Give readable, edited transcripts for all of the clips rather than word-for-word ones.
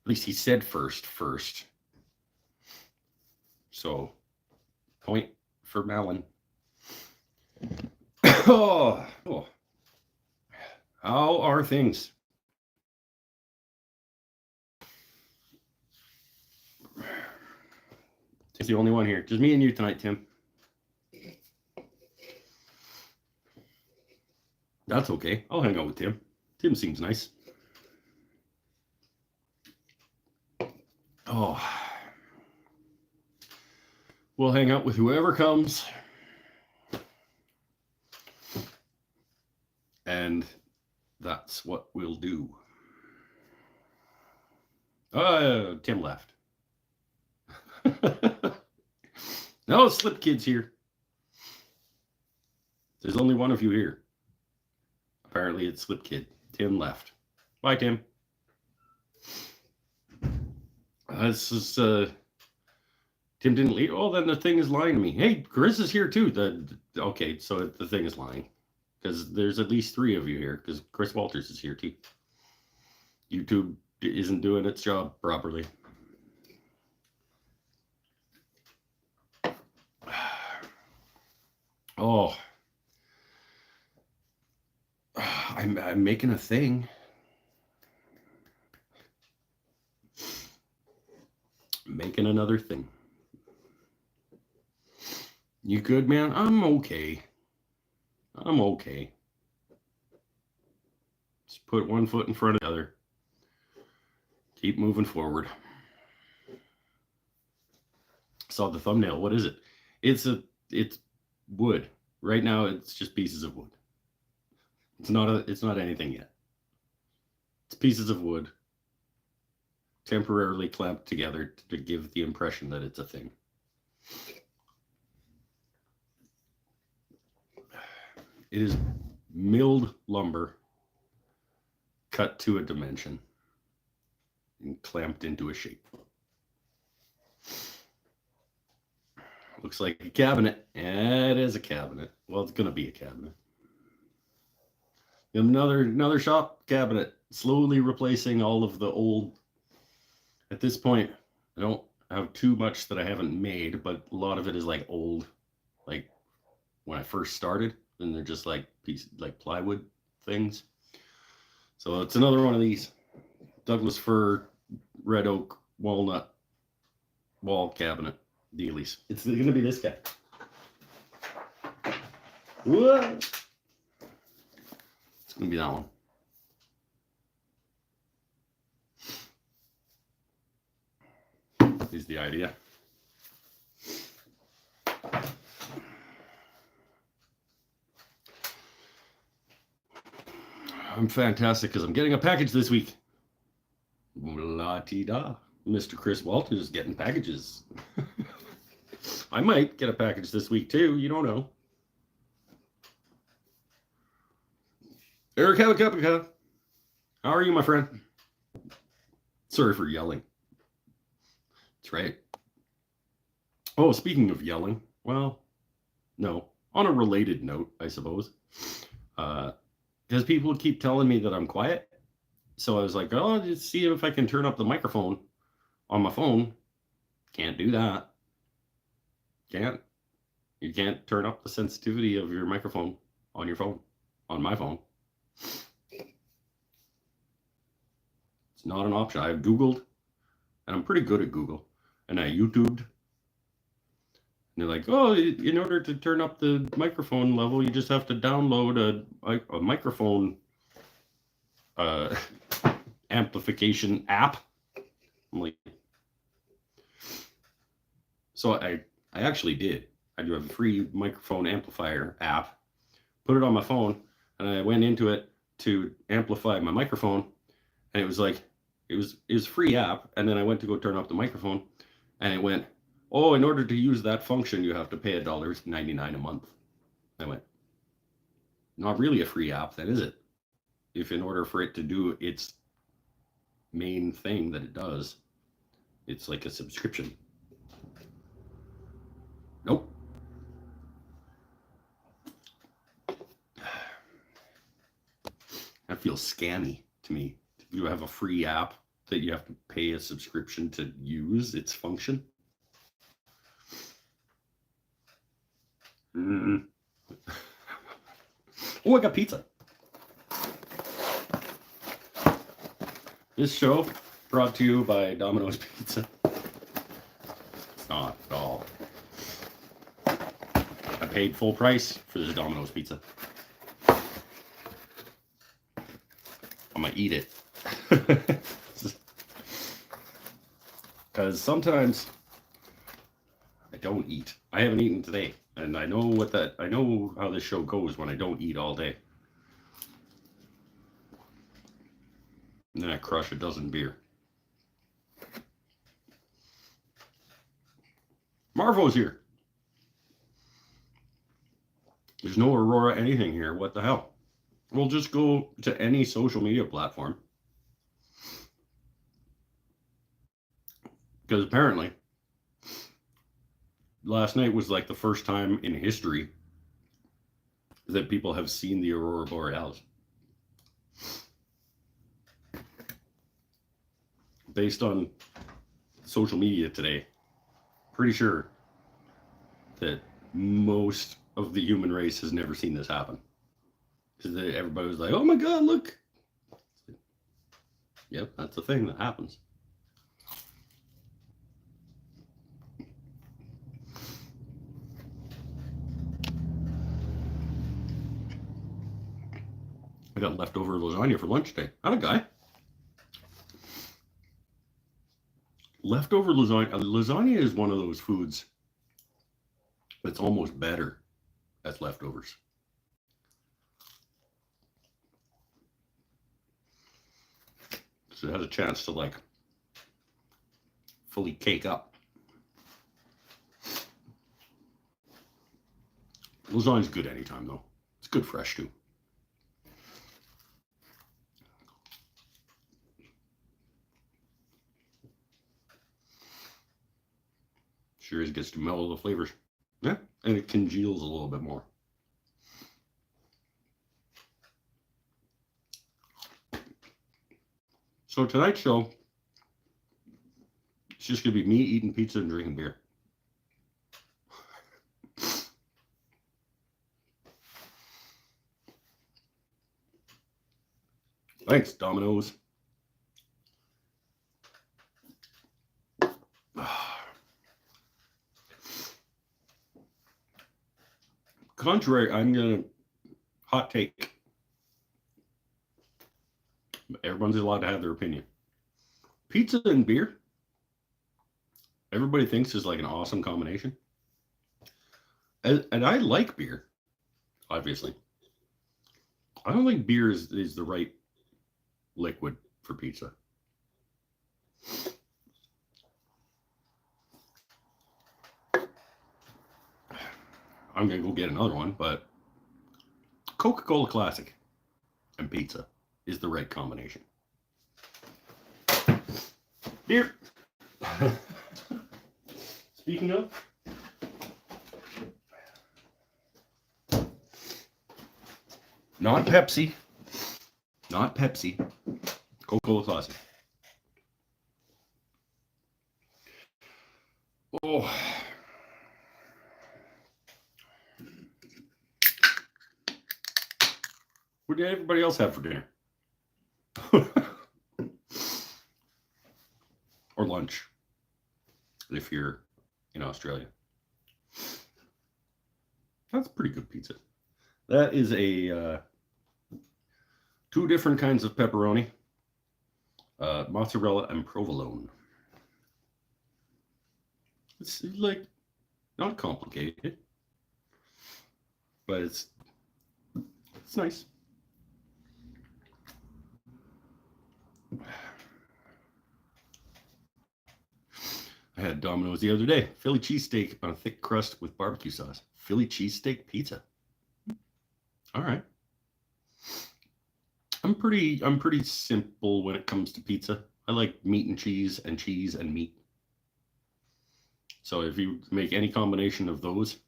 At least he said first. So, point for Malin. Oh, how are things? He's the only one here. Just me and you tonight, Tim. That's okay. I'll hang out with Tim. Tim seems nice. Oh. We'll hang out with whoever comes. And that's what we'll do. Tim left. No, Slip Kid's here. There's only one of you here. Apparently it's Slip Kid. Tim left. Bye, Tim. This is Tim didn't leave. Oh, then the thing is lying to me. Hey, Chris is here too. Okay, so the thing is lying because there's at least 3 of you here because Chris Walters is here too. YouTube isn't doing its job properly. Oh, I'm making a thing. Making another thing. You good, man? I'm okay. Just put one foot in front of the other. Keep moving forward. Saw the thumbnail. What is it? It's wood. Right now it's just pieces of wood. It's not anything yet. It's pieces of wood temporarily clamped together to give the impression that it's a thing. It is milled lumber cut to a dimension and clamped into a shape. Looks like a cabinet. It is a cabinet. Well, it's going to be a cabinet. Another shop cabinet, slowly replacing all of the old. At this point, I don't have too much that I haven't made, but a lot of it is like old, like when I first started, and they're just like plywood things. So it's another one of these Douglas fir, red oak, walnut wall cabinet dealies. It's going to be this guy. Whoa! It's going to be that one. Is the idea. I'm fantastic because I'm getting a package this week. La-ti-da. Mr. Chris Walters is getting packages. I might get a package this week too. You don't know. Eric Havakapika. How are you, my friend? Sorry for yelling. That's right. Oh, speaking of yelling, well, no. On a related note, I suppose. Because people keep telling me that I'm quiet. So I was like, oh, just see if I can turn up the microphone on my phone. Can't do that. You can't turn up the sensitivity of your microphone on your phone, on my phone. It's not an option. I've Googled, and I'm pretty good at Google, and I YouTubed. And they're like, oh, in order to turn up the microphone level, you just have to download a microphone amplification app. I'm like, so I actually did. I do have a free microphone amplifier app, put it on my phone, and I went into it to amplify my microphone, and it was like, it was a free app, and then I went to go turn up the microphone, and it went, oh, in order to use that function, you have to pay $1.99 a month. I went, not really a free app, then, is it? If in order for it to do its main thing that it does, it's like a subscription. Nope. That feels scammy to me. You have a free app that you have to pay a subscription to use its function. Mm. Oh, I got pizza. This show brought to you by Domino's Pizza. It's not at all. I paid full price for this Domino's Pizza. I'm gonna eat it. Because sometimes I don't eat. I haven't eaten today. And I know I know how this show goes when I don't eat all day. And then I crush a dozen beer. Marvo's here. There's no Aurora anything here. What the hell? We'll just go to any social media platform. Because apparently, last night was like the first time in history that people have seen the Aurora Borealis. Based on social media today, pretty sure that most of the human race has never seen this happen. Because everybody was like, oh my God, look. Yep, that's the thing that happens. I got leftover lasagna for lunch today. Not a guy. Leftover lasagna. Lasagna is one of those foods that's almost better as leftovers. So it has a chance to like fully cake up. Lasagna's good anytime though. It's good fresh too. Sure as gets to mellow the flavors. Yeah, and it congeals a little bit more. So tonight's show, it's just going to be me eating pizza and drinking beer. Thanks, Domino's. Contrary, I'm going to hot take. Everyone's allowed to have their opinion. Pizza and beer, everybody thinks is like an awesome combination. And I like beer, obviously. I don't think beer is the right liquid for pizza. I'm going to go get another one, but Coca-Cola Classic and pizza is the right combination. Beer. Speaking of, not Pepsi, Coca-Cola Classic. Oh. What did everybody else have for dinner? Or lunch, if you're in Australia. That's pretty good pizza. That is a 2 different kinds of pepperoni, mozzarella and provolone. It's like not complicated, but it's nice. I had Domino's the other day. Philly cheesesteak on a thick crust with barbecue sauce. Philly cheesesteak pizza. All right. I'm pretty simple when it comes to pizza. I like meat and cheese and meat. So if you make any combination of those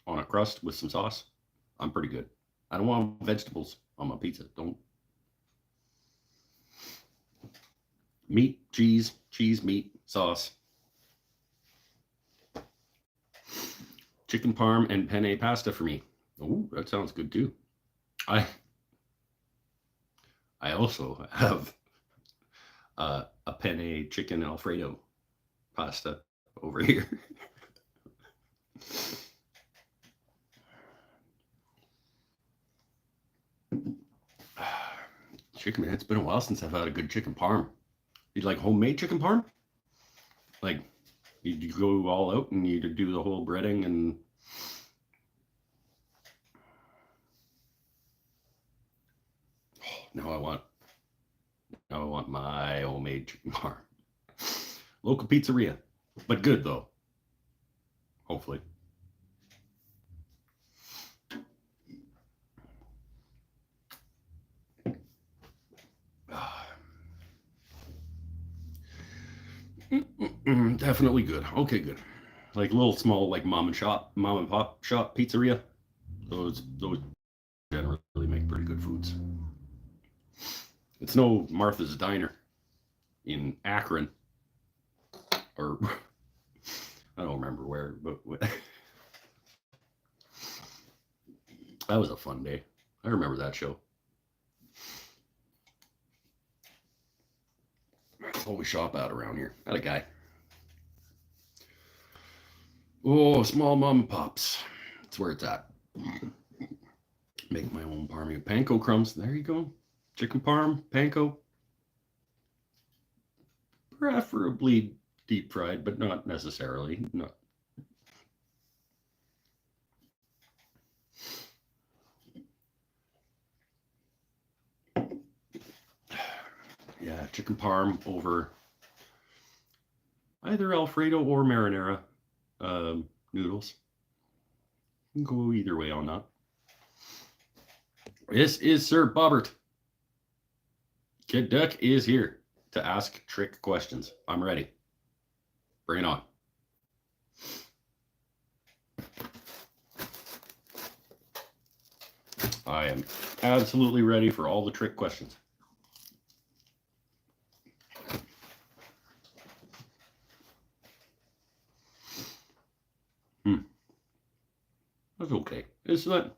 on a crust with some sauce, I'm pretty good. I don't want vegetables on my pizza. Don't. Meat, cheese, meat, sauce. Chicken parm and penne pasta for me. Oh, that sounds good too. I also have a penne chicken Alfredo pasta over here. Chicken, man, it's been a while since I've had a good chicken parm. You like homemade chicken parm? Like, you go all out and you do the whole breading and. Now I want my homemade chicken parm. Local pizzeria, but good though. Hopefully. Definitely good. Okay, good. Like little small, like mom and pop shop pizzeria. Those generally make pretty good foods. It's no Martha's Diner in Akron, or I don't remember where, but that was a fun day. I remember that show. That's all we shop out around here. That a guy. Oh, small mom and pops. That's where it's at. Make my own parmy panko crumbs. There you go. Chicken parm, panko. Preferably deep fried, but not necessarily. Not. Yeah, chicken parm over either Alfredo or marinara noodles. You can go either way on that. This is Sir Bobbert. Kid Duck is here to ask trick questions. I'm ready. Bring it on. I am absolutely ready for all the trick questions. That's okay. It's not.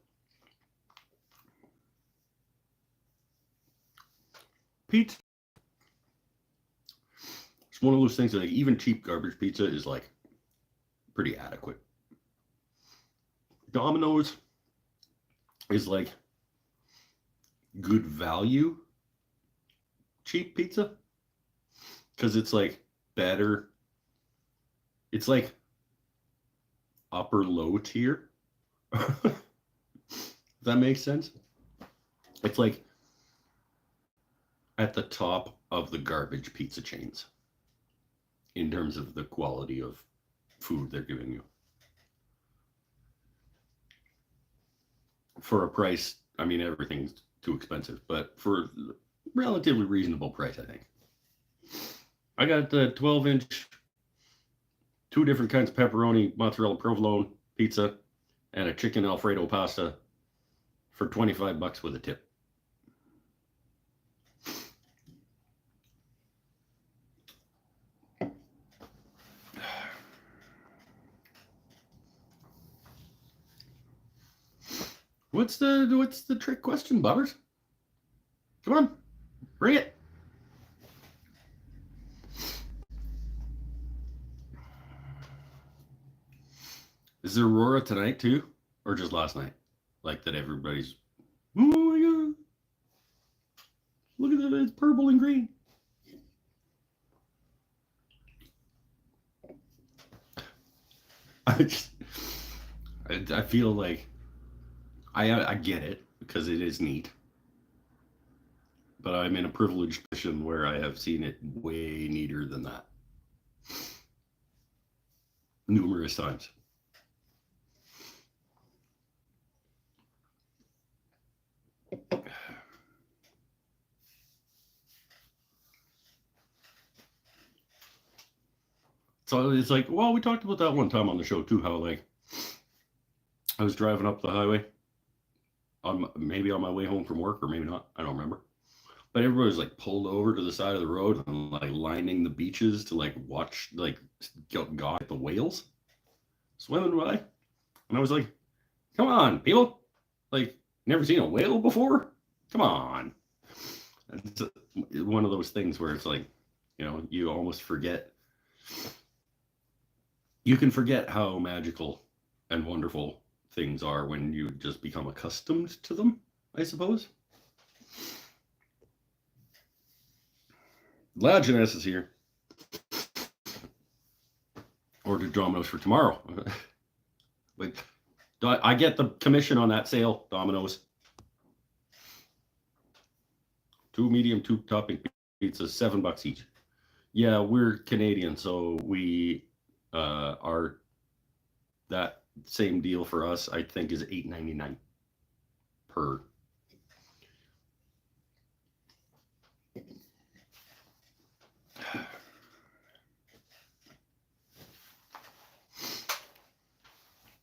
Pizza. It's one of those things that like, even cheap garbage pizza is like pretty adequate. Domino's is like good value cheap pizza because it's like better. It's like upper low tier. Does that make sense? It's like at the top of the garbage pizza chains in terms of the quality of food they're giving you. For a price, I mean, everything's too expensive, but for relatively reasonable price, I think. I got the 12-inch, 2 different kinds of pepperoni, mozzarella provolone pizza, and a chicken Alfredo pasta for $25 with a tip. What's the trick question, Bobbers? Come on, bring it. Is there Aurora tonight too, or just last night? Like that everybody's, oh my god, look at that, it's purple and green. I feel like I get it because it is neat, but I'm in a privileged position where I have seen it way neater than that numerous times. So it's like, well, we talked about that one time on the show too, how like I was driving up the highway maybe on my way home from work, or maybe not, I don't remember. but everybody was like pulled over to the side of the road and like lining the beaches to like watch like gawk at the whales swimming by. And I was like, come on, people. Like, never seen a whale before? Come on. It's one of those things where it's like, you almost forget. You can forget how magical and wonderful things are when you just become accustomed to them, I suppose. Lajeunesse is here. Ordered Domino's for tomorrow. Like, I get the commission on that sale, Domino's. 2 medium, 2 topping pizzas, $7 each. Yeah, we're Canadian, so we are, that same deal for us, I think, is $8.99 per.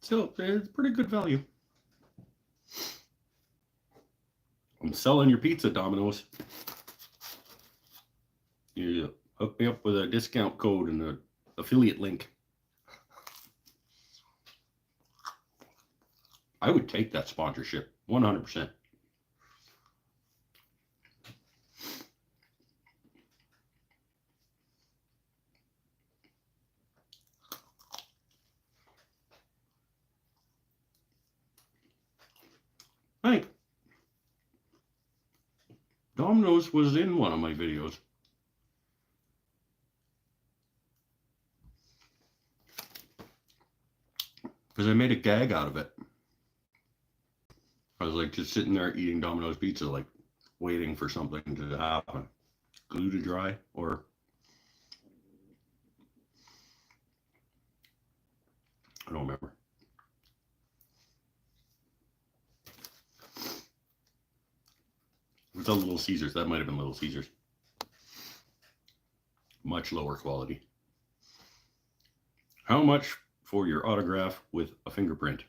Still, it's pretty good value. I'm selling your pizza, Domino's. You hook me up with a discount code and an affiliate link. I would take that sponsorship, 100%. I think Domino's was in one of my videos. Because I made a gag out of it. I was like just sitting there eating Domino's pizza, like waiting for something to happen. Glue to dry, or I don't remember. It was on Little Caesars. That might have been Little Caesars. Much lower quality. How much for your autograph with a fingerprint?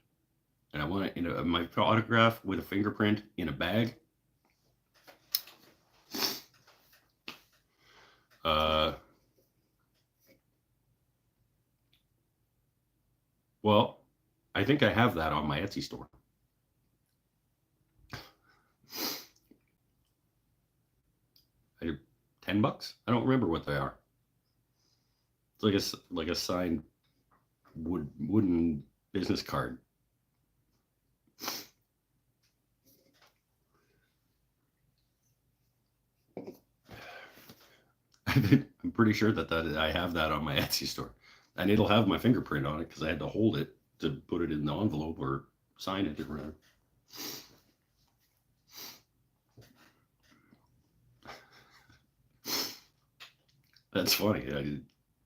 And I want it in my autograph with a fingerprint in a bag. Well, I think I have that on my Etsy store. $10? I don't remember what they are. It's like a signed wooden business card. I'm pretty sure that I have that on my Etsy store, and it'll have my fingerprint on it because I had to hold it to put it in the envelope or sign it or whatever. That's funny.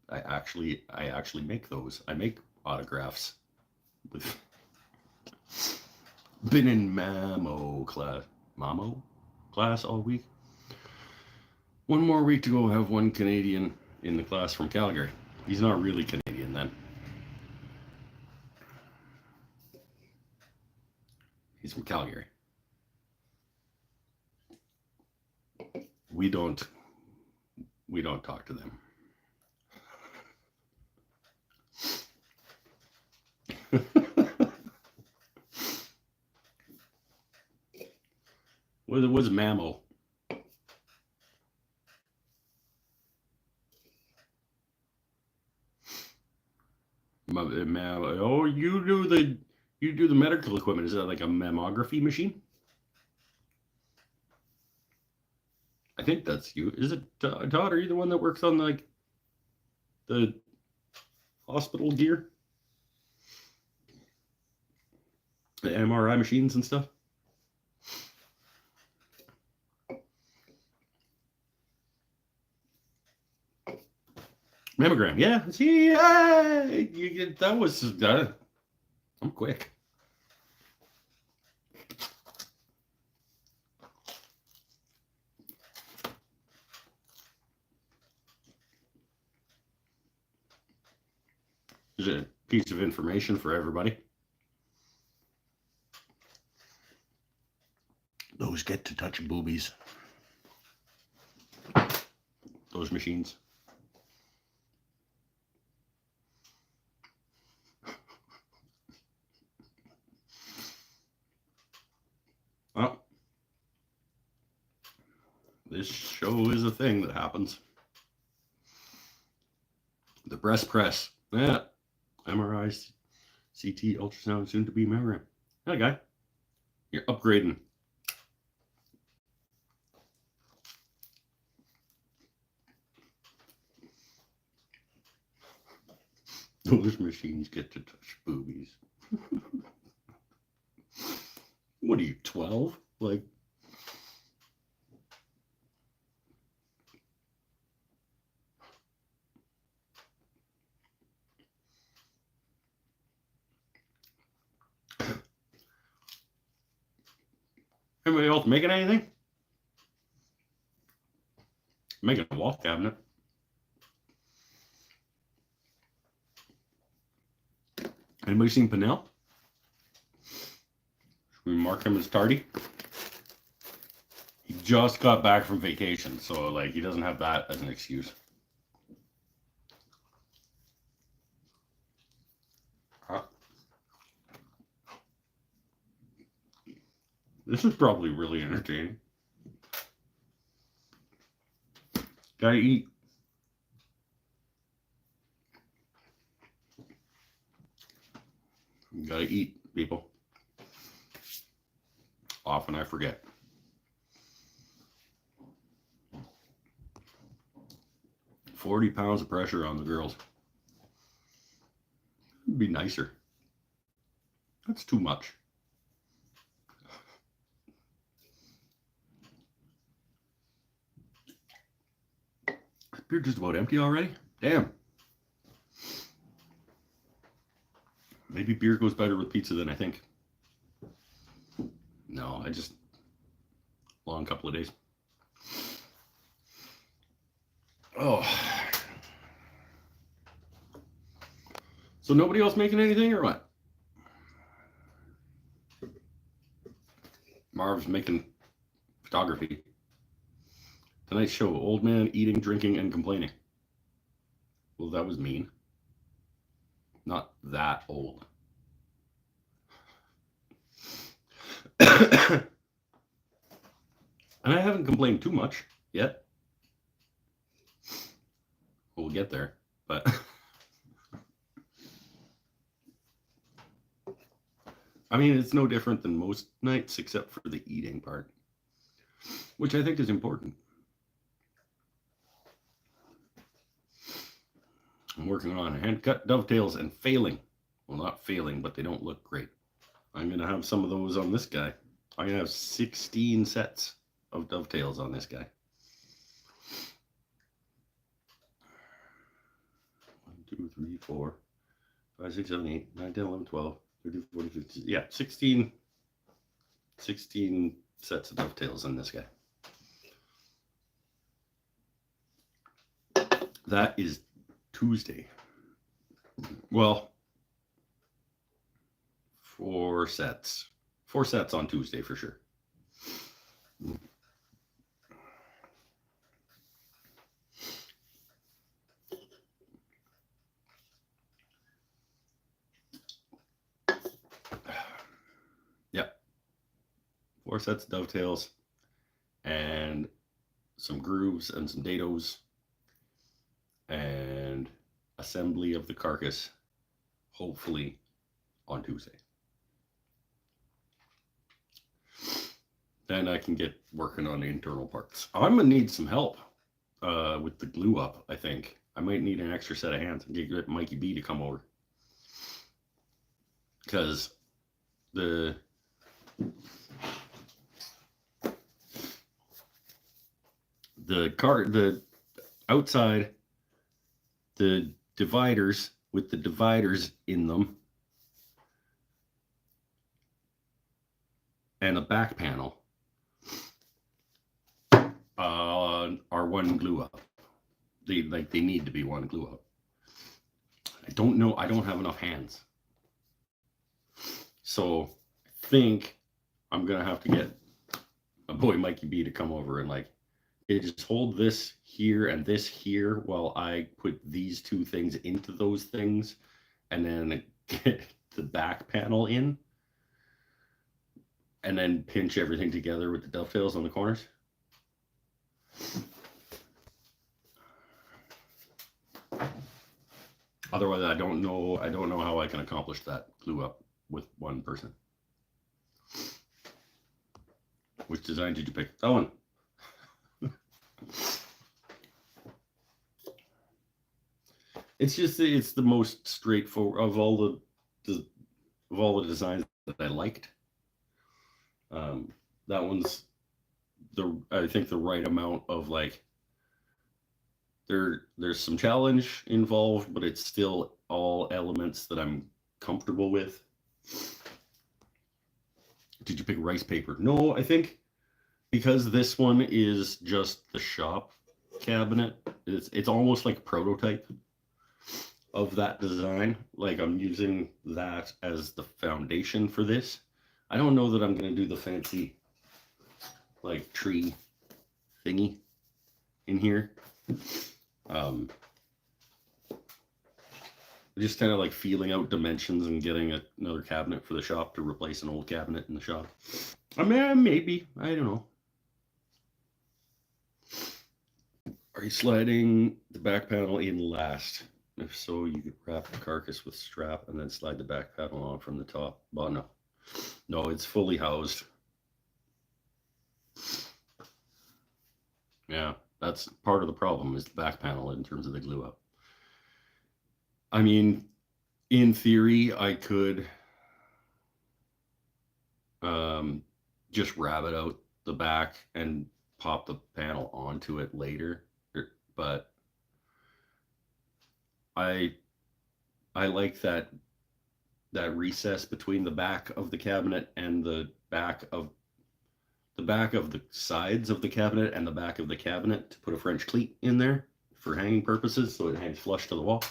I actually make those. I make autographs with. Been in Mamo class all week. One more week to go. Have one Canadian in the class from Calgary. He's not really Canadian then. He's from Calgary. We don't talk to them. What's Mamo? Oh, you do the medical equipment. Is that like a mammography machine? I think that's you. Is it Todd? Are you the one that works on like the hospital gear, the MRI machines and stuff? Mammogram, yeah. See, that was I'm quick. Is a piece of information for everybody. Those get to touch boobies. those machines. Well, this show is a thing that happens. The breast press. Yeah. MRI, CT, ultrasound, soon to be mammogram. Hey, guy. You're upgrading. Those machines get to touch boobies. What are you, 12? Like, anybody else making anything? Making a wall cabinet. Anybody seen Pinnell? Should we mark him as tardy? He just got back from vacation, so like he doesn't have that as an excuse. This is probably really entertaining. Gotta eat. You gotta eat, people. Often I forget. $40 pounds of pressure on the girls. It'd be nicer. That's too much. This beer just about empty already? Damn. Maybe beer goes better with pizza than I think. No, I just long couple of days. Oh. So nobody else making anything or what? Marv's making photography. Tonight's show, old man eating, drinking, and complaining. Well, that was mean. Not that old. And I haven't complained too much yet. We'll get there, but I mean, it's no different than most nights except for the eating part, which I think is important. I'm working on hand-cut dovetails and failing. Well, not failing, but they don't look great. I'm going to have some of those on this guy. I'm going to have 16 sets of dovetails on this guy. 1, 2, 3, 4, 5, 6, 7, 8, 9, 10, 11, 12, 13, 14, 15. Yeah, 16 sets of dovetails on this guy. That is Tuesday. Well, 4 sets. 4 sets on Tuesday for sure. Yep. 4 sets of dovetails and some grooves and some dados and assembly of the carcass, hopefully on Tuesday. Then I can get working on the internal parts. I'm gonna need some help with the glue up. I think I might need an extra set of hands and get Mikey B to come over, because the outside, the dividers with the dividers in them and a back panel are one glue up. They need to be one glue up. I don't know. I don't have enough hands. So I think I'm going to have to get my boy Mikey B to come over and like is hold this here and this here while I put these two things into those things and then get the back panel in and then pinch everything together with the dovetails on the corners. Otherwise, I don't know how I can accomplish that glue up with one person. Which design did you pick? That one. It's the most straightforward of all the designs that I liked. That one's I think the right amount of like there's some challenge involved, but it's still all elements that I'm comfortable with. Did you pick rice paper? No, I think because this one is just the shop cabinet, it's almost like a prototype of that design. Like I'm using that as the foundation for this. I don't know that I'm going to do the fancy like tree thingy in here. Just kind of like feeling out dimensions and getting another cabinet for the shop to replace an old cabinet in the shop. I mean, maybe, I don't know. Are you sliding the back panel in last? If so, you could wrap the carcass with strap and then slide the back panel on from the top. Well, no, it's fully housed. Yeah, that's part of the problem is the back panel in terms of the glue up. I mean, in theory, I could just rabbet out the back and pop the panel onto it later, but I like that recess between the back of the cabinet and the back of the sides of the cabinet and the back of the cabinet to put a French cleat in there for hanging purposes, so it hangs flush to the wall.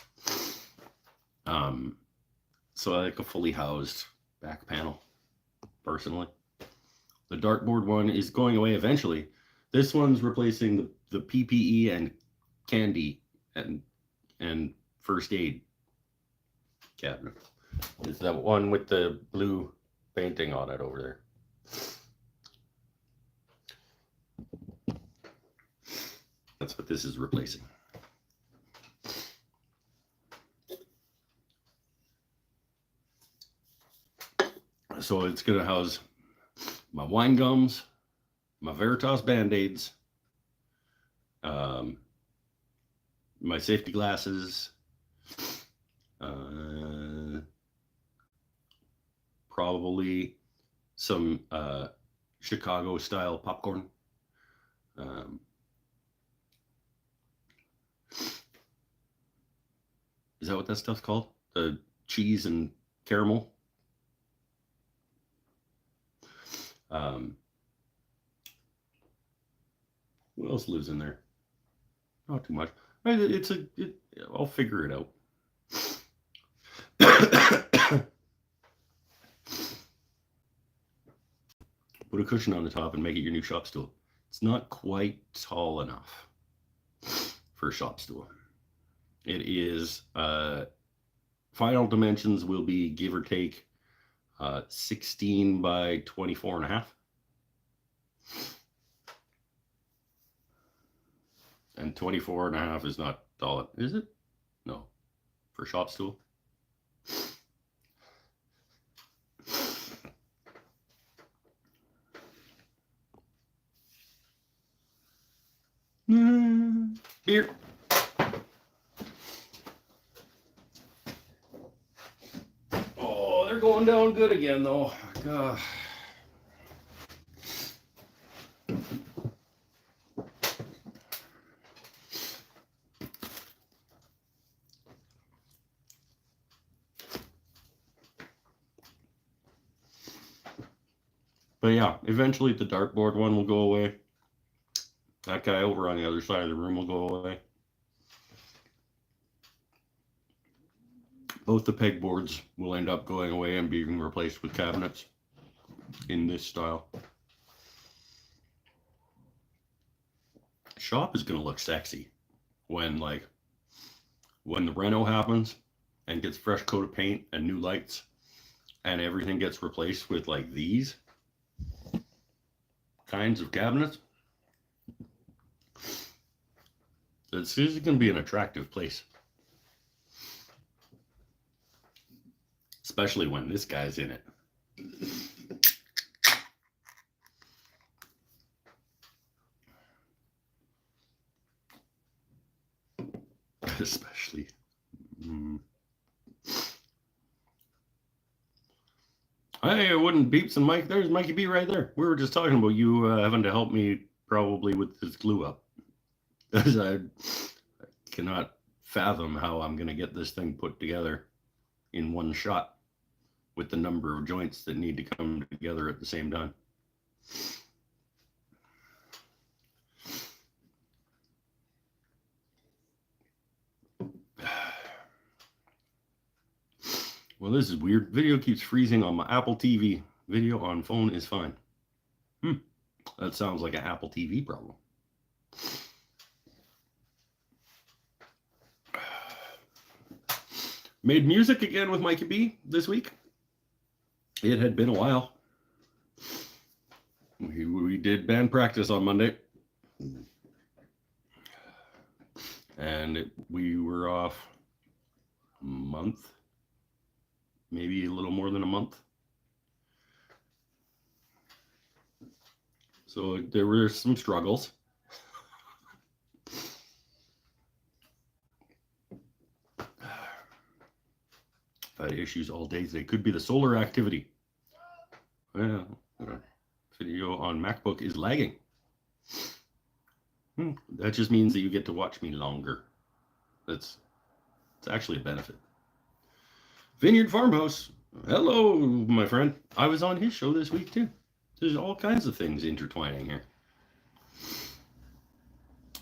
So I like a fully housed back panel, personally. The dartboard one is going away eventually. This one's replacing the PPE and candy and first aid cabinet. It's that one with the blue painting on it over there. That's what this is replacing. So it's going to house my wine gums, my Veritas Band-Aids, my safety glasses, probably some Chicago-style popcorn. Is that what that stuff's called? The cheese and caramel? What else lives in there? Not too much. I'll figure it out. Put a cushion on the top and make it your new shop stool. It's not quite tall enough for a shop stool. It is, final dimensions will be give or take 16 by 24 and a half. And 24 and a half is not tall, is it? No, for shop stool. Beer. Oh, they're going down good again, though. God. But yeah, eventually the dartboard one will go away. That guy over on the other side of the room will go away. Both the pegboards will end up going away and being replaced with cabinets in this style. Shop is gonna look sexy when when the reno happens and gets fresh coat of paint and new lights and everything gets replaced with like these kinds of cabinets. This is going to be an attractive place, especially when this guy's in it. Especially. I wouldn't beep some Mike. There's Mikey B right there. We were just talking about you having to help me probably with this glue up. I cannot fathom how I'm going to get this thing put together in one shot with the number of joints that need to come together at the same time. Well, this is weird. Video keeps freezing on my Apple TV. Video on phone is fine. That sounds like an Apple TV problem. Made music again with Mikey B this week. It had been a while. We did band practice on Monday. And we were off a month, maybe a little more than a month. So there were some struggles. I've had issues all day today. Could be the solar activity. Yeah, video on MacBook is lagging. That just means that you get to watch me longer. It's actually a benefit. Vineyard Farmhouse. Hello, my friend. I was on his show this week too. There's all kinds of things intertwining here.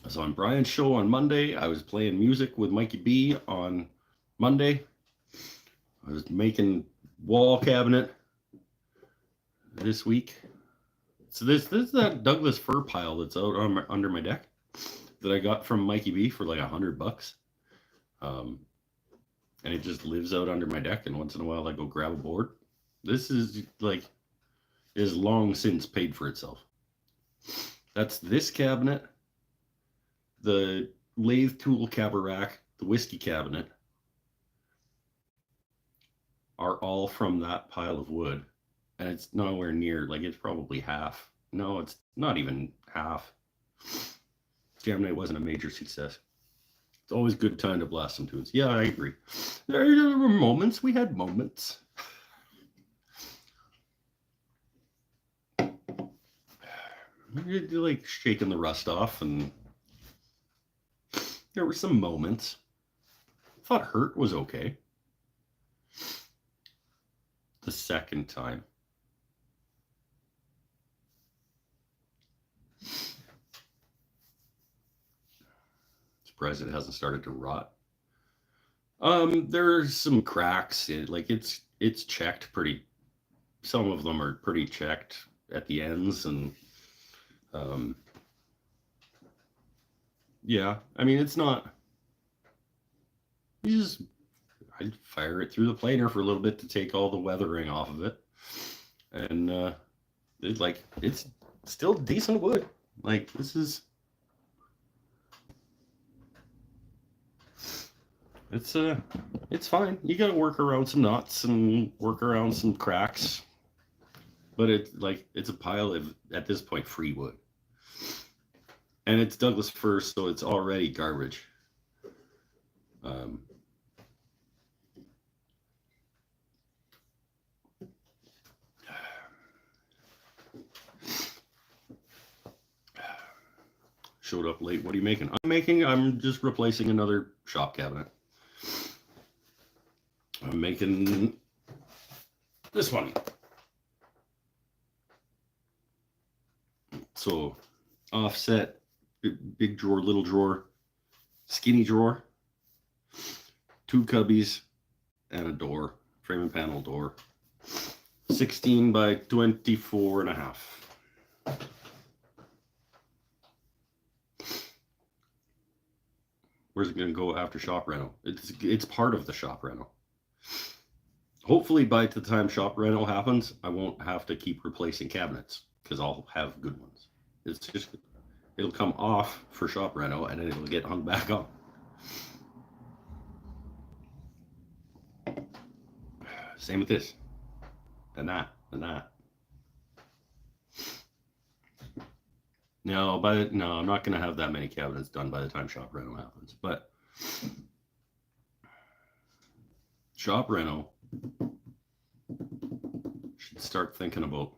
I was on Brian's show on Monday. I was playing music with Mikey B on Monday. I was making wall cabinet this week. So this is that Douglas fir pile that's out on under my deck that I got from Mikey B for like $100. And it just lives out under my deck, and once in a while I go grab a board. This is long since paid for itself. That's this cabinet, the lathe tool cabaret, the whiskey cabinet, are all from that pile of wood. And it's nowhere near, like, it's probably half. No, it's not even half. Jam Night wasn't a major success. It's always a good time to blast some tunes. Yeah, I agree. There were moments. We had moments. You're like shaking the rust off, and there were some moments. I thought Hurt was okay. The second time. Surprised it hasn't started to rot. There's some cracks. It's checked pretty. Some of them are pretty checked at the ends, and yeah. I mean, it's not. I'd fire it through the planer for a little bit to take all the weathering off of it, and it's still decent wood. Like, this is. It's fine. You gotta work around some knots and work around some cracks, but it's a pile of, at this point, free wood, and it's Douglas fir, so it's already garbage. Showed up late. What are you making? I'm just replacing another shop cabinet. I'm making this one. So offset, big drawer, little drawer, skinny drawer, 2 cubbies, and a door, frame and panel door, 16 by 24 and a half. Where's it going to go after shop rental? It's part of the shop rental. Hopefully by the time shop rental happens, I won't have to keep replacing cabinets because I'll have good ones. It's just, it'll come off for shop rental and then it'll get hung back on. Same with this and that and that. No, I'm not going to have that many cabinets done by the time shop rental happens. But shop rental should start thinking about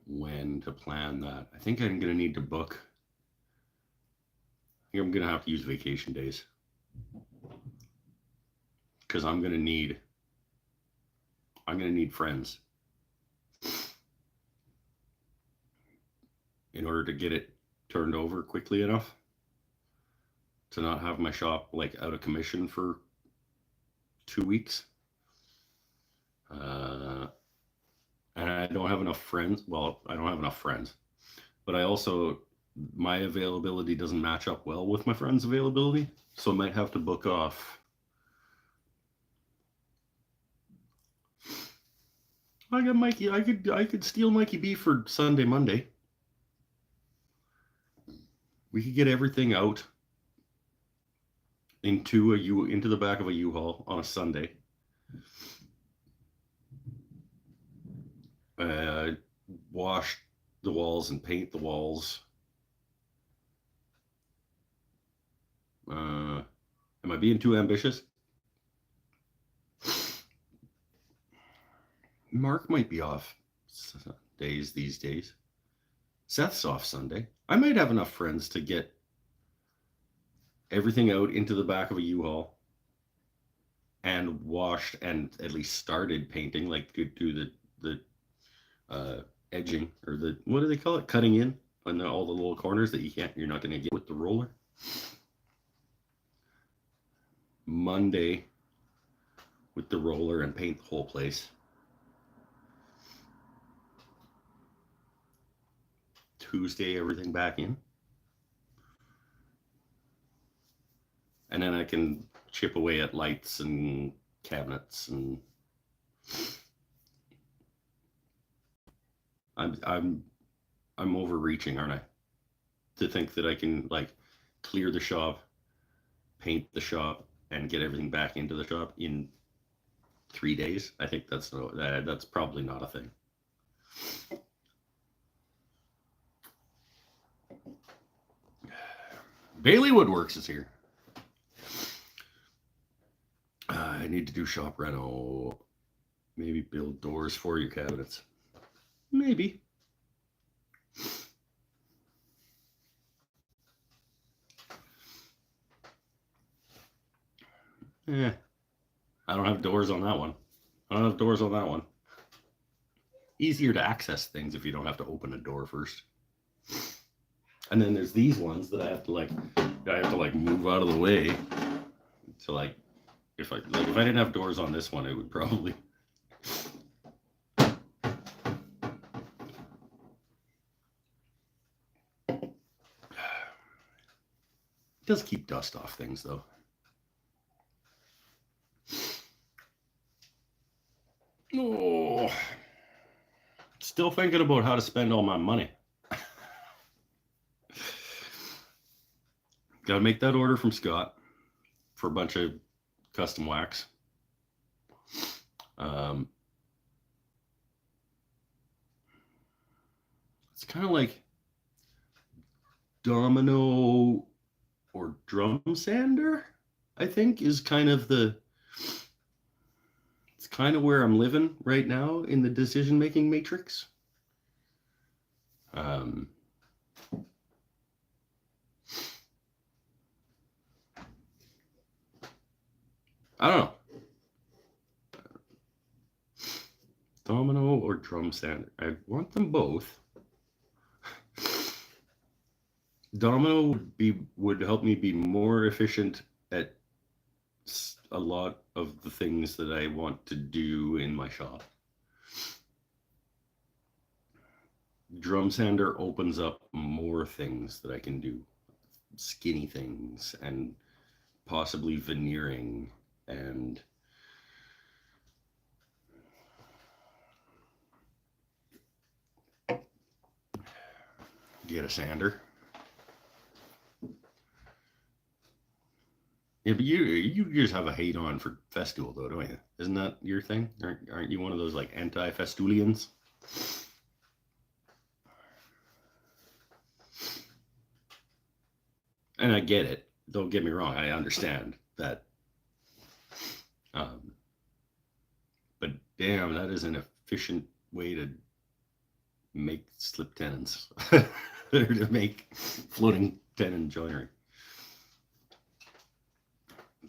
when to plan that. I think I'm going to need to book. I think I'm going to have to use vacation days because I'm going to need friends in order to get it turned over quickly enough to not have my shop like out of commission for 2 weeks. And I don't have enough friends. Well, I don't have enough friends, but my availability doesn't match up well with my friends' availability. So I might have to book off. I got Mikey. I could steal Mikey B for Sunday, Monday. We could get everything out into the back of a U-Haul on a Sunday. Wash the walls and paint the walls. Am I being too ambitious? Mark might be off days these days. Seth's off Sunday. I might have enough friends to get everything out into the back of a U-Haul and washed and at least started painting, like to do the edging, or what do they call it? Cutting in on all the little corners that you're not going to get with the roller. Monday with the roller and paint the whole place. Tuesday, everything back in. And then I can chip away at lights and cabinets, and I'm overreaching, aren't I? To think that I can like clear the shop, paint the shop, and get everything back into the shop in 3 days. I think that's probably not a thing. Bailey Woodworks is here. I need to do shop rental. Maybe build doors for your cabinets. Maybe. I don't have doors on that one. Easier to access things if you don't have to open a door first. And then there's these ones that I have to move out of the way to like, if I didn't have doors on this one, it would probably. It does keep dust off things though. Oh, still thinking about how to spend all my money. Gotta make that order from Scott for a bunch of custom wax. It's kind of like domino or drum sander, I think, is kind of it's kind of where I'm living right now in the decision-making matrix. I don't know. Domino or drum sander. I want them both. Domino would help me be more efficient at a lot of the things that I want to do in my shop. Drum sander opens up more things that I can do skinny things and possibly veneering and get a sander. Yeah, but you just have a hate on for Festool though, don't you? Isn't that your thing? Aren't you one of those like anti-Festoolians? And I get it. Don't get me wrong. I understand that. But damn, that is an efficient way to make slip tenons or to make floating tenon joinery.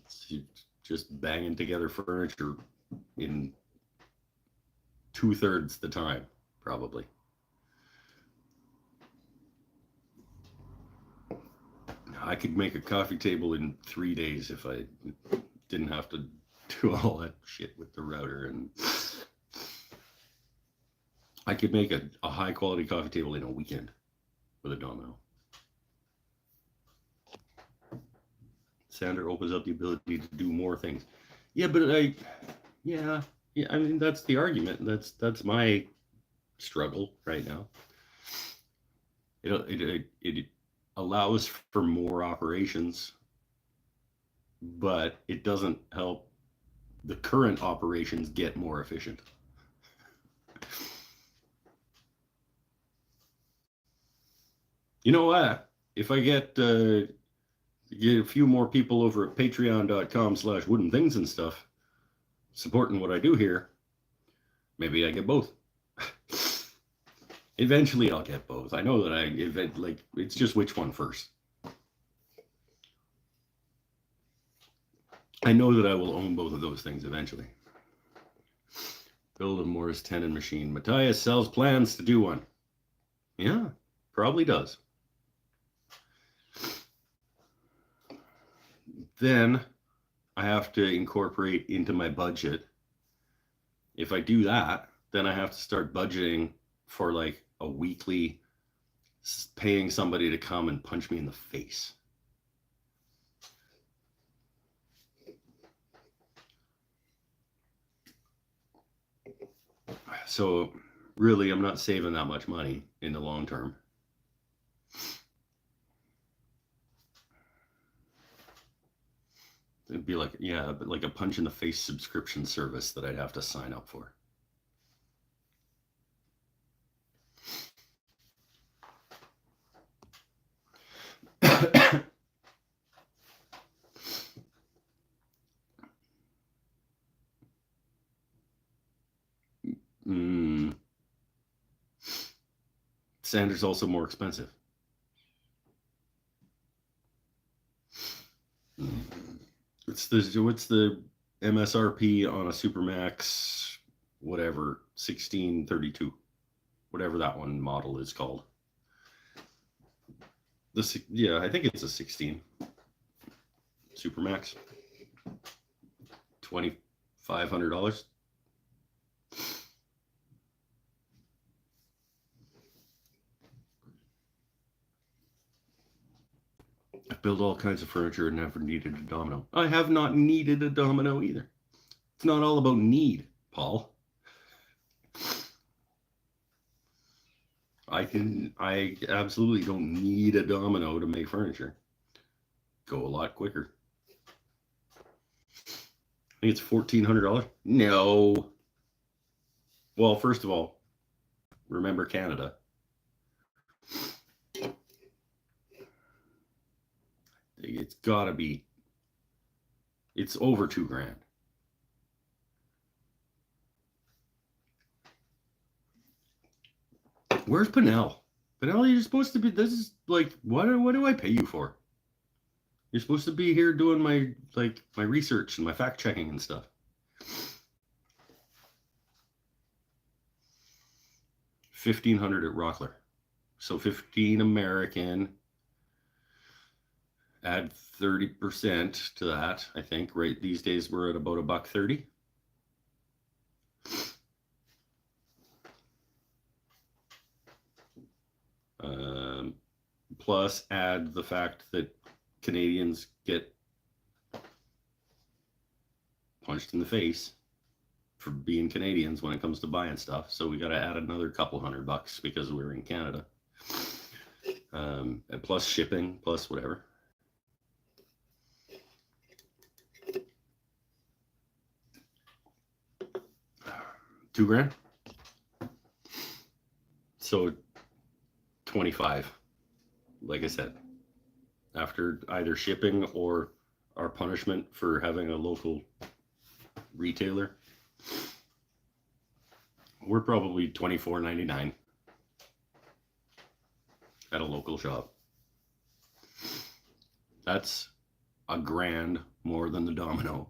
It's just banging together furniture in 2/3 the time, probably. I could make a coffee table in 3 days if I didn't have to do all that shit with the router. And I could make a high quality coffee table in a weekend with a domino. Sander opens up the ability to do more things. Yeah, but I mean, that's the argument. That's my struggle right now. It allows for more operations, but it doesn't help the current operations get more efficient. You know what? If I get a few more people over at patreon.com/wooden things and stuff supporting what I do here, maybe I get both. Eventually I'll get both. I know that it's just which one first. I know that I will own both of those things eventually. Build a Morris tenon machine. Matthias sells plans to do one. Yeah, probably does. Then I have to incorporate into my budget. If I do that, then I have to start budgeting for like a weekly paying somebody to come and punch me in the face. So really, I'm not saving that much money in the long term. It'd be like, yeah, but like a punch in the face subscription service that I'd have to sign up for. Sander's also more expensive. What's the MSRP on a Supermax, whatever, 1632, whatever that one model is called? Yeah, I think it's a 16 Supermax. $2,500. I've built all kinds of furniture and never needed a domino. I have not needed a domino either. It's not all about need, Paul. I absolutely don't need a domino to make furniture. Go a lot quicker. I think it's $1,400. No. Well, first of all, remember Canada. It's gotta be. It's over $2,000. Where's Pinnell? Pinnell, you're supposed to be. This is like, what do I pay you for? You're supposed to be here doing my research and my fact checking and stuff. 1,500 at Rockler. So 15 American. Add 30% to that, I think. Right these days we're at about $1.30. Plus add the fact that Canadians get punched in the face for being Canadians when it comes to buying stuff. So we got to add another couple $100 because we're in Canada. And plus shipping, plus whatever. $2,000. So 25, like I said, after either shipping or our punishment for having a local retailer, we're probably $24.99 at a local shop. That's $1,000 more than the Domino.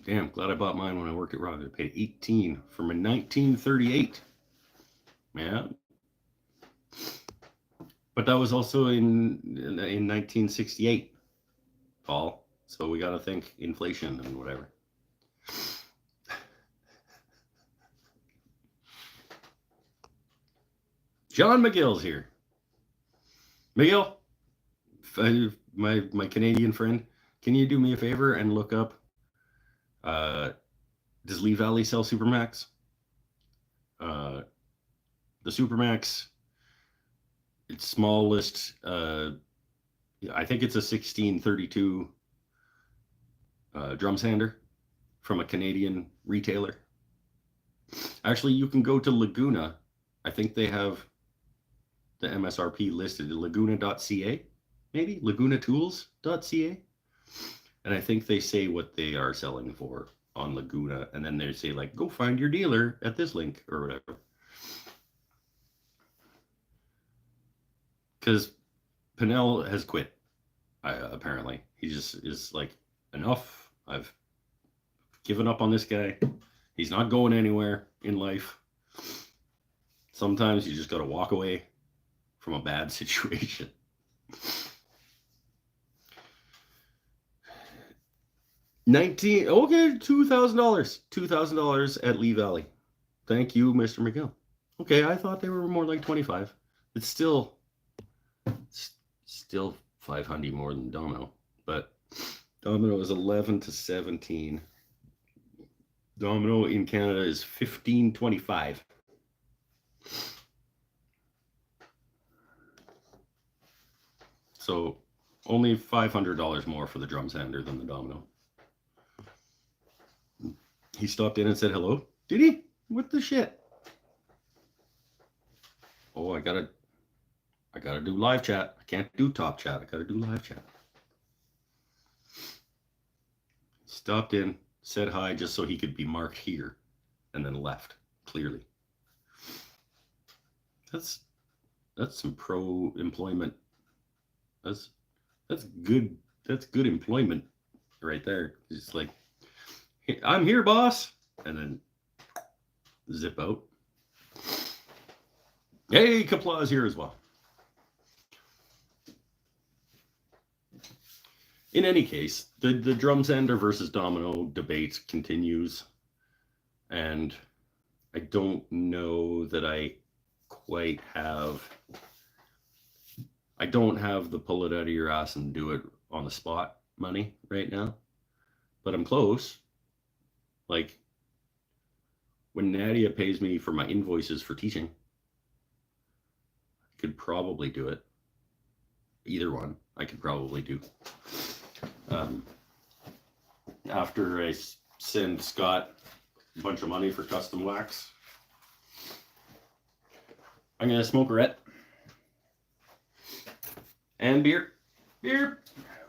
Damn, glad I bought mine when I worked at Rock. I paid $18 for my 1938. Man. But that was also in 1968, Paul. So we got to think inflation and whatever. John McGill's here. McGill, my Canadian friend, can you do me a favor and look up, does Lee Valley sell Supermax? The Supermax, its smallest, I think it's a 1632 drum sander from a Canadian retailer. Actually, you can go to Laguna. I think they have the MSRP listed, laguna.ca, maybe lagunatools.ca. And I think they say what they are selling for on Laguna. And then they say, like, go find your dealer at this link or whatever. Because Pinnell has quit, apparently. He just is like, enough. I've given up on this guy. He's not going anywhere in life. Sometimes you just got to walk away from a bad situation. $2,000. $2,000 at Lee Valley. Thank you, Mr. McGill. Okay, I thought they were more like 25. It's still 500 more than Domino, but Domino is 11 to 17. Domino in Canada is $15.25. So only $500 more for the drum sander than the Domino. He stopped in and said hello. Did he? What the shit? Oh, I gotta do live chat. I can't do top chat. I gotta do live chat. Stopped in, said hi just so he could be marked here, and then left clearly. That's some pro-employment. That's good. That's good employment right there. It's like, hey, I'm here, boss, and then zip out. Hey, Kapla's here as well. In any case, the drum sander versus Domino debate continues, and I don't know that I quite have. I don't have the pull it out of your ass and do it on the spot money right now, but I'm close. Like, when Nadia pays me for my invoices for teaching, I could probably do it. Either one, I could probably do. After I send Scott a bunch of money for custom wax, I'm going to smoke a ret. And beer.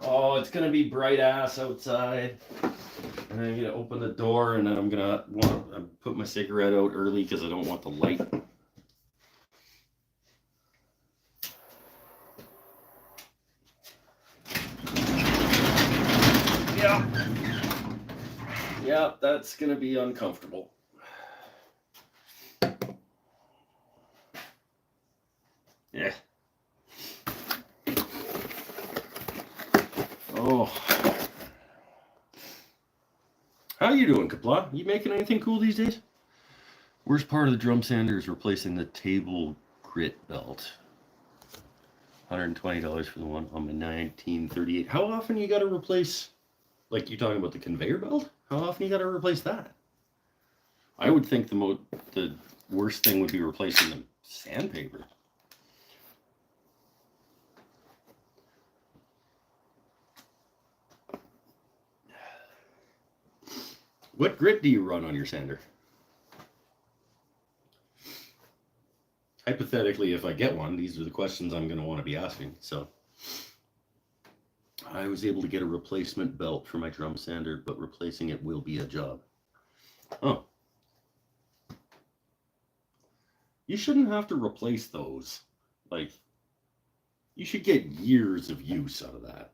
Oh, it's going to be bright ass outside. And I'm going to open the door, and then I'm going to want to put my cigarette out early because I don't want the light. Yeah, that's going to be uncomfortable. Yeah. Oh. How you doing, Kapla? You making anything cool these days? Worst part of the drum sander is replacing the table grit belt. $120 for the one on my 1938. How often you got to replace, like you talking about the conveyor belt? How often you got to replace that? I would think the worst thing would be replacing the sandpaper. What grit do you run on your sander? Hypothetically, if I get one, these are the questions I'm going to want to be asking. So I was able to get a replacement belt for my drum sander, but replacing it will be a job. Oh. You shouldn't have to replace those. Like, you should get years of use out of that.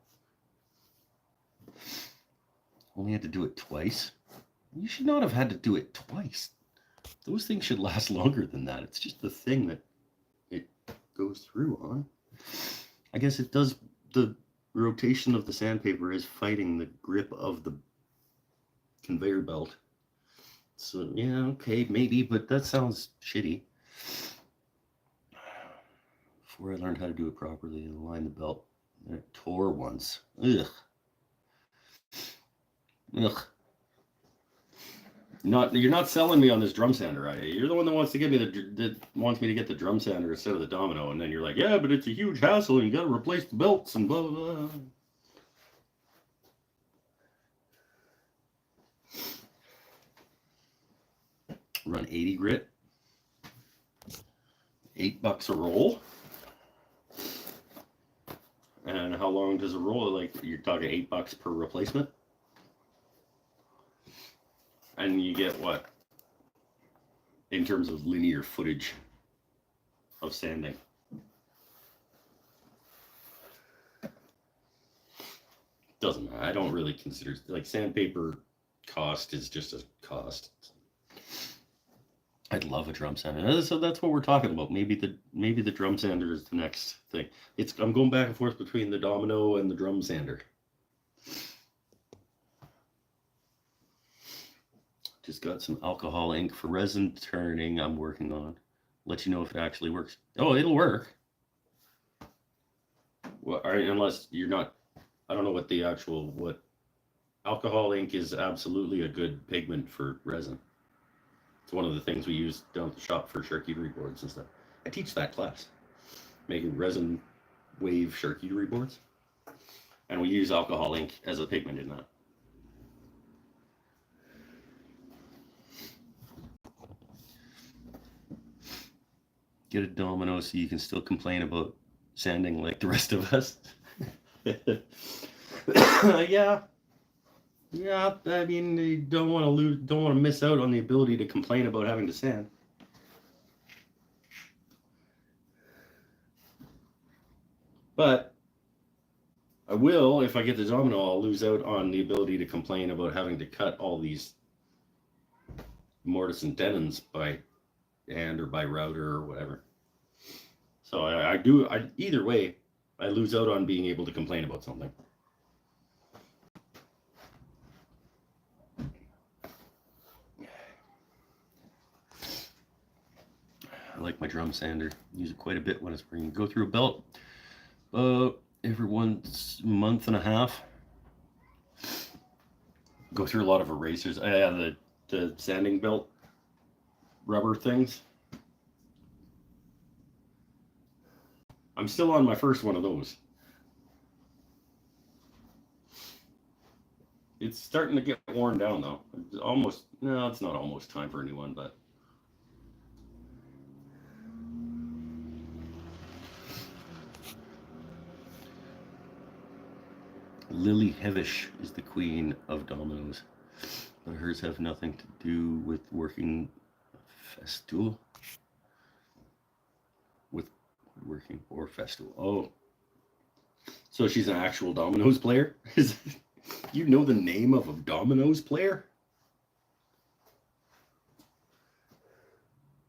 Only had to do it twice? You should not have had to do it twice. Those things should last longer than that. It's just the thing that it goes through on. I guess it does, the rotation of the sandpaper is fighting the grip of the conveyor belt. So, yeah, okay, maybe, but that sounds shitty. Before I learned how to do it properly, I aligned the belt, and it tore once. Ugh. Ugh. You're not selling me on this drum sander, right? You're the one that wants to get me wants me to get the drum sander instead of the Domino, and then you're like, yeah, but it's a huge hassle, and you got to replace the belts and blah blah blah. Run 80 grit, $8 a roll. And how long does a roll? Like, you're talking $8 per replacement? And you get what? In terms of linear footage of sanding. Doesn't matter. I don't really consider, like, sandpaper cost is just a cost. I'd love a drum sander. So that's what we're talking about. Maybe the drum sander is the next thing. I'm going back and forth between the Domino and the drum sander. Just got some alcohol ink for resin turning I'm working on. Let you know if it actually works. Oh, it'll work. Well, unless you're not, I don't know what alcohol ink is absolutely a good pigment for resin. It's one of the things we use down at the shop for charcuterie boards and stuff. I teach that class, making resin wave charcuterie boards. And we use alcohol ink as a pigment in that. Get a Domino so you can still complain about sanding like the rest of us. Yeah, I mean, you don't want to miss out on the ability to complain about having to sand. But I will, if I get the Domino, I'll lose out on the ability to complain about having to cut all these mortise and tenons by hand or by router or whatever. So either way, I lose out on being able to complain about something. I like my drum sander. Use it quite a bit when it's bringing. Go through a belt every 1 month and a half. Go through a lot of erasers. The sanding belt rubber things. I'm still on my first one of those. It's starting to get worn down though. It's almost, no, it's not almost time for a new one, but Lily Hevish is the queen of dominoes, but hers have nothing to do with working Festool. With working or Festool. Oh, so she's an actual dominoes player? You know the name of a dominoes player?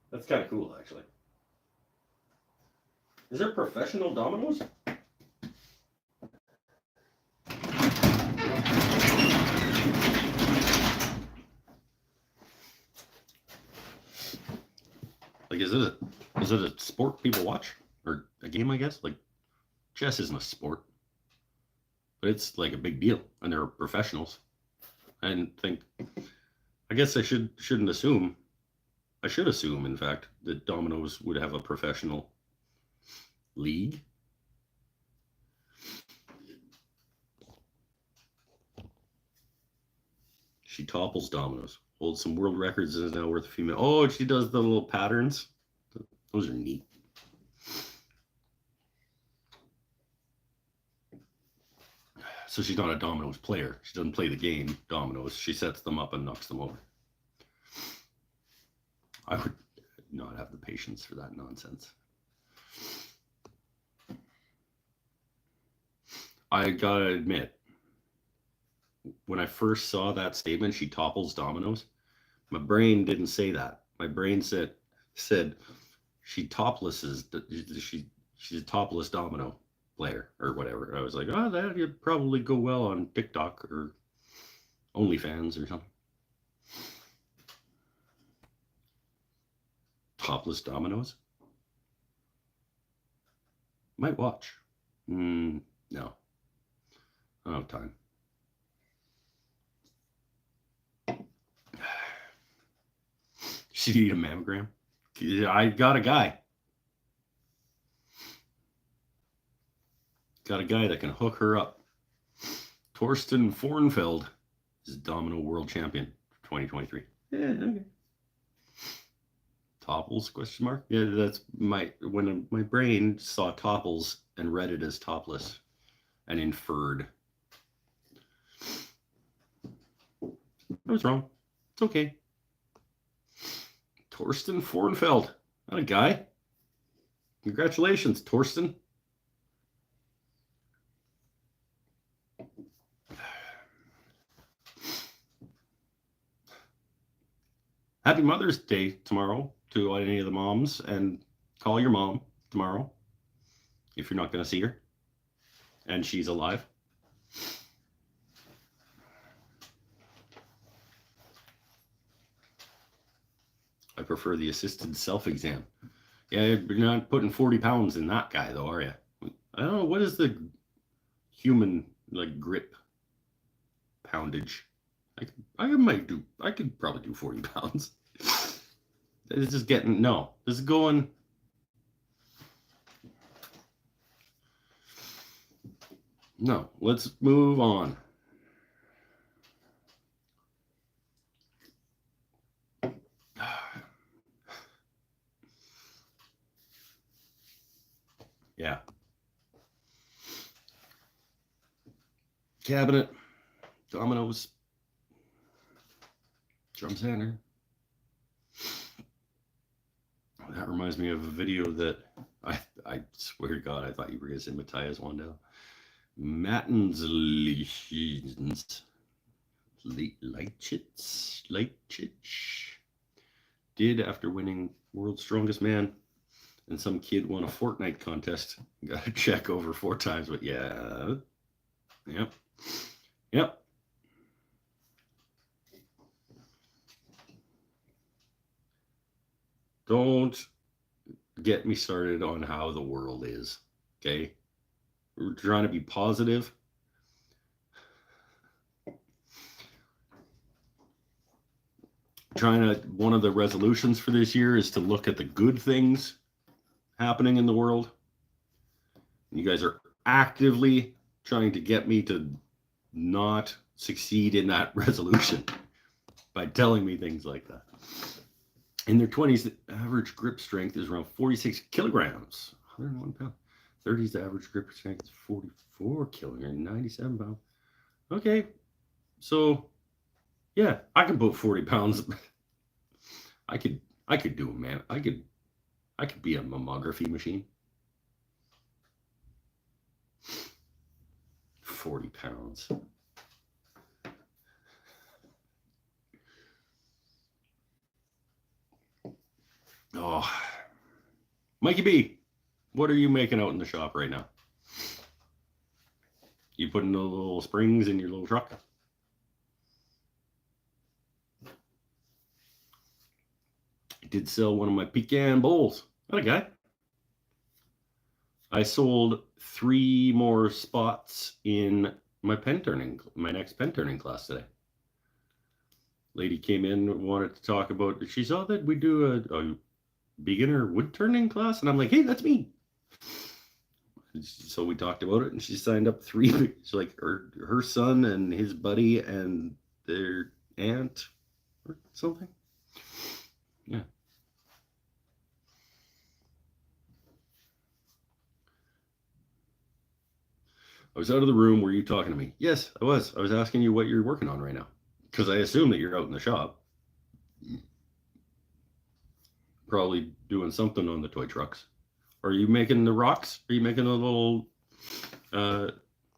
That's kind of cool, actually. Is there professional dominoes? Like, is it a sport people watch or a game? I guess like chess isn't a sport, but it's like a big deal, and they're professionals. And think, I guess I shouldn't assume. I should assume, in fact, that dominoes would have a professional league. She topples dominoes, holds some world records, and is now worth a few million. Oh, she does the little patterns. Those are neat. So she's not a dominoes player. She doesn't play the game dominoes. She sets them up and knocks them over. I would not have the patience for that nonsense. I gotta admit, when I first saw that statement, she topples dominoes, my brain didn't say that. My brain said she's a topless domino player or whatever. I was like, oh, that'd probably go well on TikTok or OnlyFans or something. Topless dominoes? Might watch. No. I don't have time. She need a mammogram? I got a guy. Got a guy that can hook her up. Torsten Fornfeld is domino world champion for 2023. Yeah, okay. Topples, question mark? Yeah, that's when my brain saw topples and read it as topless and inferred. I was wrong. It's okay. Torsten Fornfeld. Not a guy. Congratulations, Torsten. Happy Mother's Day tomorrow to any of the moms, and call your mom tomorrow if you're not going to see her and she's alive. I prefer the assisted self-exam. Yeah, you're not putting 40 pounds in that guy though, are you? I don't know, what is the human like grip poundage? I could probably do 40 pounds. This is getting, no, this is going. No, let's move on. Yeah. Cabinet, dominoes, drum center. That reminds me of a video that I swear to God, I thought you were going to say Matthias Wandel. Mattens Leitchich did after winning World's Strongest Man, and some kid won a Fortnite contest. Got a check over 4 times, but yeah. Yep. Don't get me started on how the world is, okay? We're trying to be positive. One of the resolutions for this year is to look at the good things happening in the world. You guys are actively trying to get me to not succeed in that resolution by telling me things like that. In their 20s, the average grip strength is around 46 kilograms, 101 pounds. 30s, the average grip strength is 44 kilograms, 97 pounds. Okay, so yeah, I can put 40 pounds. I could do it, man. I could be a mammography machine. 40 pounds. Oh, Mikey B, what are you making out in the shop right now? You putting the little springs in your little truck? I did sell one of my pecan bowls. Not a guy. I sold 3 more spots in my next pen turning class today. Lady came in, wanted to talk about, she saw that we do a beginner wood turning class, and I'm like, hey, that's me. So we talked about it, and she signed up 3. She's like her son and his buddy and their aunt or something. Yeah. I was out of the room. Were you talking to me? Yes, I was. I was asking you what you're working on right now, because I assume that you're out in the shop, probably doing something on the toy trucks. Are you making the rocks? Are you making a little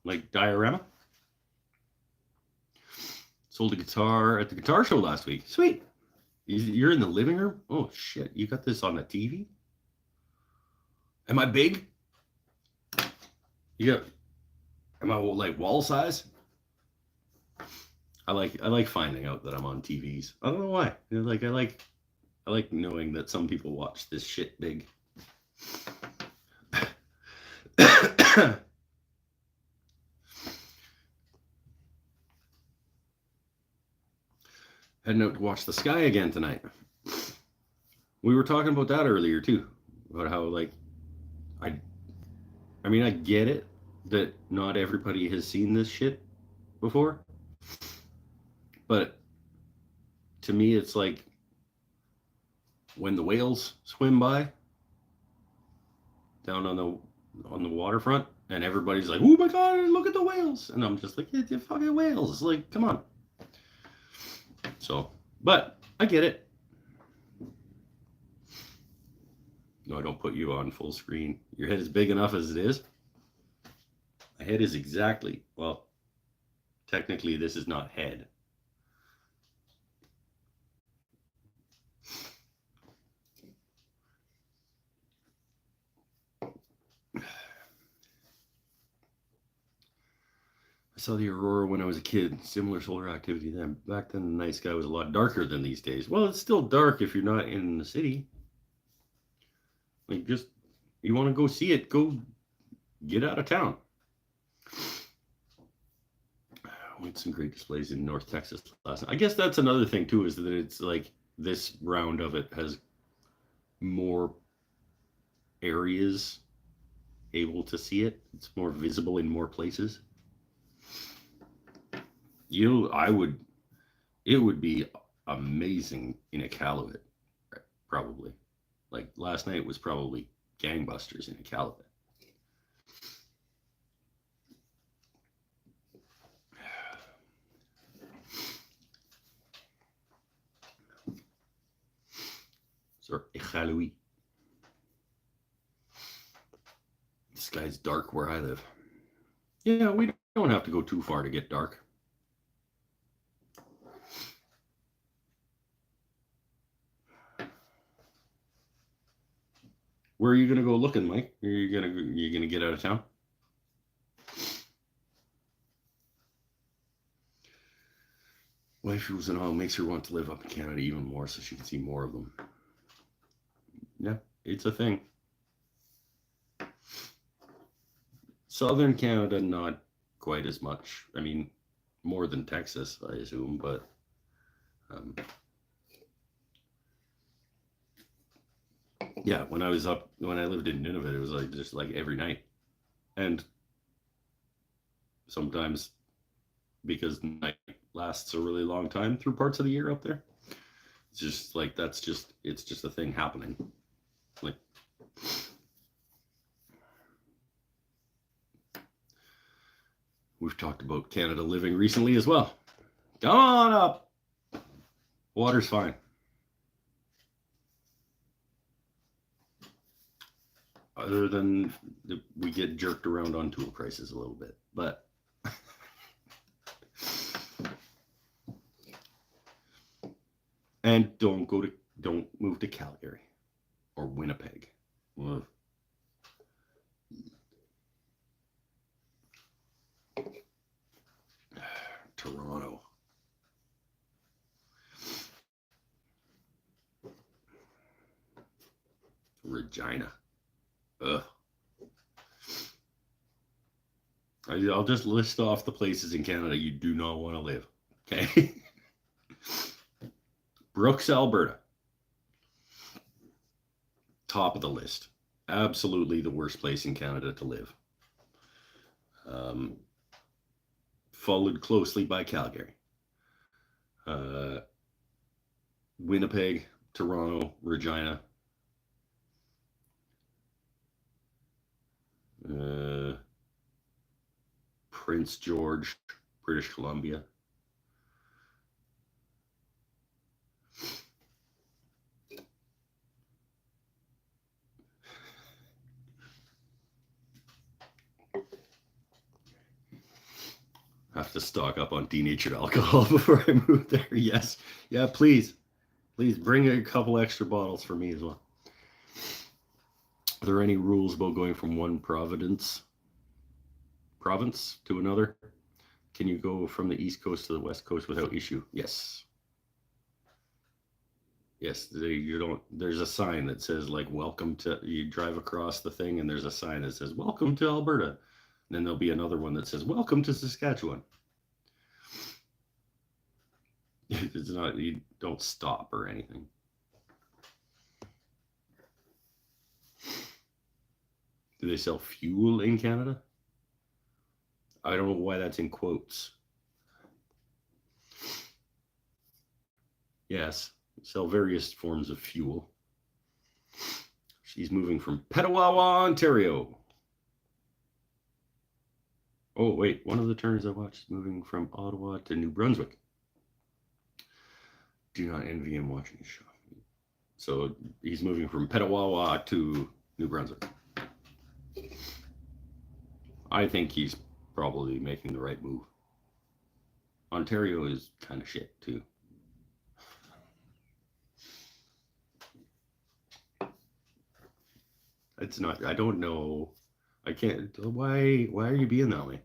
like diorama? Sold a guitar at the guitar show last week. Sweet. You're in the living room? Oh shit, you got this on the TV? Am I big? Am I like wall size? I like finding out that I'm on TVs. I don't know why. I like knowing that some people watch this shit big. Heading out to watch the sky again tonight. We were talking about that earlier too, about how like I mean I get it that not everybody has seen this shit before, but to me it's like when the whales swim by down on the waterfront and everybody's like, oh my god, look at the whales, and I'm just like, yeah, they're fucking whales, like come on. So but I get it. No, I don't put you on full screen. Your head is big enough as it is. My head is exactly, well, technically this is not head. I saw the aurora when I was a kid. Similar solar activity then. Back then, the night sky was a lot darker than these days. Well, it's still dark if you're not in the city. Like, just, you want to go see it, go get out of town. We had some great displays in North Texas last night. I guess that's another thing, too, is that it's like this round of it has more areas able to see it. It's more visible in more places. It would be amazing in Iqaluit, probably. Like last night was probably gangbusters in Iqaluit. So Iqaluit. The sky's dark where I live. Yeah, we don't have to go too far to get dark. Where are you gonna go looking, Mike? You're gonna get out of town? Wife who's in all makes her want to live up in Canada even more so she can see more of them. Yeah, it's a thing. Southern Canada, not quite as much. I mean, more than Texas, I assume, but yeah, when I lived in Nunavut, it was like just like every night. And sometimes because night lasts a really long time through parts of the year up there, it's just like it's just a thing happening. Like we've talked about Canada living recently as well. Come on up. Water's fine. Other than we get jerked around on tool prices a little bit, but and don't move to Calgary or Winnipeg. Ugh. Toronto. Regina. Ugh. I'll just list off the places in Canada you do not want to live. Okay. Brooks, Alberta. Top of the list. Absolutely the worst place in Canada to live. Followed closely by Calgary. Winnipeg, Toronto, Regina. Prince George, British Columbia. Have to stock up on denatured alcohol before I move there. Yes. Yeah, please. Please bring a couple extra bottles for me as well. Are there any rules about going from one province to another? Can you go from the East Coast to the West Coast without issue? Yes. Yes, there's a sign that says like welcome to, you drive across the thing and there's a sign that says welcome to Alberta. And then there'll be another one that says welcome to Saskatchewan. It's not, you don't stop or anything. Do they sell fuel in Canada? I don't know why that's in quotes. Yes, sell various forms of fuel. She's moving from Petawawa, Ontario. Oh, wait, one of the turners I watched is moving from Ottawa to New Brunswick. Do not envy him watching his show. So he's moving from Petawawa to New Brunswick. I think he's probably making the right move. Ontario is kind of shit too. It's not, I don't know. I can't, why are you being that way?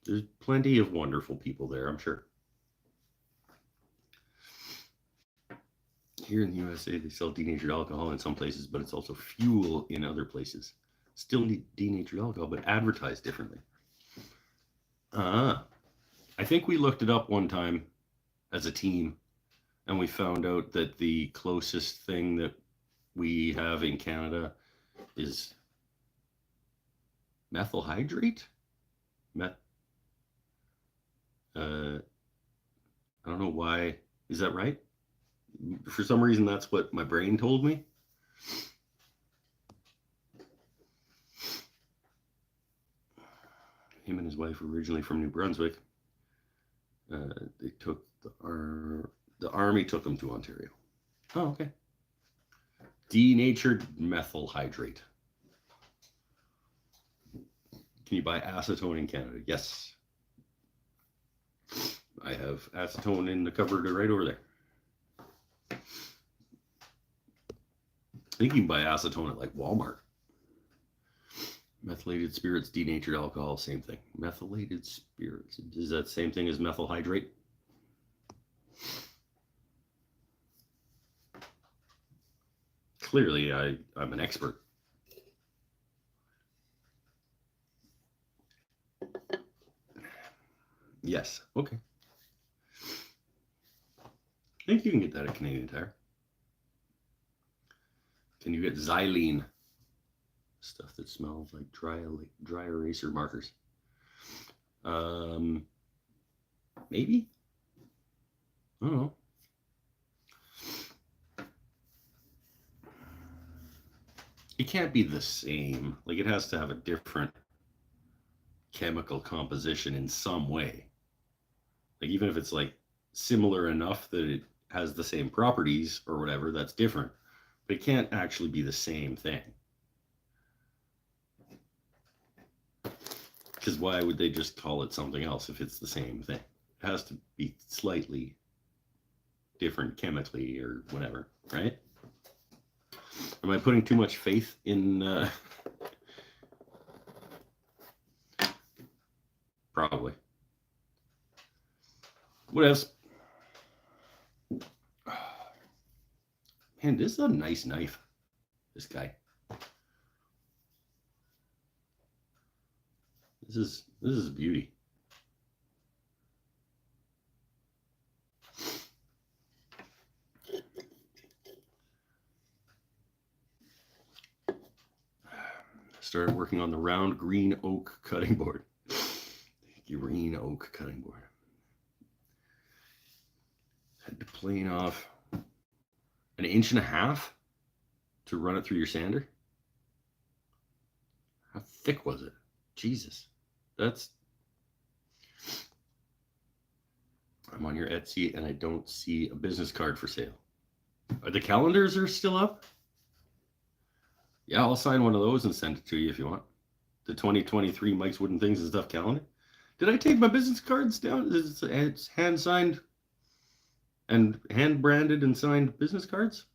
There's plenty of wonderful people there, I'm sure. Here in the USA, they sell denatured alcohol in some places, but it's also fuel in other places. Still denatured alcohol, but advertised differently. I think we looked it up one time as a team, and we found out that the closest thing that we have in Canada is methyl hydrate. I don't know why. Is that right? For some reason, that's what my brain told me. Him and his wife were originally from New Brunswick. They took the army took them to Ontario. Oh, okay. Denatured methyl hydrate. Can you buy acetone in Canada? Yes. I have acetone in the cupboard right over there. I think you can buy acetone at like Walmart. Methylated spirits, denatured alcohol, same thing. Methylated spirits. Is that the same thing as methyl hydrate? Clearly, I'm an expert. Yes. Okay. I think you can get that at Canadian Tire. Can you get xylene? Stuff that smells like dry eraser markers. Maybe? I don't know. It can't be the same. Like, it has to have a different chemical composition in some way. Like, even if it's like similar enough that it has the same properties or whatever, that's different. But it can't actually be the same thing. Because why would they just call it something else if it's the same thing? It has to be slightly different chemically or whatever, right? Am I putting too much faith in probably. What else? Man, Man, this is a nice knife. This guy. This is a beauty. Started working on the round green oak cutting board. Green oak cutting board. Had to plane off 1.5 inches to run it through your sander. How thick was it? Jesus. I'm on your Etsy and I don't see a business card for sale. Are the calendars are still up? Yeah, I'll sign one of those and send it to you if you want. The 2023 Mike's Wooden Things and Stuff calendar. Did I take my business cards down? It's hand signed and hand branded and signed business cards?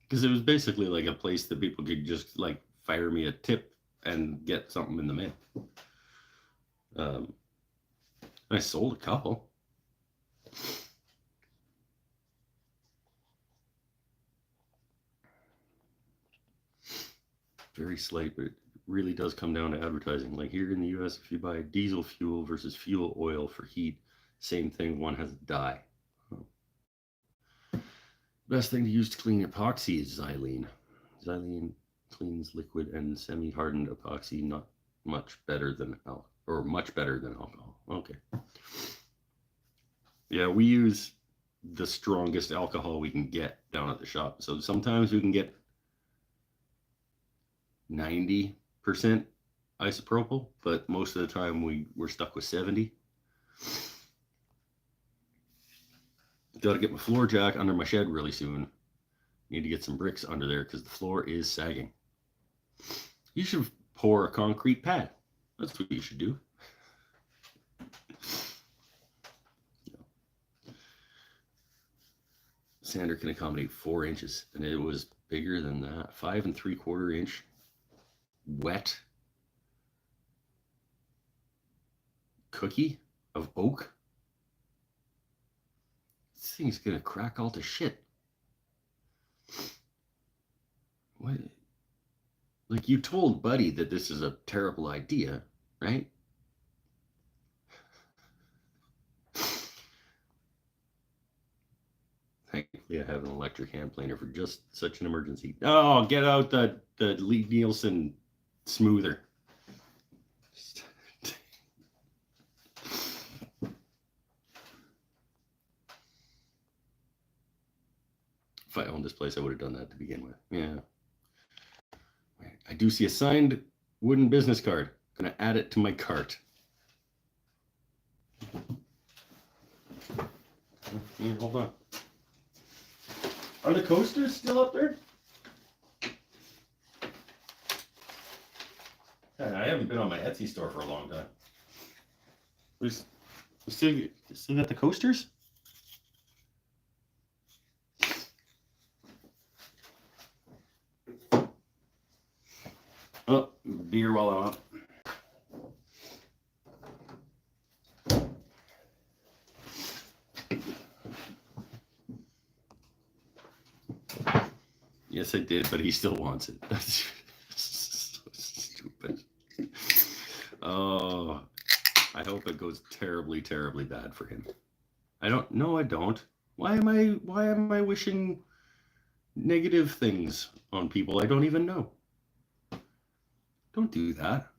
Because it was basically like a place that people could just like fire me a tip and get something in the mail. I sold a couple. Very slight, but it really does come down to advertising. Like here in the US, if you buy diesel fuel versus fuel oil for heat, same thing, one has a dye. Best thing to use to clean epoxy is xylene. Xylene cleans liquid and semi-hardened epoxy, not much better than much better than alcohol. Okay. Yeah, we use the strongest alcohol we can get down at the shop. So sometimes we can get 90% isopropyl, but most of the time we're stuck with 70. Got to get my floor jack under my shed really soon. Need to get some bricks under there because the floor is sagging. You should pour a concrete pad. That's what you should do. Sander can accommodate 4 inches, and it was bigger than that. 5 3/4 inch wet cookie of oak. This thing's gonna crack all to shit. What? Like, you told Buddy that this is a terrible idea, right? Thankfully, I have an electric hand planer for just such an emergency. Oh, get out the Lee Nielsen smoother. If I owned this place, I would have done that to begin with. Yeah. I do see a signed wooden business card. I'm gonna add it to my cart. Here, hold on. Are the coasters still up there? I haven't been on my Etsy store for a long time. We still got the coasters? Oh, beer while I'm up. Yes, I did, but he still wants it. That's so stupid. Oh, I hope it goes terribly, terribly bad for him. I don't. No, I don't. Why am I wishing negative things on people I don't even know? Don't do that.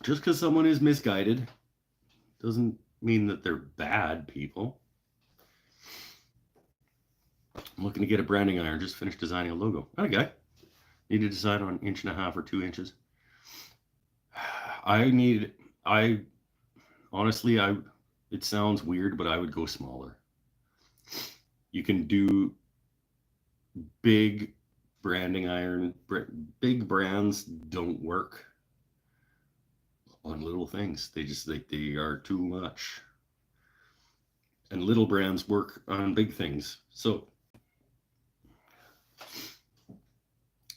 Just because someone is misguided doesn't mean that they're bad people. I'm looking to get a branding iron. Just finished designing a logo. Okay. Need to decide on 1.5 inches or 2 inches. Honestly, it sounds weird, but I would go smaller. You can do big branding iron. Big brands don't work on little things. They are too much. And little brands work on big things. So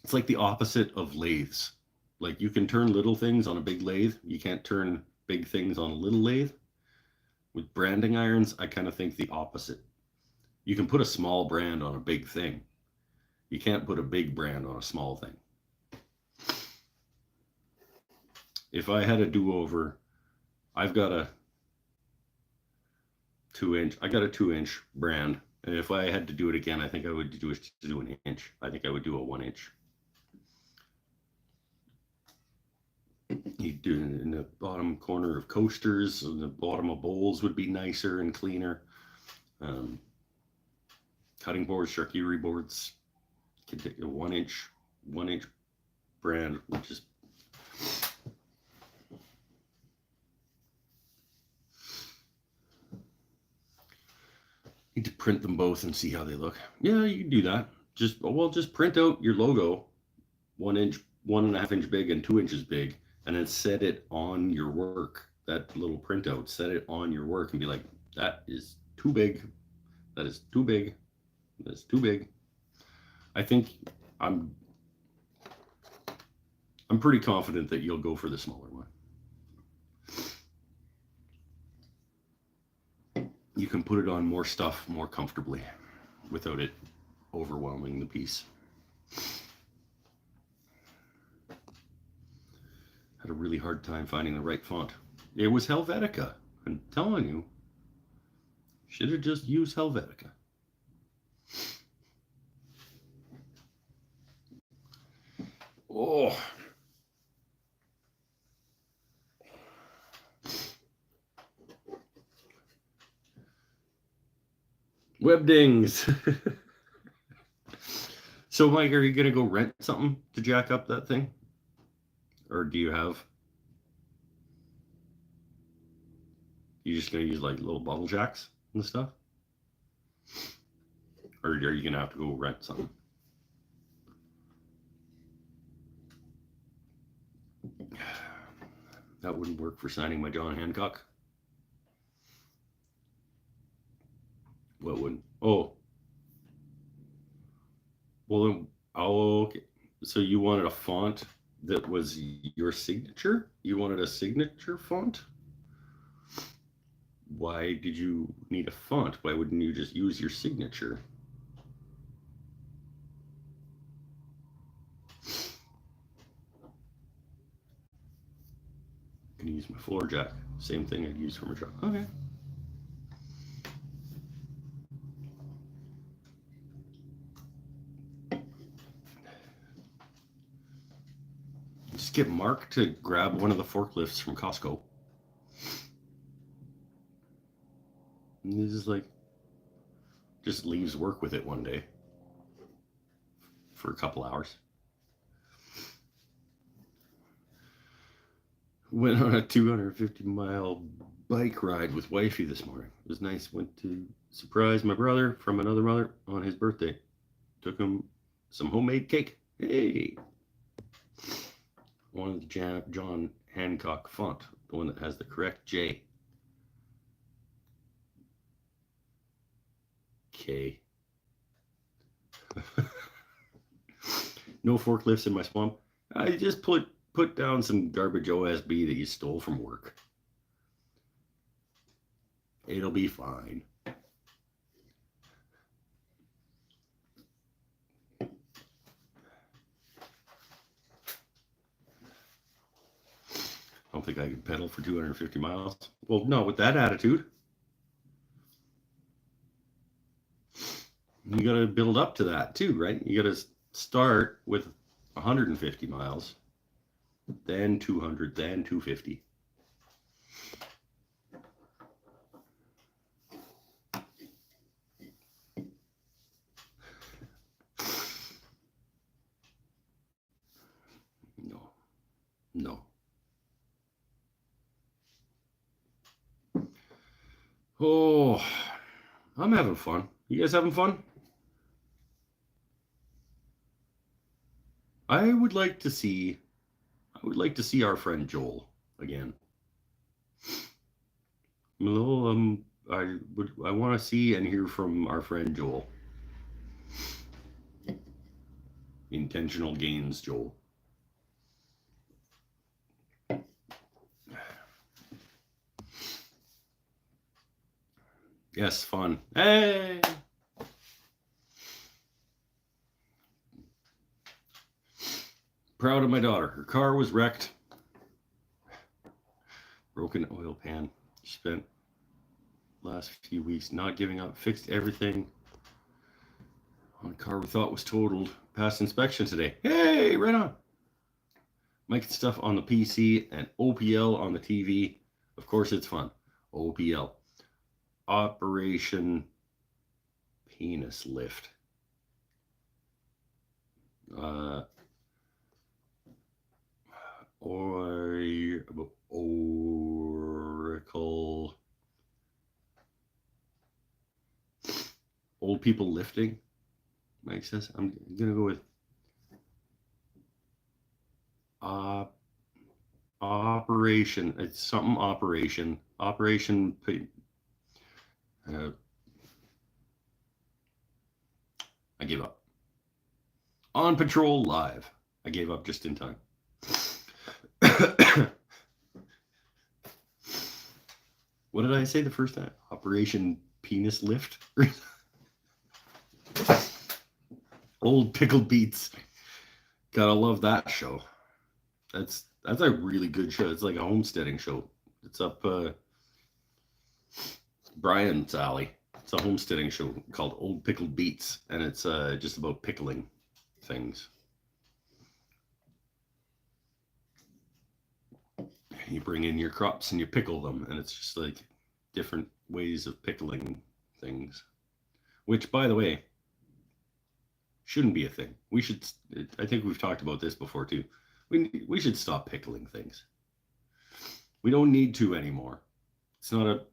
it's like the opposite of lathes. Like, you can turn little things on a big lathe. You can't turn big things on a little lathe. With branding irons, I kind of think the opposite. You can put a small brand on a big thing. You can't put a big brand on a small thing. If I had a do-over, I've got a 2-inch. I got a 2-inch brand, and if I had to do it again, I think I would do an inch. I think I would do a 1-inch. You do it in the bottom corner of coasters, and the bottom of bowls would be nicer and cleaner. Cutting boards, charcuterie boards, can take a 1-inch brand, which is need to print them both and see how they look. Yeah, you can do that. Just print out your logo 1 inch, 1.5 inch big, and 2 inches big, and then set it on your work. That little printout, set it on your work, and be like, that is too big. That is too big. That's too big. I think I'm pretty confident that you'll go for the smaller one. You can put it on more stuff more comfortably without it overwhelming the piece. Had a really hard time finding the right font. It was Helvetica. I'm telling you, should have just used Helvetica. Oh. Webdings. So, Mike, are you going to go rent something to jack up that thing? Or do you have... You just going to use like little bottle jacks and stuff? Or are you going to have to go rent something? That wouldn't work for signing my John Hancock. What wouldn't? Oh. Well, then, okay. So you wanted a font that was your signature? You wanted a signature font? Why did you need a font? Why wouldn't you just use your signature? I'm gonna use my floor jack. Same thing I'd use for my truck. Okay. Just get Mark to grab one of the forklifts from Costco. And this is like, just leaves work with it one day for a couple hours. Went on a 250-mile bike ride with wifey this morning. It was nice. Went to surprise my brother from another mother on his birthday. Took him some homemade cake. Hey! One of the John Hancock font, the one that has the correct J. K. No forklifts in my swamp. I just put down some garbage OSB that you stole from work. It'll be fine. I don't think I could pedal for 250 miles. Well, no, with that attitude. You got to build up to that too, right? You got to start with 150 miles, then 200, then 250. No. Oh, I'm having fun. You guys having fun? I would like to see our friend Joel again. Well, I want to see and hear from our friend Joel. Intentional gains, Joel. Yes, fun. Hey! Proud of my daughter. Her car was wrecked. Broken oil pan. Spent last few weeks not giving up. Fixed everything on a car we thought was totaled. Passed inspection today. Hey, right on. Making stuff on the PC and OPL on the TV. Of course, it's fun. OPL. Operation Penis Lift. Oracle. Old people lifting. Mike says, I'm going to go with Operation. It's something Operation. Operation. I gave up. On Patrol Live. I gave up just in time. What did I say the first time? Operation Penis Lift? Old Pickled Beats. Gotta love that show. That's a really good show. It's like a homesteading show. It's up Brian's alley. It's a homesteading show called Old Pickled Beats, and it's just about pickling things. You bring in your crops and you pickle them, and it's just like different ways of pickling things, which, by the way, shouldn't be a thing. We should. I think we've talked about this before too. We should stop pickling things. We don't need to anymore. It's not a.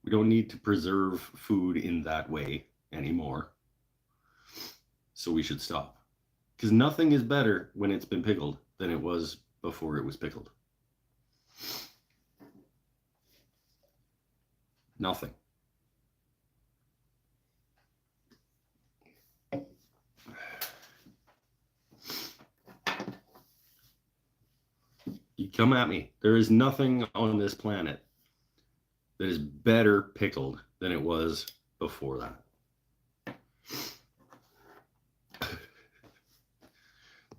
We don't need to preserve food in that way anymore. So we should stop. Because nothing is better when it's been pickled than it was before it was pickled. Nothing. You come at me. There is nothing on this planet that is better pickled than it was before that.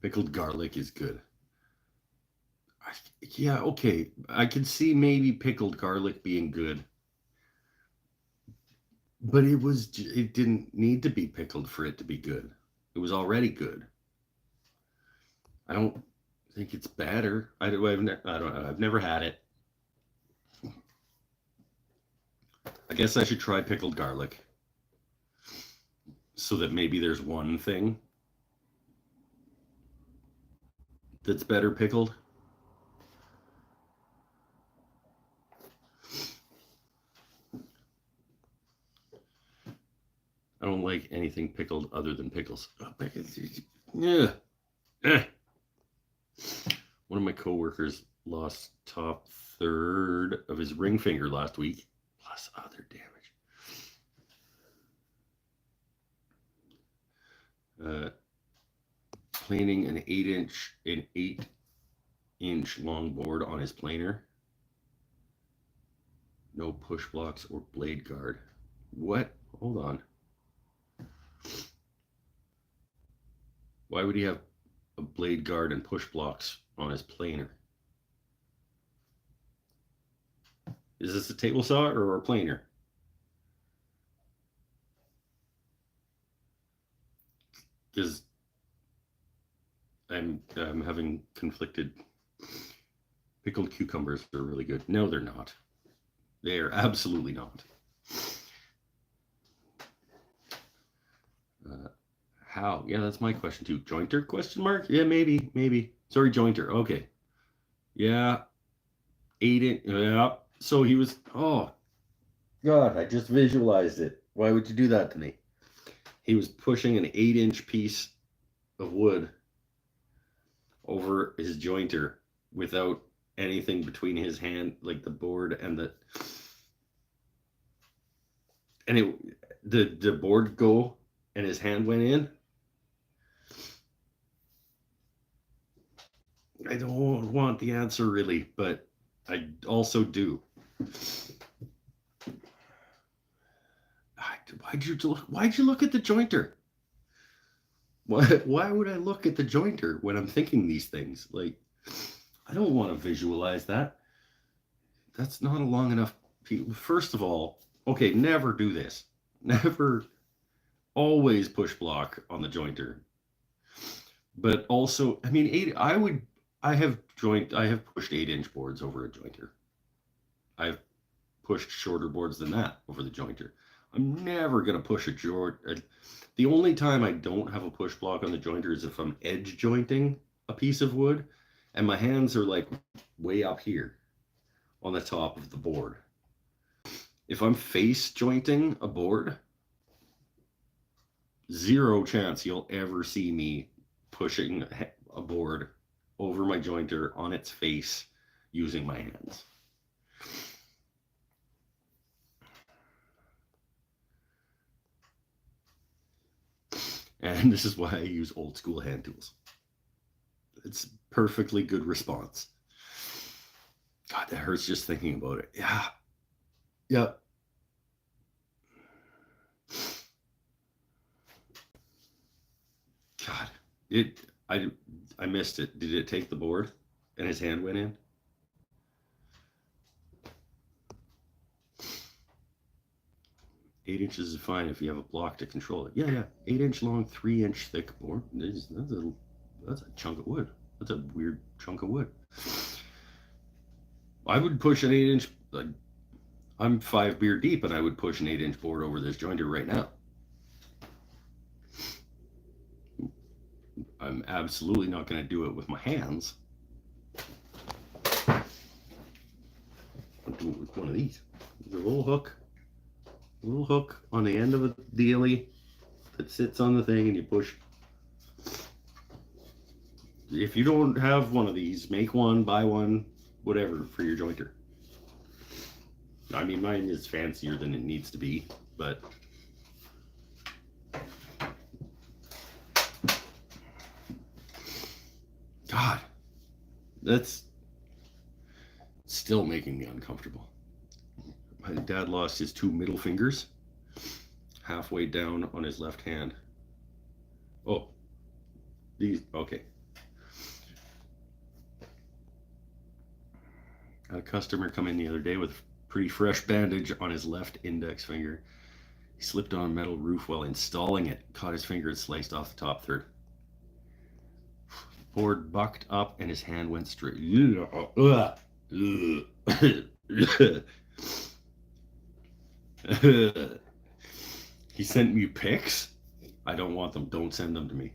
Pickled garlic is good. Yeah, okay. I can see maybe pickled garlic being good. But it didn't need to be pickled for it to be good. It was already good. I don't think it's better. I've never had it. I guess I should try pickled garlic. So that maybe there's one thing that's better pickled. I don't like anything pickled other than pickles. Yeah. One of my coworkers lost top third of his ring finger last week, plus other damage. Planing an 8-inch long board on his planer. No push blocks or blade guard. What? Hold on. Why would he have a blade guard and push blocks on his planer? Is this a table saw or a planer? Because I'm having conflicted. Pickled cucumbers are really good. No, they're not. They are absolutely not. How? Yeah, that's my question too. Jointer? Question mark? Yeah, maybe. Sorry, Jointer. Okay. Yeah. 8-inch. Yeah. So he was. Oh, God! I just visualized it. Why would you do that to me? He was pushing an 8-inch piece of wood over his jointer without anything between his hand, like the board and the board go and his hand went in. I don't want the answer really, but I also do. Why'd you look at the jointer? Why would I look at the jointer when I'm thinking these things? Like, I don't want to visualize that. That's not a long enough. First of all, okay, never do this. Never, always push block on the jointer. But also, I mean, I have pushed 8-inch boards over a jointer. I've pushed shorter boards than that over the jointer. I'm never going to push a joint. The only time I don't have a push block on the jointer is if I'm edge jointing a piece of wood and my hands are like way up here on the top of the board. If I'm face jointing a board, zero chance you'll ever see me pushing a board over my jointer on its face using my hands. And this is why I use old school hand tools. It's perfectly good response. God, that hurts just thinking about it. Yeah. Yeah. God, I missed it. Did it take the board and his hand went in? Eight inches is fine if you have a block to control it. Yeah. 8-inch long, 3-inch thick board. That's a chunk of wood. That's a weird chunk of wood. I would push an 8-inch. I'm 5 beer deep, and I would push an 8-inch board over this jointer right now. I'm absolutely not going to do it with my hands. I'll do it with one of these. There's a little hook on the end of a dealie that sits on the thing, and you push. If you don't have one of these, make one, buy one, whatever, for your jointer. I mean, mine is fancier than it needs to be, but God, that's still making me uncomfortable. My dad lost his 2 middle fingers halfway down on his left hand. Oh, these, okay. Had a customer come in the other day with a pretty fresh bandage on his left index finger. He slipped on a metal roof while installing it, caught his finger and sliced off the top third. Board bucked up and his hand went straight. He sent me pics. I don't want them. Don't send them to me.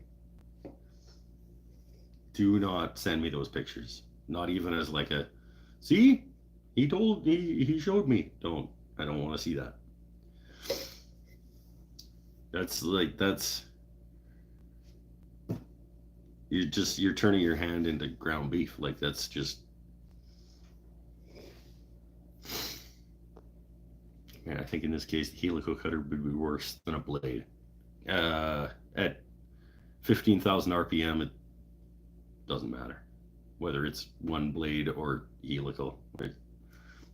Do not send me those pictures. Not even as like a, see, he showed me. I don't want to see that. You're turning your hand into ground beef. Like, that's just, man, I think in this case the helical cutter would be worse than a blade. At 15,000 RPM, it doesn't matter whether it's one blade or helical, right?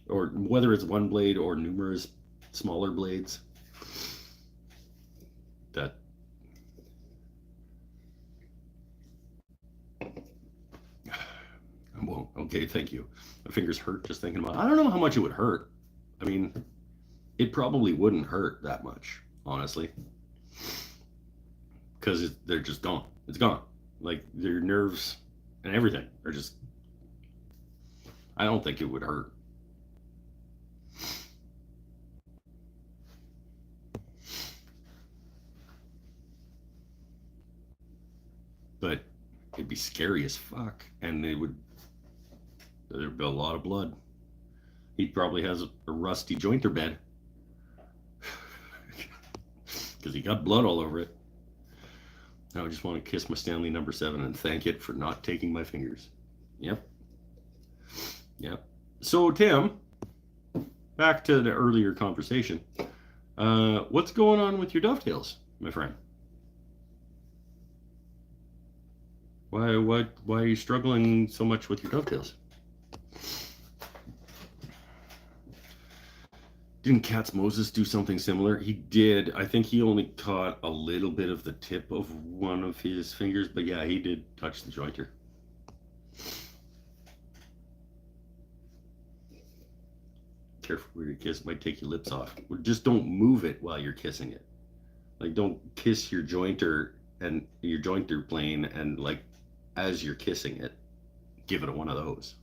Or whether it's one blade or numerous smaller blades. That well, okay, thank you. My fingers hurt just thinking about it. I don't know how much it would hurt. I mean, it probably wouldn't hurt that much, honestly, because they're just gone. It's gone. Like, their nerves and everything are just, I don't think it would hurt. But it'd be scary as fuck, and there'd be a lot of blood. He probably has a rusty jointer bed because he got blood all over it. Now I just want to kiss my Stanley number 7 and thank it for not taking my fingers. Yep. So Tim, back to the earlier conversation. What's going on with your dovetails, my friend? Why are you struggling so much with your dovetails? Didn't Katz Moses do something similar? He did. I think he only caught a little bit of the tip of one of his fingers, but yeah, he did touch the jointer. Careful where you kiss, might take your lips off. Just don't move it while you're kissing it. Like, don't kiss your jointer and your jointer plane and, like, as you're kissing it, give it one of those.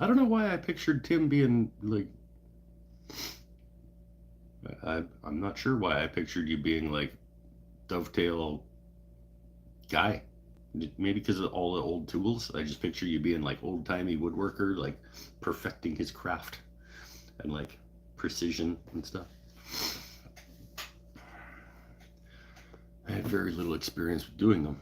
I don't know why I pictured Tim being like. I'm not sure why I pictured you being like dovetail guy. Maybe because of all the old tools. I just picture you being like old timey woodworker, like perfecting his craft and like precision and stuff. I had very little experience with doing them.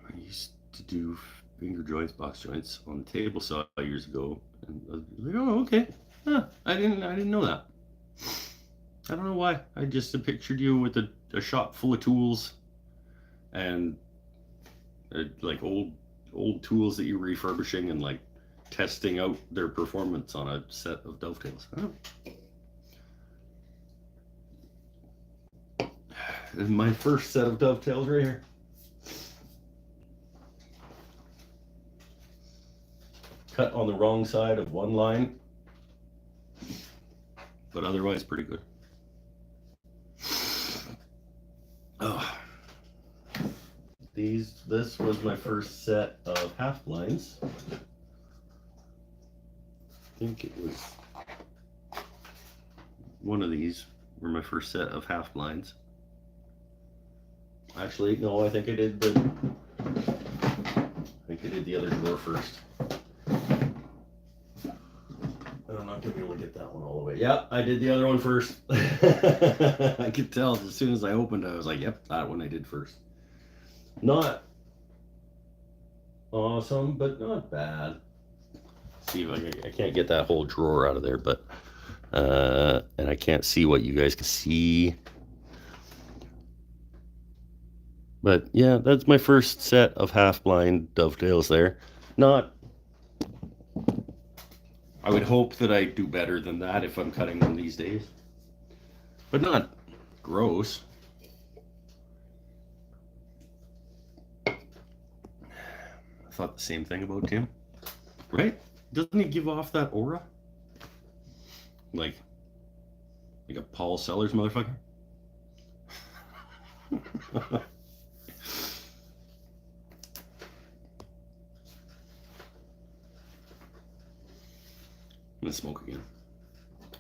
I used to do finger joints, box joints on the table saw years ago, and I was like, oh, okay. Huh, I didn't know that. I don't know why. I just pictured you with a shop full of tools and like old tools that you were refurbishing and like testing out their performance on a set of dovetails. And my first set of dovetails right here. Cut on the wrong side of one line, but otherwise pretty good. Oh. This was my first set of half blinds. I think it was one of these were my first set of half blinds. Actually, no, I think I did the other drawer first. I'm not gonna be able to get that one all the way. Yeah, I did the other one first. I could tell as soon as I opened it, I was like, yep, that one I did first. Not awesome, but not bad. See if I can't get that whole drawer out of there, but and I can't see what you guys can see. But yeah, that's my first set of half blind dovetails there. Not, I would hope that I do better than that if I'm cutting them these days, but not gross. I thought the same thing about Tim, right? Doesn't he give off that aura? Like a Paul Sellers motherfucker? I'm gonna smoke again.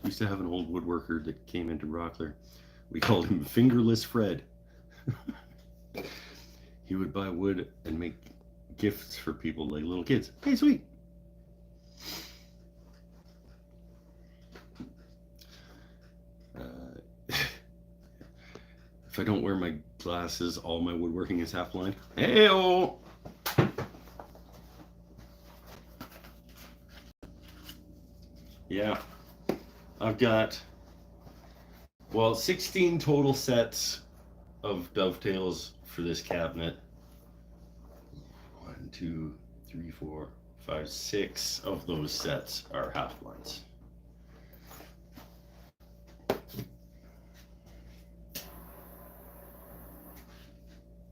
We used to have an old woodworker that came into Rockler. We called him Fingerless Fred. He would buy wood and make gifts for people like little kids. Hey, sweet. If I don't wear my glasses, all my woodworking is half blind. Hey-oh! Yeah, I've got, well, 16 total sets of dovetails for this cabinet. 1, 2, 3, 4, 5, 6 of those sets are half blinds.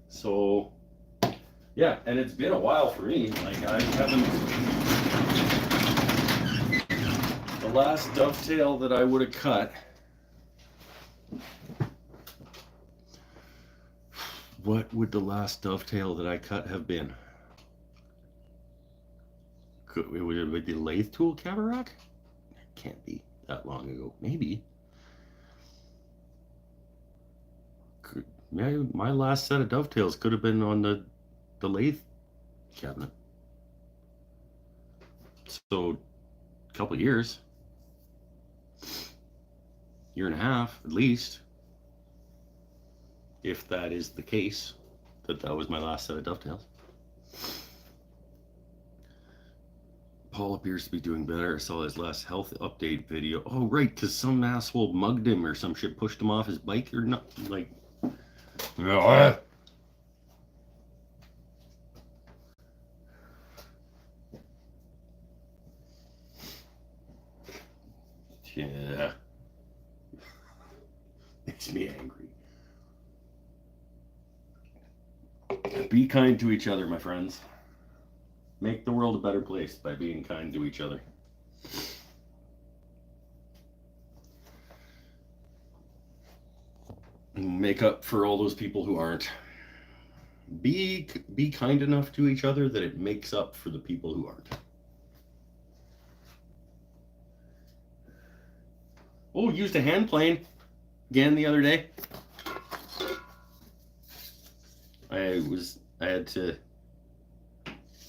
So, yeah, and it's been a while for me. Like, I haven't. The last dovetail that I would have cut, what would the last dovetail that I cut have been? Would it be the lathe tool Cavarock? Can't be that long ago. Maybe. My last set of dovetails could have been on the lathe cabinet. So, a couple years. Year and a half, at least. If that is the case, that was my last set of dovetails. Paul appears to be doing better. I saw his last health update video. Oh, right, because some asshole mugged him or some shit, pushed him off his bike or not. Like, Yeah. Makes me angry. Be kind to each other, my friends. Make the world a better place by being kind to each other. Make up for all those people who aren't. Be kind enough to each other that it makes up for the people who aren't. Oh, used a hand plane again the other day. I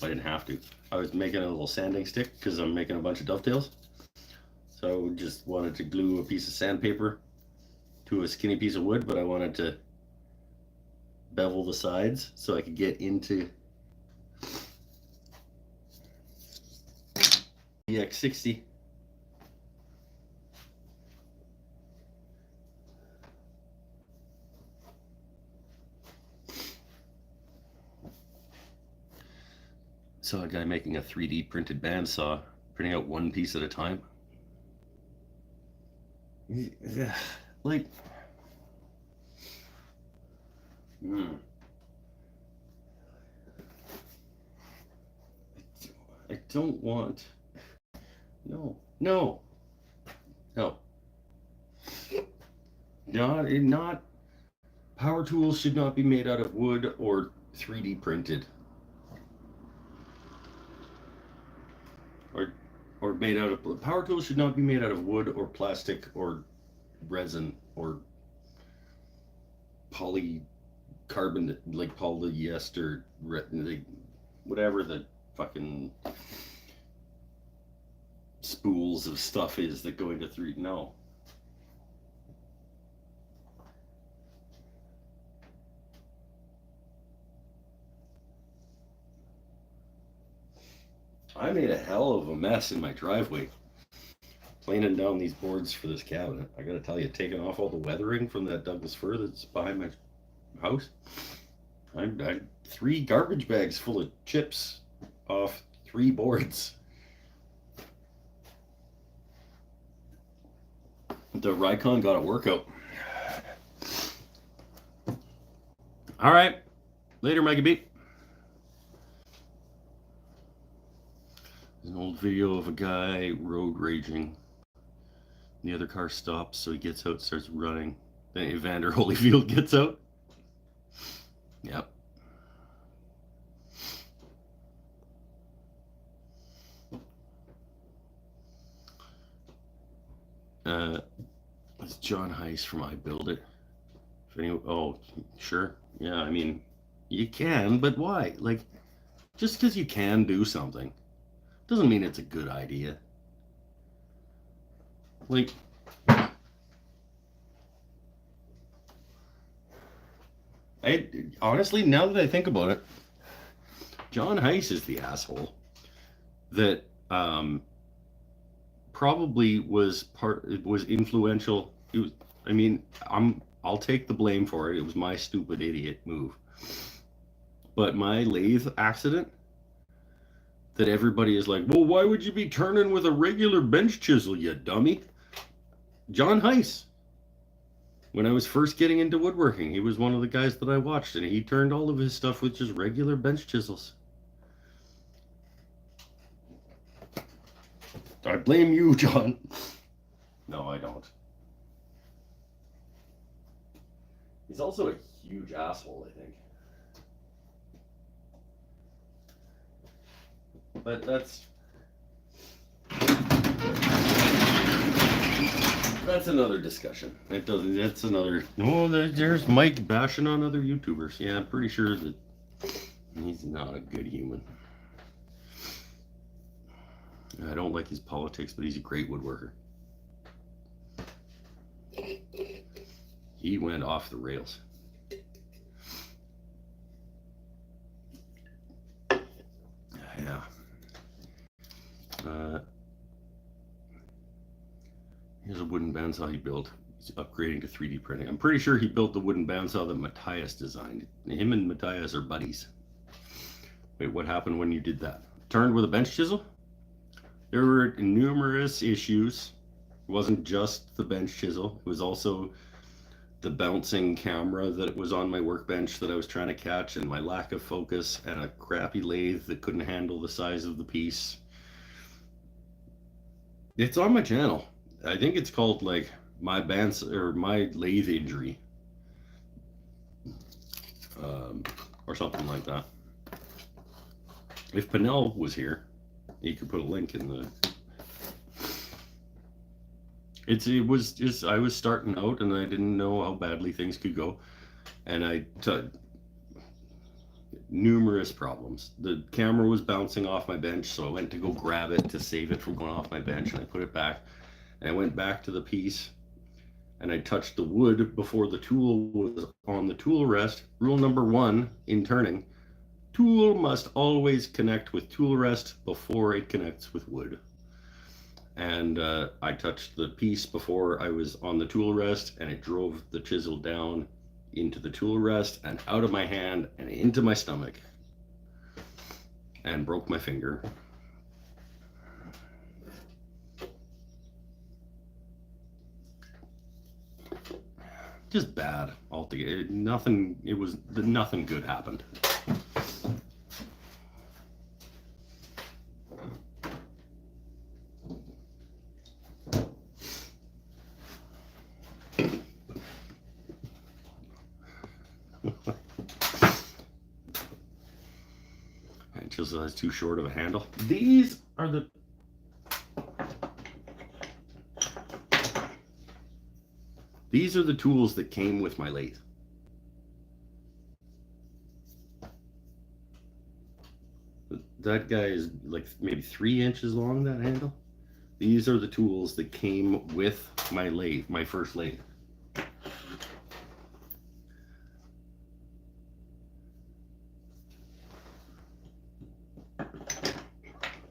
didn't have to. I was making a little sanding stick because I'm making a bunch of dovetails. So I just wanted to glue a piece of sandpaper to a skinny piece of wood, but I wanted to bevel the sides so I could get into the X60. Saw a guy making a 3D printed bandsaw, printing out one piece at a time. Like, I don't want. No. Not. Power tools should not be made out of wood or 3D printed. Or made out of. Power tools should not be made out of wood or plastic or resin or polycarbonate, like polyester, like whatever the fucking spools of stuff is that go into 3D. No. I made a hell of a mess in my driveway planing down these boards for this cabinet. I gotta tell you, taking off all the weathering from that Douglas fir that's behind my house. I 3 garbage bags full of chips off 3 boards. The Rikon got a workout. All right. Later, Mega Beat. There's an old video of a guy road raging. The other car stops, so he gets out, starts running. Then Evander Holyfield gets out. Yep. It's John Heiss from I Build It. If anyone, oh, sure. Yeah, I mean, you can, but why? Like, just because you can do something doesn't mean it's a good idea. Like, honestly, now that I think about it, John Heiss is the asshole that probably was influential. It was, I mean, I'll take the blame for it. It was my stupid idiot move. But my lathe accident, that everybody is like, well, why would you be turning with a regular bench chisel, you dummy? John Heiss. When I was first getting into woodworking, he was one of the guys that I watched, and he turned all of his stuff with just regular bench chisels. I blame you, John. No, I don't. He's also a huge asshole, I think. But that's another discussion. It doesn't. That's another. Oh, there's Mike bashing on other YouTubers. Yeah, I'm pretty sure that he's not a good human. I don't like his politics, but he's a great woodworker. He went off the rails. Yeah. Here's a wooden bandsaw he built. He's upgrading to 3D printing. I'm pretty sure he built the wooden bandsaw that Matthias designed. Him and Matthias are buddies. Wait, what happened when you did that? Turned with a bench chisel? There were numerous issues wasn't just the bench chisel. It was also the bouncing camera that was on my workbench that I was trying to catch, and my lack of focus, and a crappy lathe that couldn't handle the size of the piece. It's on my channel. I think it's called like my bands or my lathe injury, or something like that. If Pinnell was here, you could put a link in the. It was just I was starting out and I didn't know how badly things could go, and I took numerous problems. The camera was bouncing off my bench, so I went to go grab it to save it from going off my bench, and I put it back, and I went back to the piece, and I touched the wood before the tool was on the tool rest. Rule number 1 in turning: tool must always connect with tool rest before it connects with wood. And I touched the piece before I was on the tool rest, and it drove the chisel down into the tool rest and out of my hand and into my stomach and broke my finger. Just bad altogether. Nothing good happened. It just has too short of a handle. These are the tools that came with my lathe. That guy is like maybe 3 inches long, that handle. These are the tools that came with my lathe, my first lathe.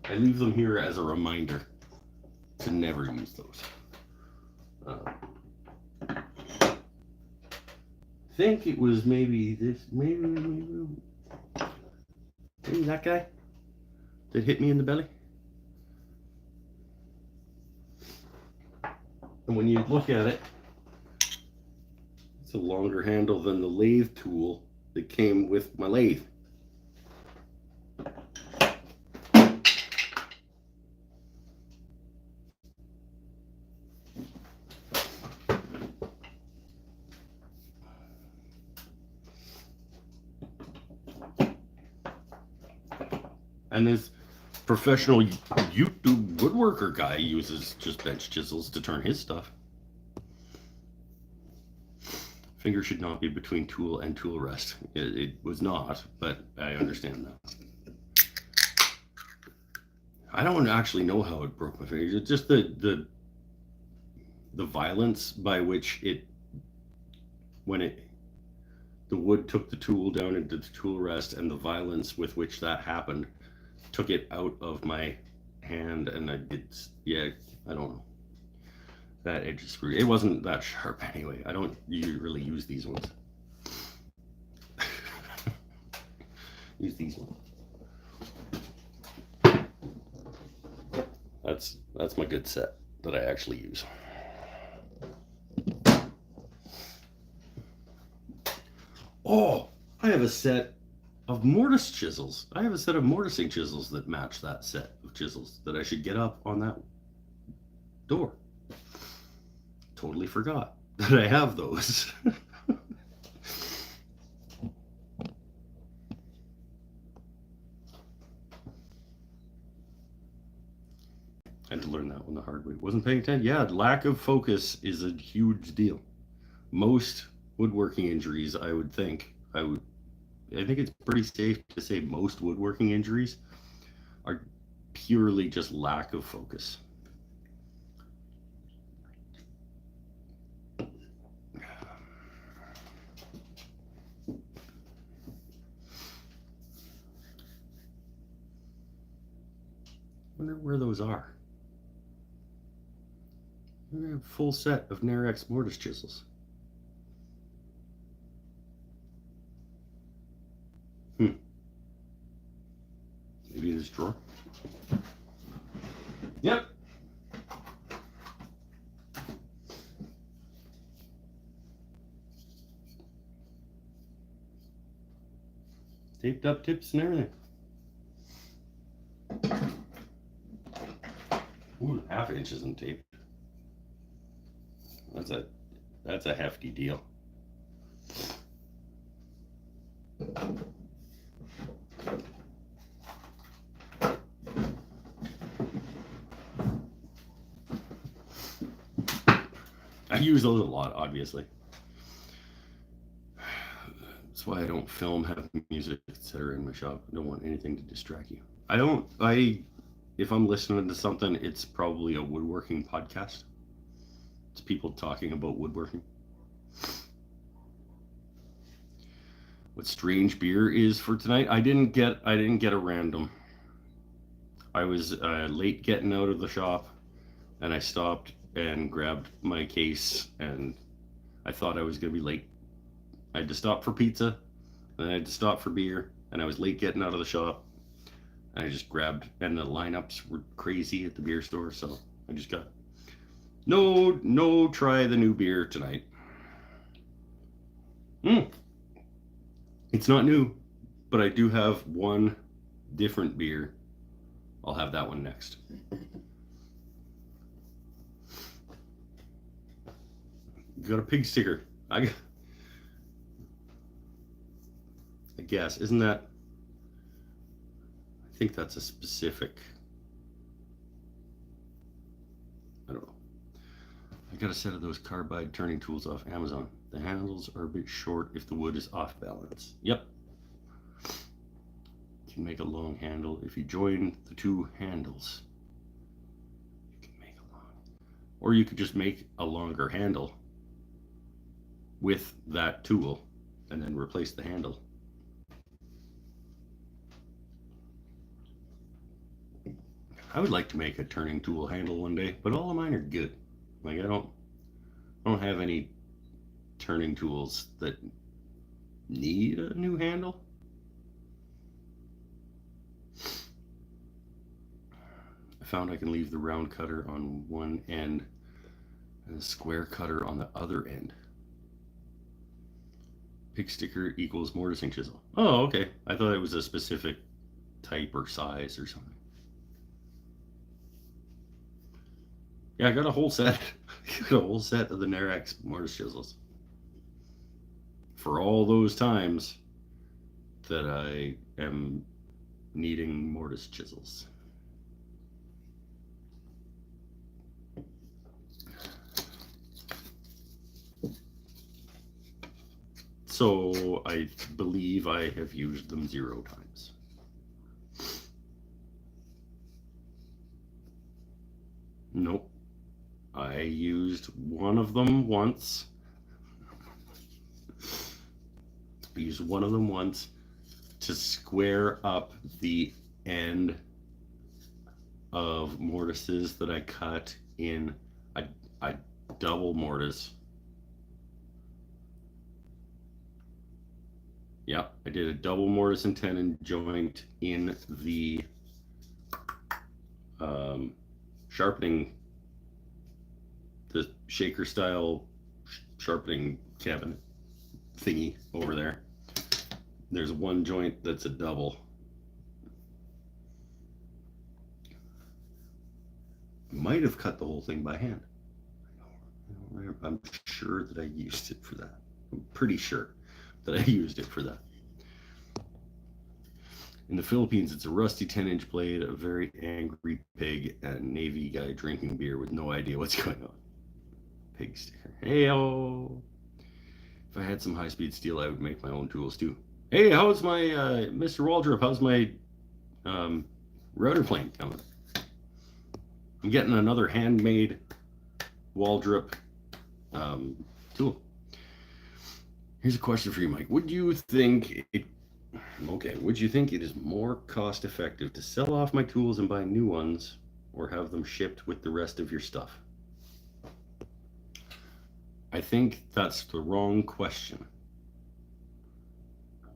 I leave them here as a reminder to never use those. I think it was maybe that guy that hit me in the belly. And when you look at it, it's a longer handle than the lathe tool that came with my lathe. And this professional YouTube woodworker guy uses just bench chisels to turn his stuff. Finger should not be between tool and tool rest. It was not, but I understand that. I don't actually know how it broke my finger. It's just the violence by which the wood took the tool down into the tool rest, and the violence with which that happened took it out of my hand, and I don't know. That edge is screwed. It wasn't that sharp anyway. I don't really use these ones. Use these ones. That's my good set that I actually use. Oh, I have a set of mortise chisels. I have a set of mortising chisels that match that set of chisels that I should get up on that door. Totally forgot that I have those. I had to learn that one the hard way. Wasn't paying attention. Yeah, lack of focus is a huge deal. Most woodworking injuries, I think it's pretty safe to say most woodworking injuries are purely just lack of focus. I wonder where those are. We have a full set of Narex mortise chisels. Maybe in this drawer. Yep. Taped up tips and everything. Ooh, 1/2 inch isn't taped. That's a hefty deal. I use those a lot, obviously. That's why I don't film, have music, etc. in my shop. I don't want anything to distract you. If I'm listening to something, it's probably a woodworking podcast. It's people talking about woodworking. What strange beer is for tonight? I didn't get a random. I was late getting out of the shop, and I stopped and grabbed my case, and I thought I was gonna be late. I had to stop for pizza, and I had to stop for beer, and I was late getting out of the shop. And I just grabbed, and the lineups were crazy at the beer store, so I just got no try the new beer tonight. It's not new, but I do have one different beer. I'll have that one next. Got a pig sticker. I guess, isn't that? I think that's a specific. I don't know. I got a set of those carbide turning tools off Amazon. The handles are a bit short if the wood is off balance. Yep. You can make a long handle if you join the two handles. You can make a long, or you could just make a longer handle with that tool and then replace the handle. I would like to make a turning tool handle one day, but all of mine are good. Like I don't have any turning tools that need a new handle. I found I can leave the round cutter on one end and the square cutter on the other end. Pig sticker equals mortising chisel. Oh, okay. I thought it was a specific type or size or something. Yeah, I got a whole set. A whole set of the Narax mortise chisels. For all those times that I am needing mortise chisels. So I believe I have used them 0 times. Nope. I used one of them once. I used one of them once to square up the end of mortises that I cut in a double mortise. Yep, I did a double mortise and tenon joint in the sharpening, the shaker style sharpening cabinet thingy over there. There's one joint that's a double. I might have cut the whole thing by hand. I'm sure that I used it for that. I'm pretty sure that I used it for that. In the Philippines, it's a rusty 10-inch blade, a very angry pig, and a Navy guy drinking beer with no idea what's going on. Pig sticker. Hey-o! If I had some high-speed steel, I would make my own tools too. Hey, how's my, Mr. Waldrop, how's my router plane coming? I'm getting another handmade Waldrop tool. Here's a question for you, Mike. Would you think it is more cost effective to sell off my tools and buy new ones, or have them shipped with the rest of your stuff? I think that's the wrong question.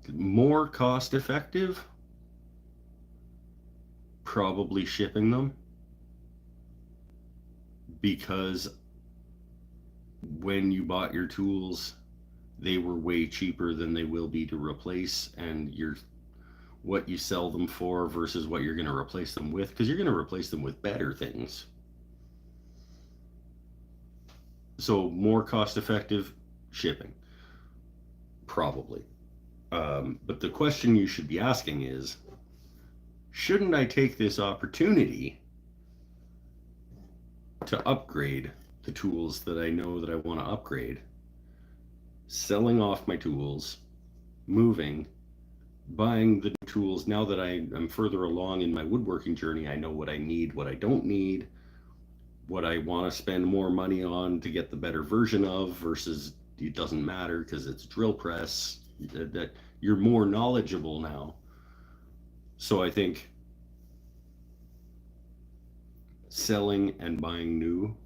More cost effective? Probably shipping them. Because when you bought your tools, they were way cheaper than they will be to replace, and what you sell them for versus what you're going to replace them with, because you're going to replace them with better things. So more cost effective shipping, probably. But the question you should be asking is, shouldn't I take this opportunity to upgrade the tools that I know that I want to upgrade, selling off my tools, moving, buying the tools? Now that I am further along in my woodworking journey, I know what I need, what I don't need, what I want to spend more money on to get the better version of versus it doesn't matter because it's drill press. That you're more knowledgeable now. So I think selling and buying new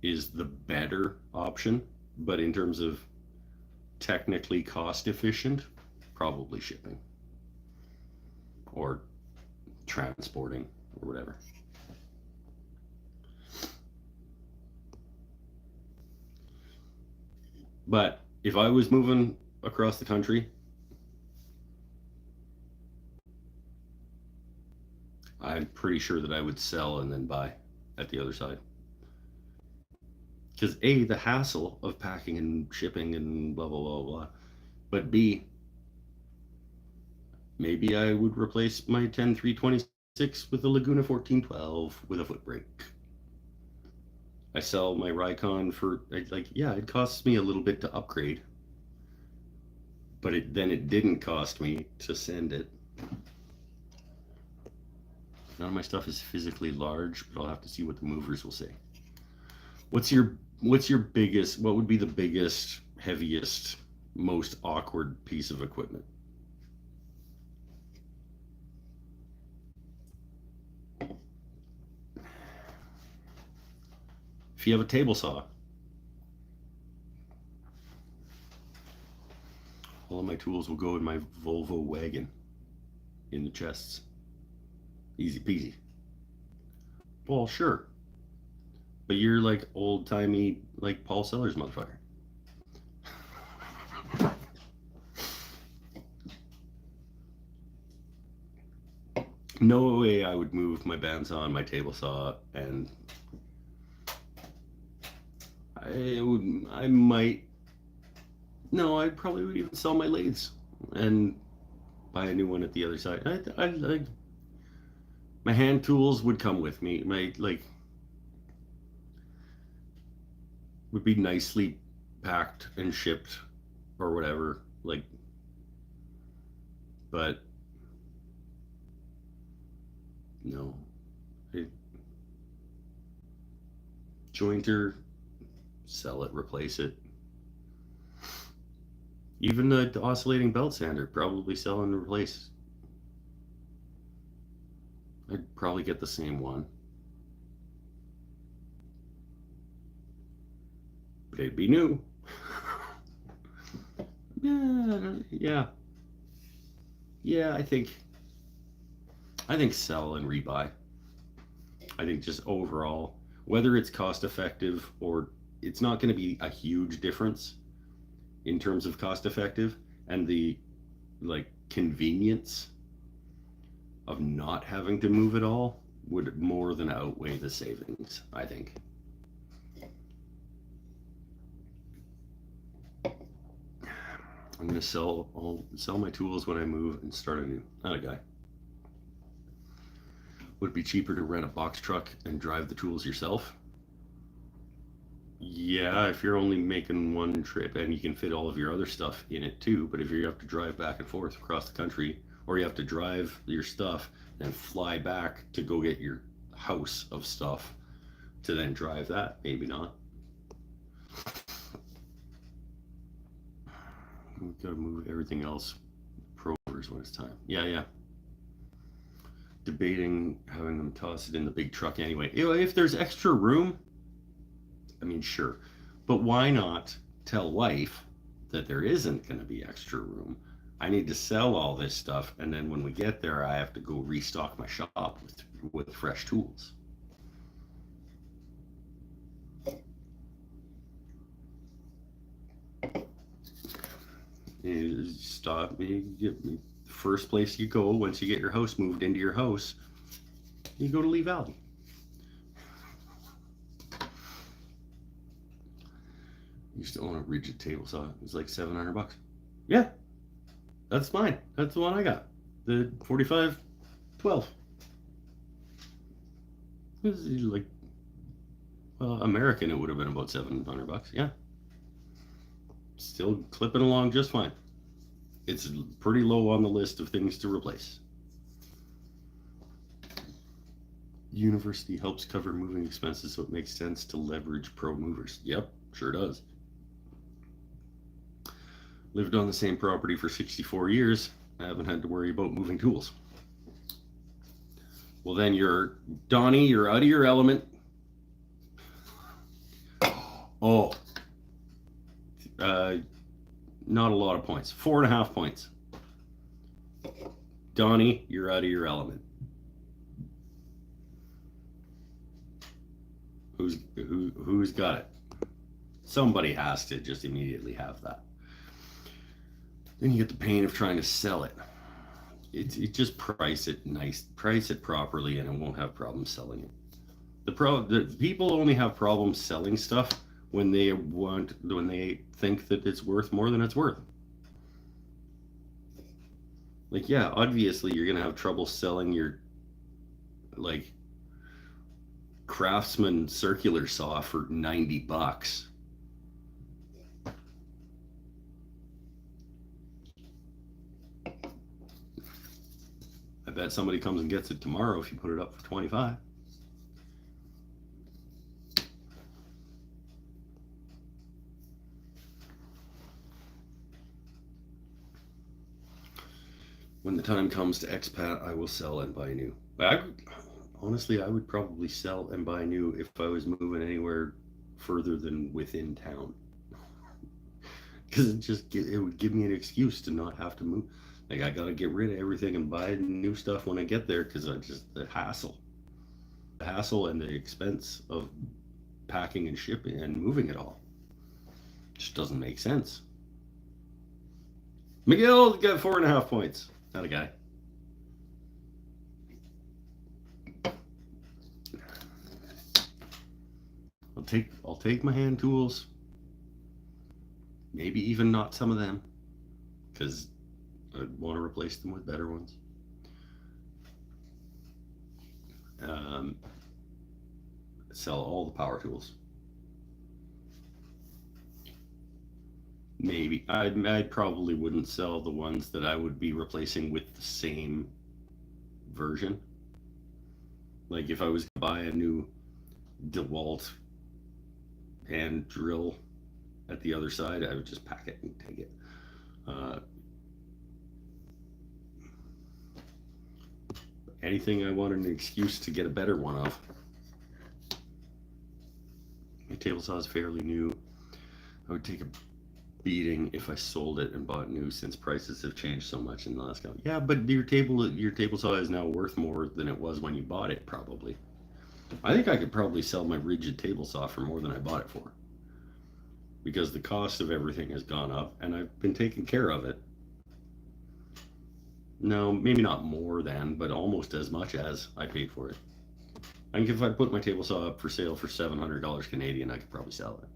is the better option, but in terms of technically cost efficient, probably shipping or transporting or whatever. But if I was moving across the country, I'm pretty sure that I would sell and then buy at the other side. Because A, the hassle of packing and shipping and blah, blah, blah, blah. But B, maybe I would replace my 10326 with a Laguna 1412 with a foot brake. I sell my Rikon for, like, yeah, it costs me a little bit to upgrade. But then it didn't cost me to send it. None of my stuff is physically large, but I'll have to see what the movers will say. What's your biggest, what would be the biggest, heaviest, most awkward piece of equipment? If you have a table saw, all of my tools will go in my Volvo wagon in the chests. Easy peasy. Well, sure. But you're like old timey, like Paul Sellers motherfucker. No way I would move my bandsaw and my table saw, and I might. No, I probably would even sell my lathes and buy a new one at the other side. My hand tools would come with me. My would be nicely packed and shipped or whatever. But no, jointer, sell it, replace it. Even the oscillating belt sander, probably sell and replace. I'd probably get the same one. But it'd be new. Yeah. I think sell and rebuy. I think just overall, whether it's cost effective or it's not going to be a huge difference in terms of cost effective, and the convenience of not having to move it all would more than outweigh the savings, I think. I'm gonna sell my tools when I move and start anew. Not a guy. Would it be cheaper to rent a box truck and drive the tools yourself? Yeah, if you're only making one trip and you can fit all of your other stuff in it too. But if you have to drive back and forth across the country, or you have to drive your stuff and fly back to go get your house of stuff to then drive that, maybe not. We've got to move everything else provers when it's time. Yeah. Debating having them toss it in the big truck anyway. If there's extra room, I mean, sure. But why not tell wife that there isn't going to be extra room? I need to sell all this stuff, and then when we get there, I have to go restock my shop with fresh tools. Stop me, give me first place you go once you get your house moved into your house, you go to Lee Valley. Used to own a rigid table saw. It was like $700. Yeah, that's mine. That's the one I got. The 4512. It was like, well, American, it would have been about $700. Yeah. Still clipping along just fine. It's pretty low on the list of things to replace. University helps cover moving expenses, so it makes sense to leverage pro movers. Yep, sure does. Lived on the same property for 64 years. I haven't had to worry about moving tools. Well, then Donnie, you're out of your element. Oh, not a lot of points. 4.5 points. Donnie, you're out of your element. Who's got it? Somebody has to just immediately have that. Then you get the pain of trying to sell it. It just price it properly, and it won't have problems selling it. The people only have problems selling stuff when they think that it's worth more than it's worth. Like, yeah, obviously you're gonna have trouble selling your like Craftsman circular saw for $90. I bet somebody comes and gets it tomorrow if you put it up for 25. When the time comes to expat, I will sell and buy new. Honestly, I would probably sell and buy new if I was moving anywhere further than within town. Because it would give me an excuse to not have to move. Like, I gotta get rid of everything and buy new stuff when I get there, because the hassle and the expense of packing and shipping and moving it all just doesn't make sense. Miguel got 4.5 points. Not a guy. I'll take my hand tools. Maybe even not some of them, because I want to replace them with better ones. Sell all the power tools. Maybe I probably wouldn't sell the ones that I would be replacing with the same version. Like, if I was to buy a new DeWalt hand drill at the other side, I would just pack it and take it. Anything I wanted an excuse to get a better one of. My table saw is fairly new. I would take a beating if I sold it and bought new, since prices have changed so much in the last couple. Yeah, but your table saw is now worth more than it was when you bought it, probably. I think I could probably sell my rigid table saw for more than I bought it for, because the cost of everything has gone up and I've been taking care of it. No, maybe not more than, but almost as much as I paid for it. I think if I put my table saw up for sale for $700 Canadian, I could probably sell it.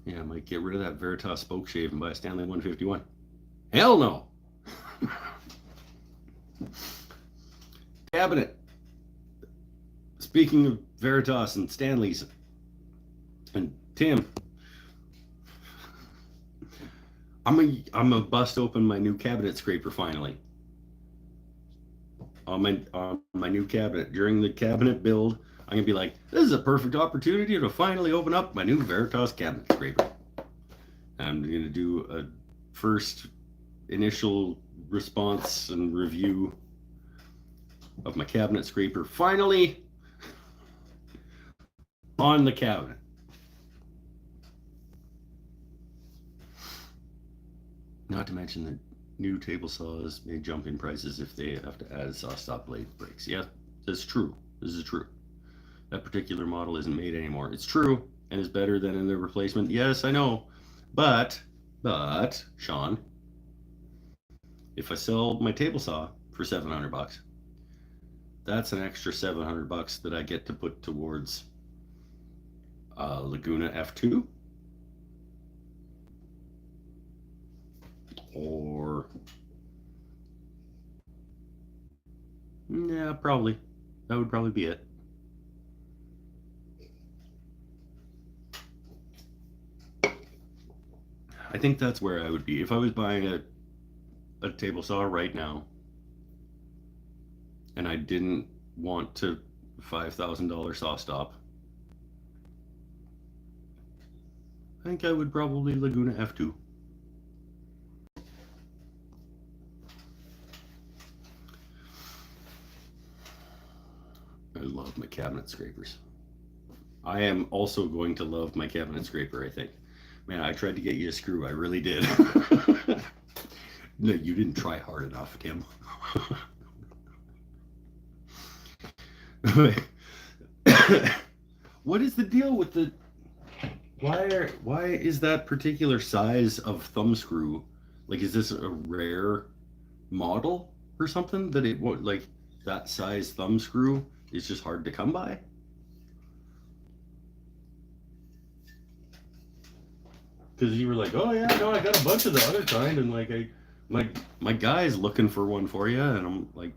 Yeah, I might get rid of that Veritas spoke shave and buy a Stanley 151. Hell no! Cabinet. Speaking of Veritas and Stanley's and Tim, I'm gonna bust open my new cabinet scraper finally. On my new cabinet, during the cabinet build, I'm gonna be like, this is a perfect opportunity to finally open up my new Veritas cabinet scraper. I'm gonna do a first initial response and review of my cabinet scraper finally on the cabinet. Not to mention that new table saws may jump in prices if they have to add saw stop blade brakes. Yeah, that's true. This is true. That particular model isn't made anymore. It's true. and is better than in the replacement. Yes, I know. But, Sean, if I sell my table saw for $700, that's an extra $700 that I get to put towards Laguna F2, or yeah, probably that would probably be it. I think that's where I would be if I was buying a table saw right now, and I didn't want to $5,000 saw stop. I think I would probably Laguna F2. I love my cabinet scrapers. I am also going to love my cabinet scraper, I think. Man, I tried to get you a screw. I really did. No, you didn't try hard enough, Tim. What is the deal with the... Why is that particular size of thumb screw? Like, is this a rare model or something that it won't, like, that size thumb screw is just hard to come by? Because you were like, oh yeah, no, I got a bunch of the other kind, and like my guy's looking for one for you, and I'm like,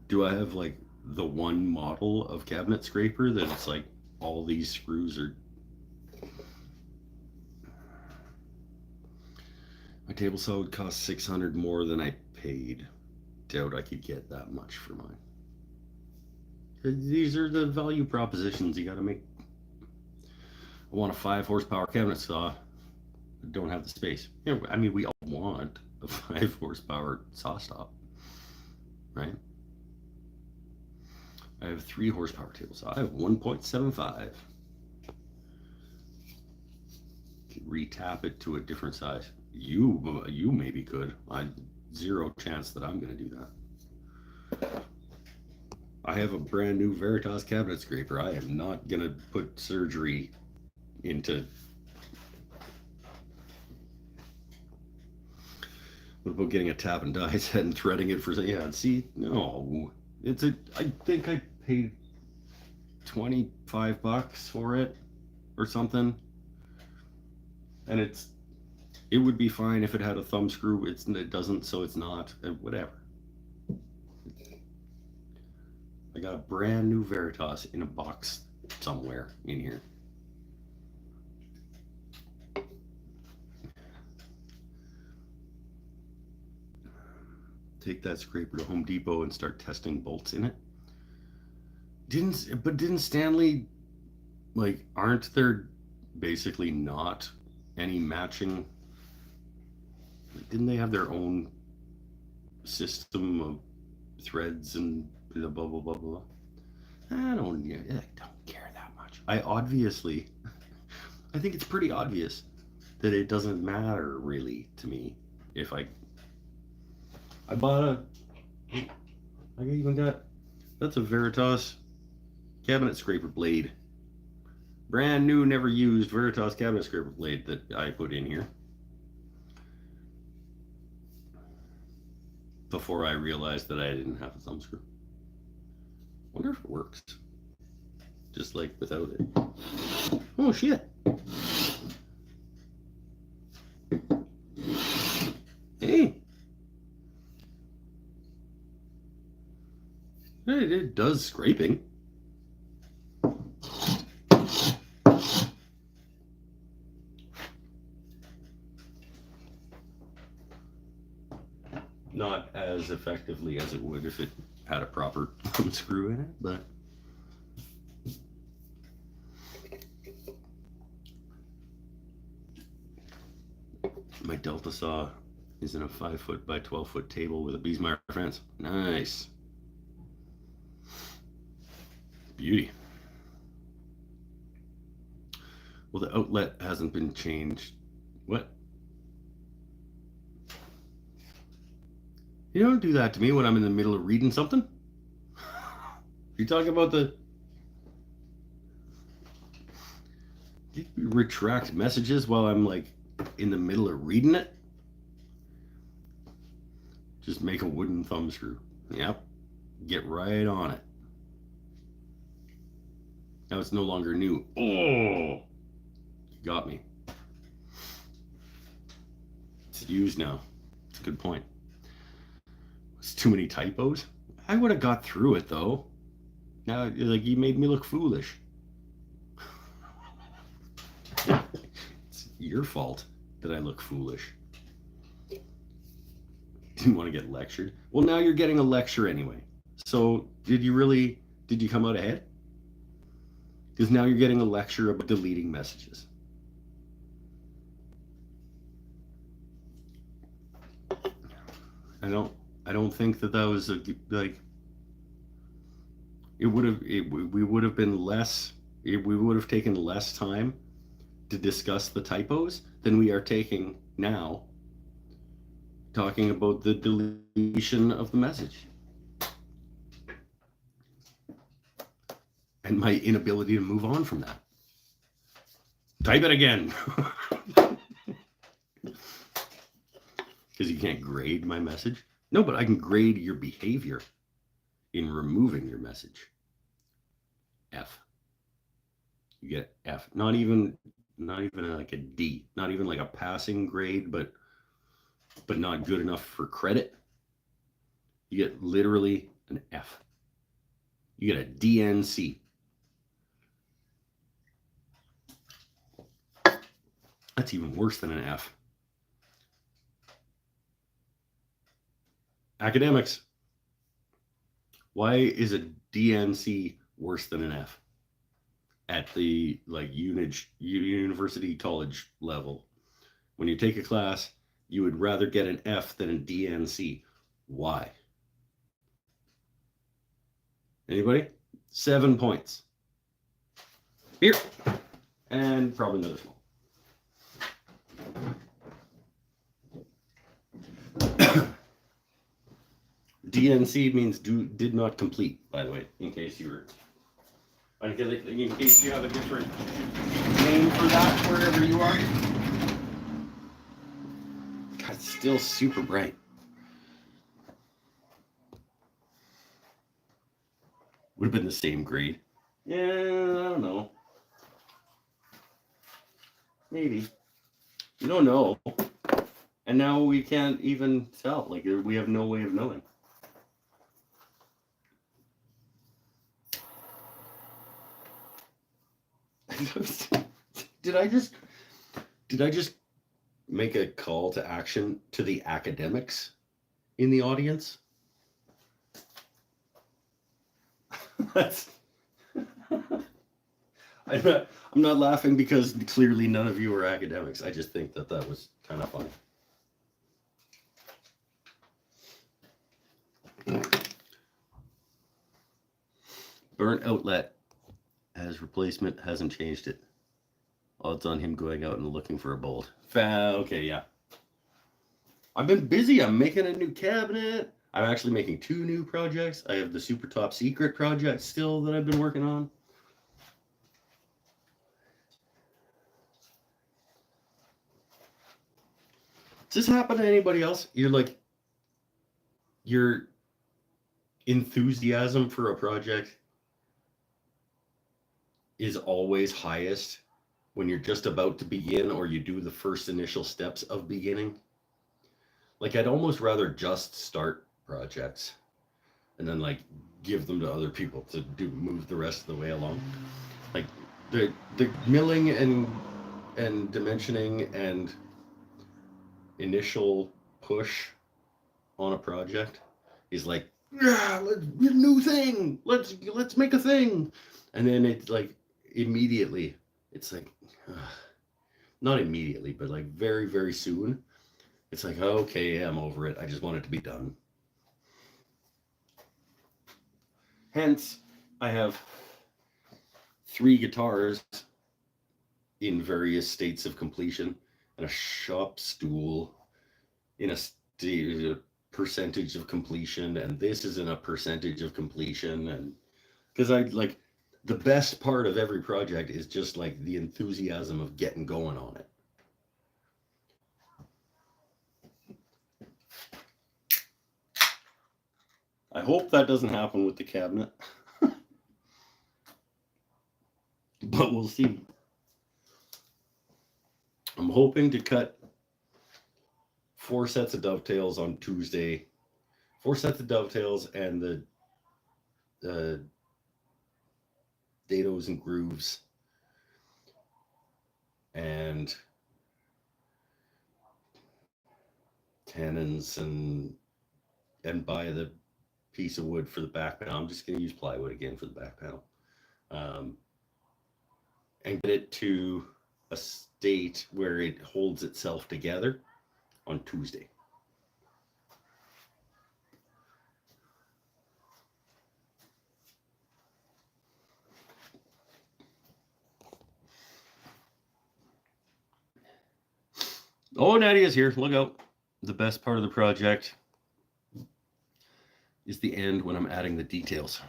do I have like the one model of cabinet scraper that it's like all these screws are... My table saw would cost $600 more than I paid. Doubt I could get that much for mine. These are the value propositions you got to make. I want a 5 horsepower cabinet saw. I don't have the space. Yeah, I mean, we all want a 5 horsepower saw stop, right? I have 3 horsepower table saw. I have 1.75. Retap it to a different size. You maybe could. I zero chance that I'm going to do that. I have a brand new Veritas cabinet scraper. I am not going to put surgery into... What about getting a tap and die set and threading it for... Yeah, see, no. I think I paid $25 for it or something. And it would be fine if it had a thumb screw. It doesn't, so it's not. Whatever. I got a brand new Veritas in a box somewhere in here. Take that scraper to Home Depot and start testing bolts in it. Didn't Stanley, like, aren't there basically not any matching? Didn't they have their own system of threads and blah blah blah blah blah? I don't care that much. I think it's pretty obvious that it doesn't matter really to me if I bought that's a Veritas cabinet scraper blade. Brand new, never used Veritas cabinet scraper blade that I put in here before I realized that I didn't have a thumb screw. Wonder if it works. Just like without it. Oh shit. Hey. It does scraping. Not as effectively as it would if it had a proper thumb screw in it, but my Delta saw is in a 5-foot by 12-foot table with a Biesmeyer fence. Nice. Beauty. Well, the outlet hasn't been changed. What? You don't do that to me when I'm in the middle of reading something. You talking about the... retract messages while I'm like in the middle of reading it. Just make a wooden thumb screw. Yep. Get right on it. Now it's no longer new. Oh, you got me. It's used now. It's a good point. It's too many typos. I would have got through it though. Now, like, you made me look foolish. It's your fault that I look foolish. Didn't want to get lectured. Well, now you're getting a lecture anyway. So did you come out ahead? Because now you're getting a lecture about deleting messages. I don't think that was like, we would have been less, we would have taken less time to discuss the typos than we are taking now talking about the deletion of the message and my inability to move on from that. Type it again. Because you can't grade my message. No, but I can grade your behavior in removing your message. F. You get F. Not even like a D. Not even like a passing grade, but not good enough for credit. You get literally an F. You get a DNC. That's even worse than an F. Academics. Why is a DNC worse than an F at the like university college level? When you take a class, you would rather get an F than a DNC. Why? Anybody? 7 points. Here. And probably another small. DNC means did not complete, by the way, in case you have a different name for that wherever you are. God, it's still super bright. Would have been the same grade. Yeah, I don't know. Maybe. You don't know. And now we can't even tell. Like, we have no way of knowing. Did I just make a call to action to the academics in the audience? That's I'm not laughing because clearly none of you are academics. I just think that was kind of funny. Burnt outlet as replacement, hasn't changed it. Odds on him going out and looking for a bolt. Okay, yeah. I've been busy. I'm making a new cabinet. I'm actually making 2 new projects. I have the super top secret project still that I've been working on. Does this happen to anybody else? Your enthusiasm for a project is always highest when you're just about to begin or you do the first initial steps of beginning. Like, I'd almost rather just start projects and then like give them to other people to move the rest of the way along. Like the milling and dimensioning and initial push on a project is like, yeah, let's get a new thing. Let's make a thing. And then it's like immediately, it's like, not immediately, but like very, very soon, it's like, okay, I'm over it. I just want it to be done. Hence, I have 3 guitars in various states of completion and a shop stool in a percentage of completion, and this is in a percentage of completion. And because the best part of every project is just like the enthusiasm of getting going on it. I hope that doesn't happen with the cabinet, but we'll see. I'm hoping to cut 4 sets of dovetails on Tuesday. 4 sets of dovetails and the dados and grooves, and tenons, and buy the piece of wood for the back panel. I'm just going to use plywood again for the back panel, and get it to a state where it holds itself together on Tuesday. Oh, Nadia's here. Look out. The best part of the project is the end when I'm adding the details.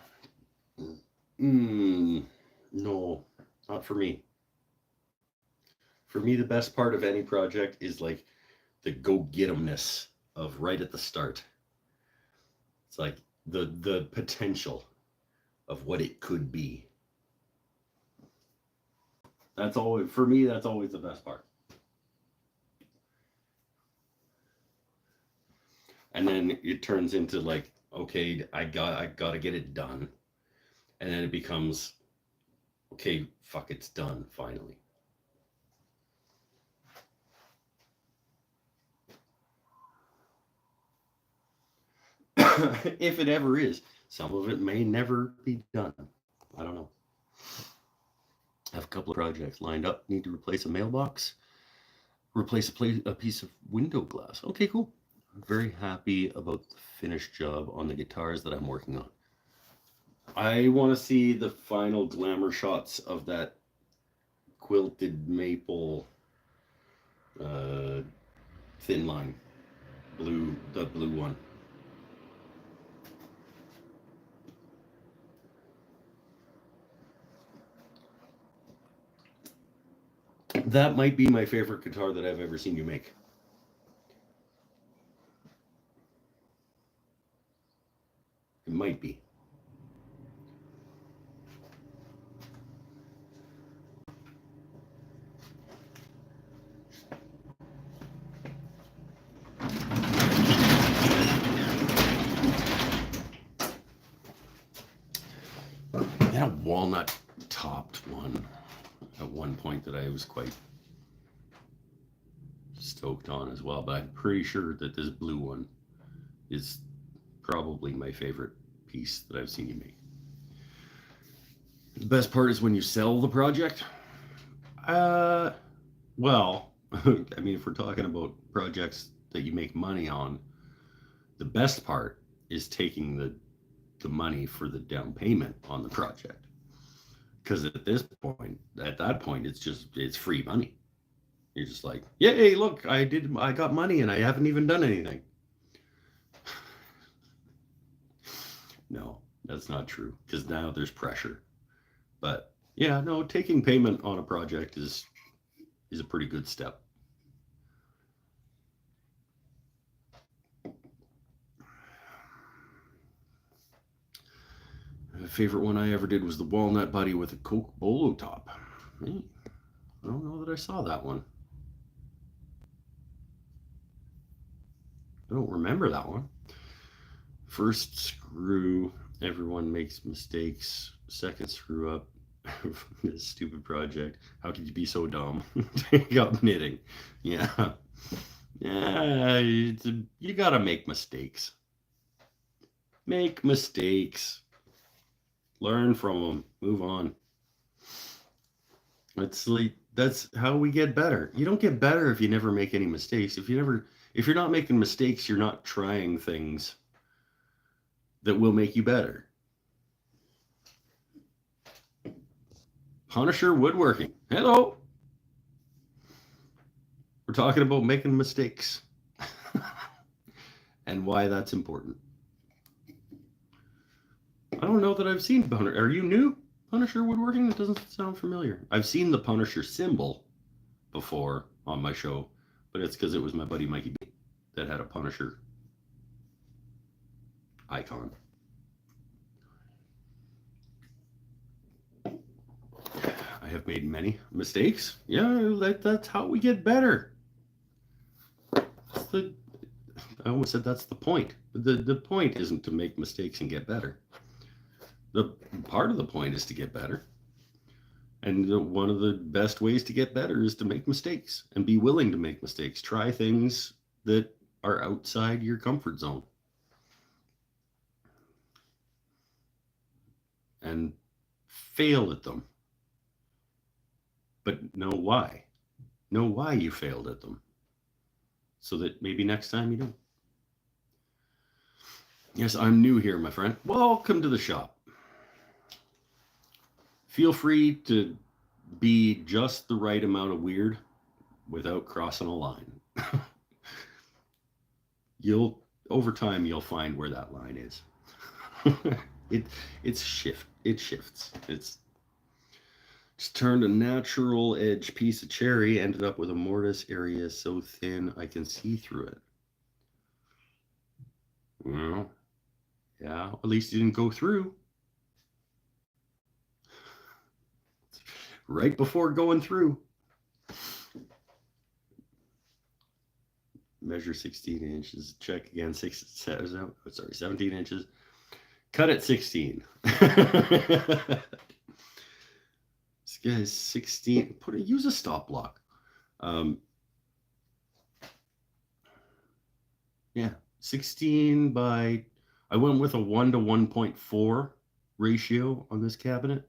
No, not for me. For me, the best part of any project is like the go-get-emness of right at the start. It's like the potential of what it could be. That's always, for me, that's always the best part. And then it turns into like, okay, I got to get it done. And then it becomes, okay, fuck, it's done finally. If it ever is. Some of it may never be done. I don't know. I have a couple of projects lined up. Need to replace a mailbox, replace a piece of window glass. Okay, cool. I'm very happy about the finished job on the guitars that I'm working on. I want to see the final glamour shots of that quilted maple thin line, the blue one. That might be my favorite guitar that I've ever seen you make. It might be. I had a walnut topped one at one point that I was quite stoked on as well, but I'm pretty sure that this blue one is probably my favorite piece that I've seen you make. The best part is when you sell the project. Well, I mean, if we're talking about projects that you make money on, the best part is taking the money for the down payment on the project. Because at that point, it's free money. You're just like, yay, look, I got money and I haven't even done anything. No, that's not true, because now there's pressure. But yeah, no, taking payment on a project is a pretty good step. My favorite one I ever did was the walnut buddy with a Coke Bolo top. I don't know that I saw that one. I don't remember that one. First screw, everyone makes mistakes. Second screw up, this stupid project. How could you be so dumb? Take up knitting. Yeah. Yeah, you gotta make mistakes. Make mistakes. Learn from them. Move on. That's how we get better. You don't get better if you never make any mistakes. If you're not making mistakes, you're not trying things that will make you better. Punisher Woodworking. Hello. We're talking about making mistakes and why that's important. I don't know that I've seen Punisher. Are you new, Punisher woodworking? That doesn't sound familiar. I've seen the Punisher symbol before on my show, but it's because it was my buddy Mikey B that had a Punisher icon. I have made many mistakes. Yeah, that's how we get better. I almost said that's the point. The point isn't to make mistakes and get better. The part of the point is to get better. And one of the best ways to get better is to make mistakes and be willing to make mistakes. Try things that are outside your comfort zone. And fail at them. But know why. Know why you failed at them. So that maybe next time you don't. Yes, I'm new here, my friend. Welcome to the shop. Feel free to be just the right amount of weird without crossing a line. Over time you'll find where that line is. It shifts. It's just turned a natural edge piece of cherry, ended up with a mortise area so thin I can see through it. Well, yeah, at least you didn't go through. Right before going through. Measure 16 inches. Check again. 17 inches. Cut at 16. This guy's 16. Use a stop block. Yeah, 16 by. I went with a 1 to 1.4 ratio on this cabinet.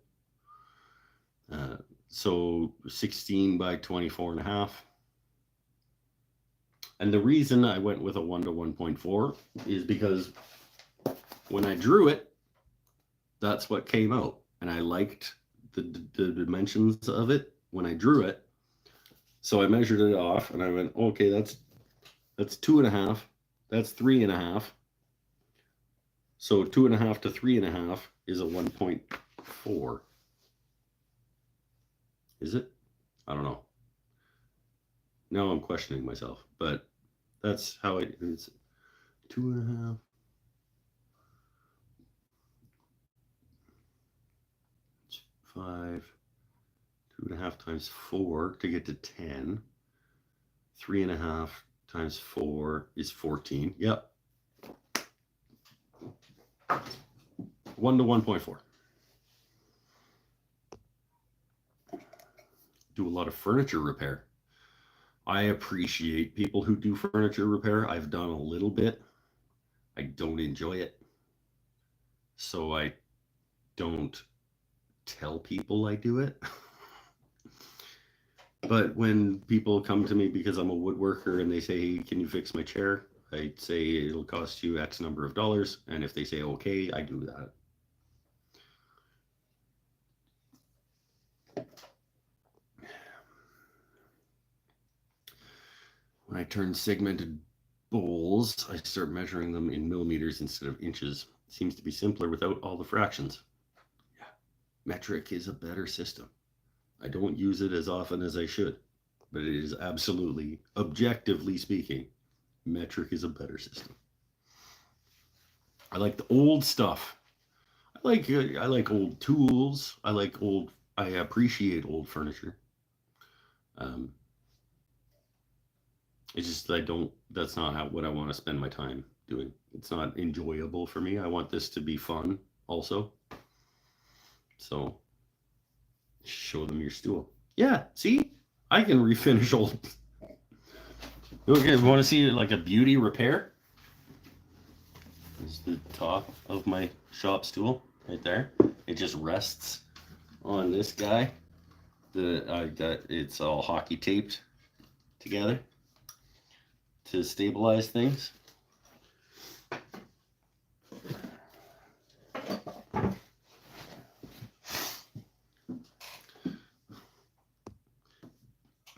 So 16 by 24 and a half. And the reason I went with a 1 to 1.4 is because when I drew it, that's what came out. And I liked the dimensions of it when I drew it. So I measured it off and I went, okay, that's 2.5. That's 3.5. So 2.5 to 3.5 is a 1.4. Is it? I don't know. Now I'm questioning myself, but that's how it's 2.5. It's 5. 2.5 times 4 to get to 10. 3.5 times 4 is 14. Yep. 1 to 1.4. Do a lot of furniture repair. I appreciate people who do furniture repair. I've done a little bit. I don't enjoy it. So I don't tell people I do it. But when people come to me because I'm a woodworker and they say, hey, can you fix my chair? I say it'll cost you X number of dollars. And if they say, okay, I do that. When I turn segmented bowls, I start measuring them in millimeters instead of inches. It seems to be simpler without all the fractions. Yeah, metric is a better system. I don't use it as often as I should, but it is absolutely, objectively speaking, metric is a better system. I like the old stuff. I like old tools. I appreciate old furniture. It's just that's not what I want to spend my time doing. It's not enjoyable for me. I want this to be fun also. So show them your stool. Yeah, see? I can refinish old. Okay, want to see like a beauty repair? This is the top of my shop stool right there. It just rests on this guy. It's all hockey taped together to stabilize things.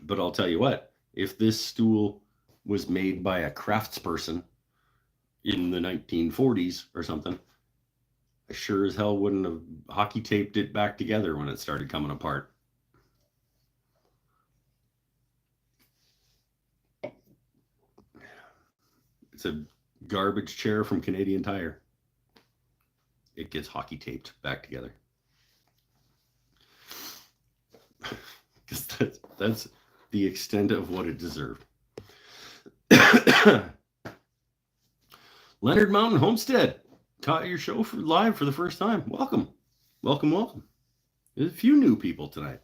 But I'll tell you what, if this stool was made by a craftsperson in the 1940s or something, I sure as hell wouldn't have hockey taped it back together when it started coming apart. It's a garbage chair from Canadian Tire. It gets hockey taped back together. Because that's the extent of what it deserved. Leonard Mountain Homestead caught your show live for the first time. Welcome. Welcome, welcome. There's a few new people tonight.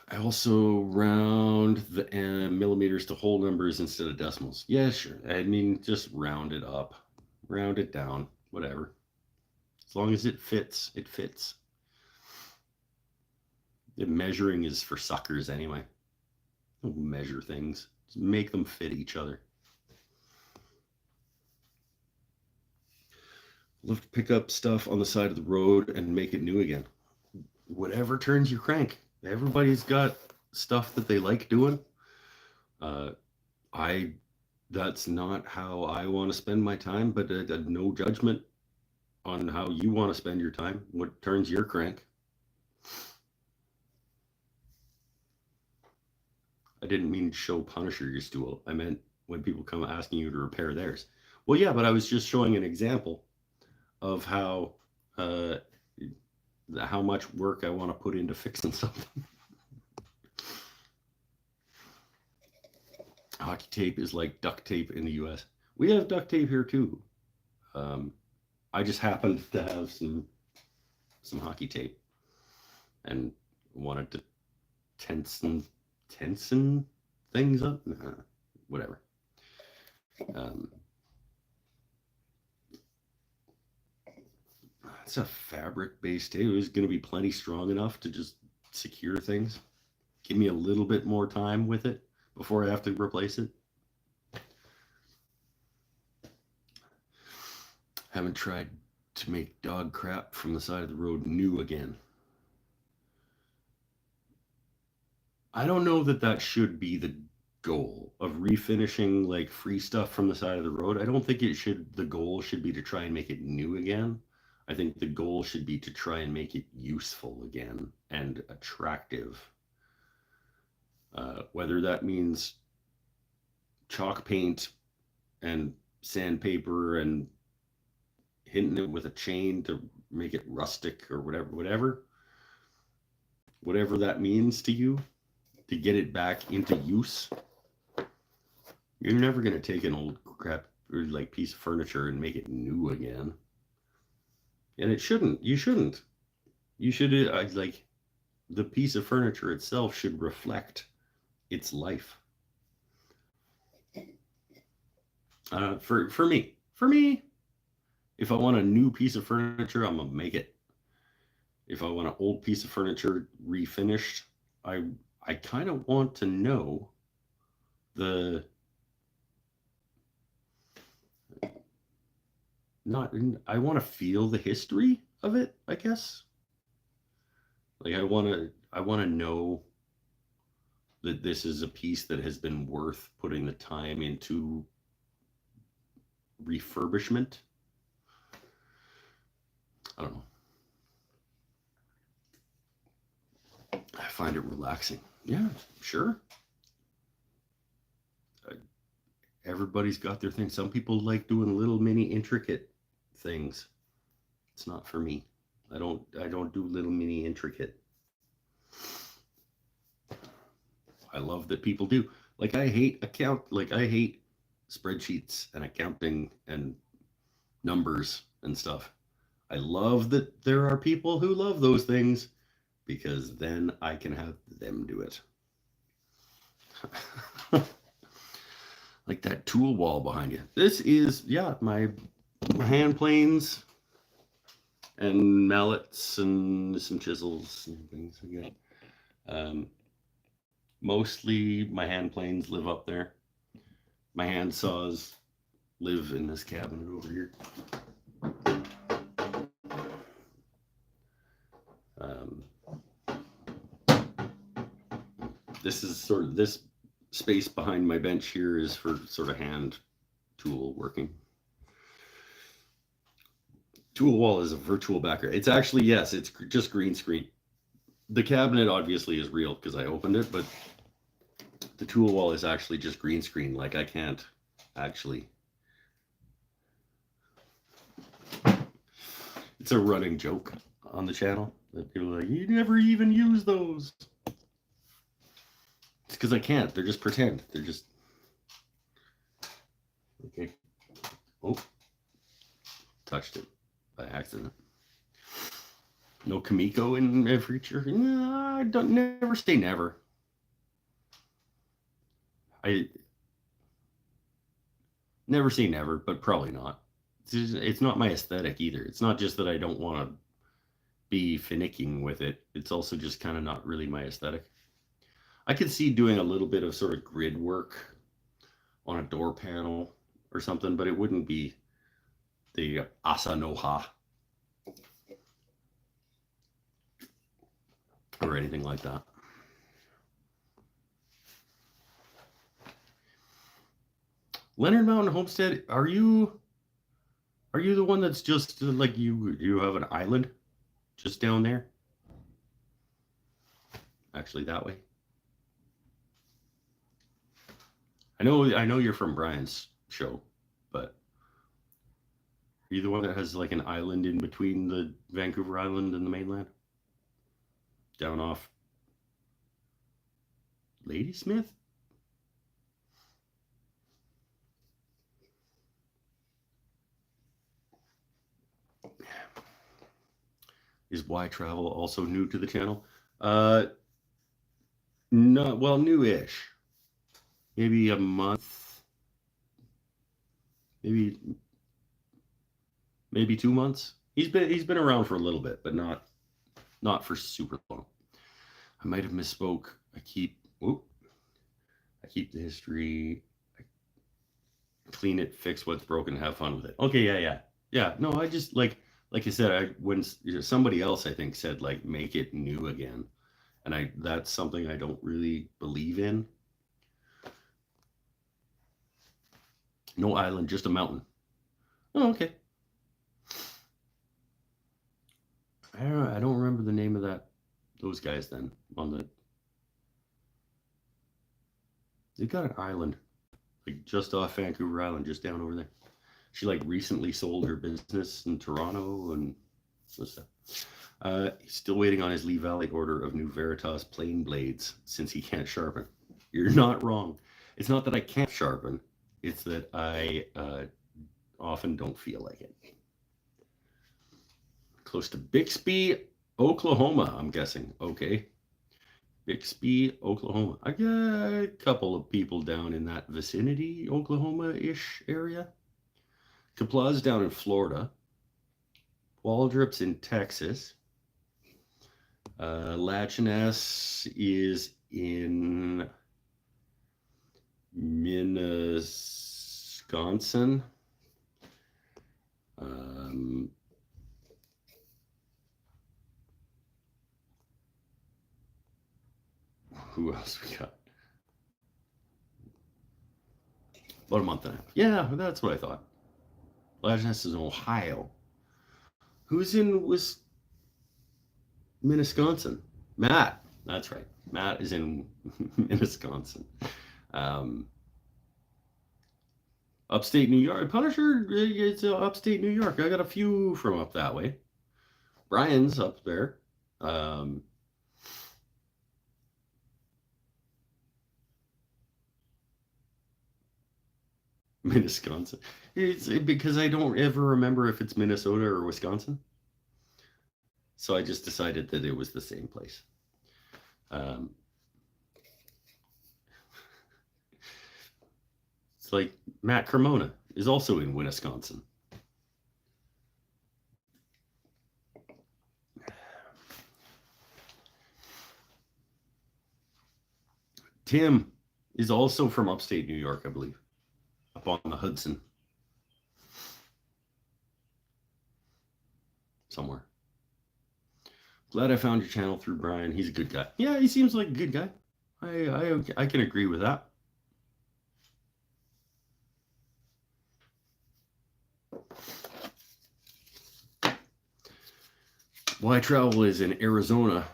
I also round the millimeters to whole numbers instead of decimals. Yeah, sure. I mean, just round it up, round it down, whatever. As long as it fits, it fits. The measuring is for suckers anyway. Don't measure things, just make them fit each other. Love to pick up stuff on the side of the road and make it new again. Whatever turns your crank. Everybody's got stuff that they like doing. That's not how I want to spend my time, but no judgment on how you want to spend your time. What turns your crank? I didn't mean show Punisher your stool. I meant when people come asking you to repair theirs. Well, yeah, but I was just showing an example of how much work I want to put into fixing something. Hockey tape is like duct tape in the US. We have duct tape here too. I just happened to have some hockey tape and wanted to tension things up. Whatever. It's a fabric-based tape. It was going to be plenty strong enough to just secure things. Give me a little bit more time with it before I have to replace it. Haven't tried to make dog crap from the side of the road new again. I don't know that should be the goal of refinishing like free stuff from the side of the road. I don't think the goal should be to try and make it new again. I think the goal should be to try and make it useful again and attractive. Whether that means chalk paint and sandpaper and hitting it with a chain to make it rustic or whatever that means to you, to get it back into use. You're never going to take an old crap or like piece of furniture and make it new again. And it shouldn't. You shouldn't. You should like the piece of furniture itself should reflect its life. For me, if I want a new piece of furniture, I'm gonna make it. If I want an old piece of furniture refinished, I kind of want to know I want to feel the history of it, I guess. Like I want to know that this is a piece that has been worth putting the time into refurbishment. I don't know. I find it relaxing. Yeah, sure. Everybody's got their thing. Some people like doing little mini intricate things. It's not for me. I don't do little mini intricate. I love that people do. Like I hate spreadsheets and accounting and numbers and stuff. I love that there are people who love those things because then I can have them do it. Like that tool wall behind you. This is, my hand planes and mallets and some chisels and things like that. Mostly my hand planes live up there. My hand saws live in this cabinet over here. This is sort of this space behind my bench here is for sort of hand tool working. Tool wall is a virtual background. It's actually, yes, it's just green screen. The cabinet obviously is real because I opened it, but the tool wall is actually just green screen. Like I can't actually. It's a running joke on the channel that people are like, you never even use those. It's because I can't. They're just pretend. They're just. Okay. Oh. Touched it by accident. No Kamiko in a feature? No, I don't never say never. I never say never, but probably not. It's not my aesthetic either. It's not just that I don't want to be finicking with it. It's also just kind of not really my aesthetic. I could see doing a little bit of sort of grid work on a door panel or something, but it wouldn't be the Asanoha or anything like that. Leonard Mountain Homestead, are you the one that's just like you have an island just down there? Actually that way. I know you're from Brian's show, but are you the one that has like an island in between the Vancouver Island and the mainland? Down off Ladysmith? Is Why Travel also new to the channel? No, well, new-ish. Maybe a month. Maybe 2 months. He's been around for a little bit, but not for super long. I might have misspoke. I keep the history. I clean it, fix what's broken, have fun with it. Okay, yeah. No, I just like I said, when somebody else I think said like make it new again, and that's something I don't really believe in. No island, just a mountain. Oh, okay. I don't remember the name of those guys then on the. They got an island, like just off Vancouver Island, just down over there. She like recently sold her business in Toronto and stuff. He's still waiting on his Lee Valley order of new Veritas plane blades since he can't sharpen. You're not wrong. It's not that I can't sharpen. It's that I often don't feel like it. Close to Bixby, Oklahoma, I'm guessing. Okay. Bixby, Oklahoma. I got a couple of people down in that vicinity, Oklahoma-ish area. Kapla's down in Florida. Waldrop's in Texas. Lachiness is in Minnetonka. Who else we got? About a month and a half. Yeah, that's what I thought. Lachiness is in Ohio. Who's in Minnetonka? Matt. That's right. Matt is in Minnetonka. Upstate New York. Punisher, it's upstate New York. I got a few from up that way. Brian's up there. Minnetonka. It's because I don't ever remember if it's Minnesota or Wisconsin. So I just decided that it was the same place. It's like Matt Cremona is also in Wisconsin. Tim is also from upstate New York, I believe, up on the Hudson. Somewhere. Glad I found your channel through Brian. He's a good guy. Yeah, he seems like a good guy. I can agree with that. Why Travel is in Arizona,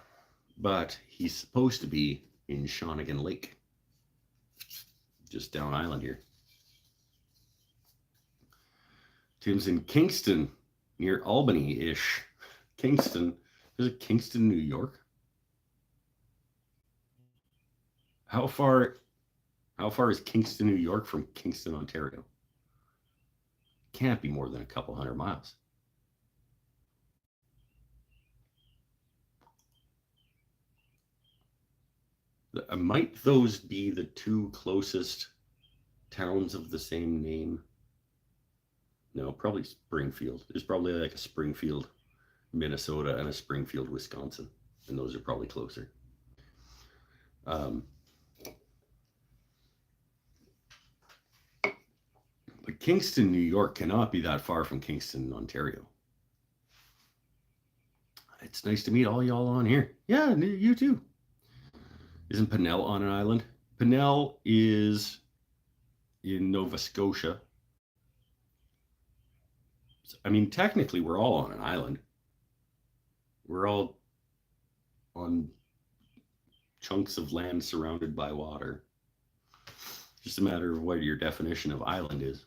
but he's supposed to be in Shawnigan Lake, just down island here. Tim's in Kingston, near Albany-ish. Kingston. Is it Kingston, New York? How far is Kingston, New York from Kingston, Ontario? Can't be more than a couple 100 miles. Might those be the two closest towns of the same name? No, probably Springfield. There's probably like a Springfield, Minnesota, and a Springfield, Wisconsin, and those are probably closer. But Kingston, New York cannot be that far from Kingston, Ontario. It's nice to meet all y'all on here. Yeah, you too. Isn't Pinnell on an island? Pinnell is in Nova Scotia. I mean, technically, we're all on an island. We're all on chunks of land surrounded by water. Just a matter of what your definition of island is.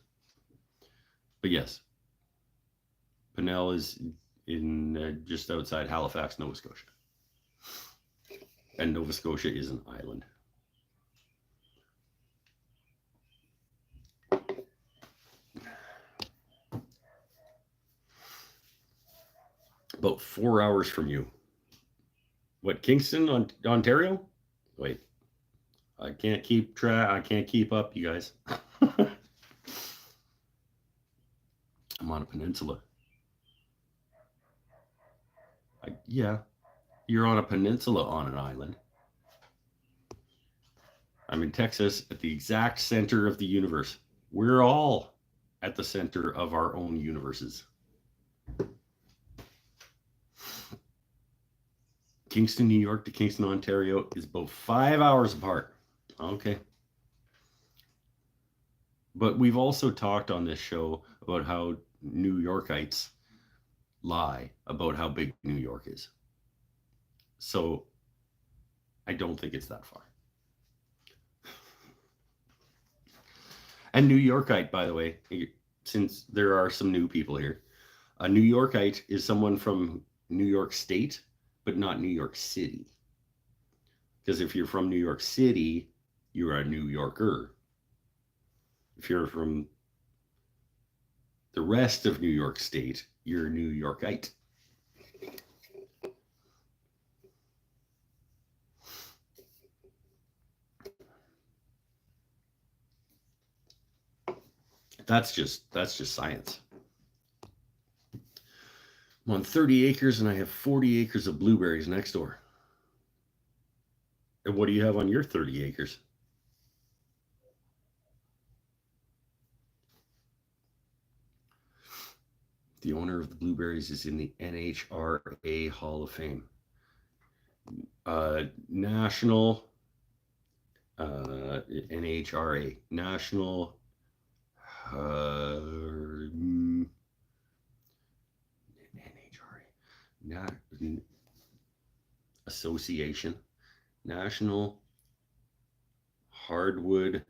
But yes, Pinnell is in just outside Halifax, Nova Scotia. And Nova Scotia is an island. About 4 hours from you. What, Kingston, Ontario? Wait, I can't keep track. I can't keep up, you guys. I'm on a peninsula. Yeah, you're on a peninsula on an island. I'm in Texas at the exact center of the universe. We're all at the center of our own universes. Kingston, New York to Kingston, Ontario is about 5 hours apart. Okay. But we've also talked on this show about how New Yorkites lie about how big New York is. So I don't think it's that far. And New Yorkite, by the way, since there are some new people here, a New Yorkite is someone from New York State, but not New York City. Because if you're from New York City, you're a New Yorker. If you're from the rest of New York State, you're a New Yorkite. That's just science. I'm on 30 acres and I have 40 acres of blueberries next door. And what do you have on your 30 acres? The owner of the blueberries is in the NHRA Hall of Fame. National NHRA, National Association, National Hardwood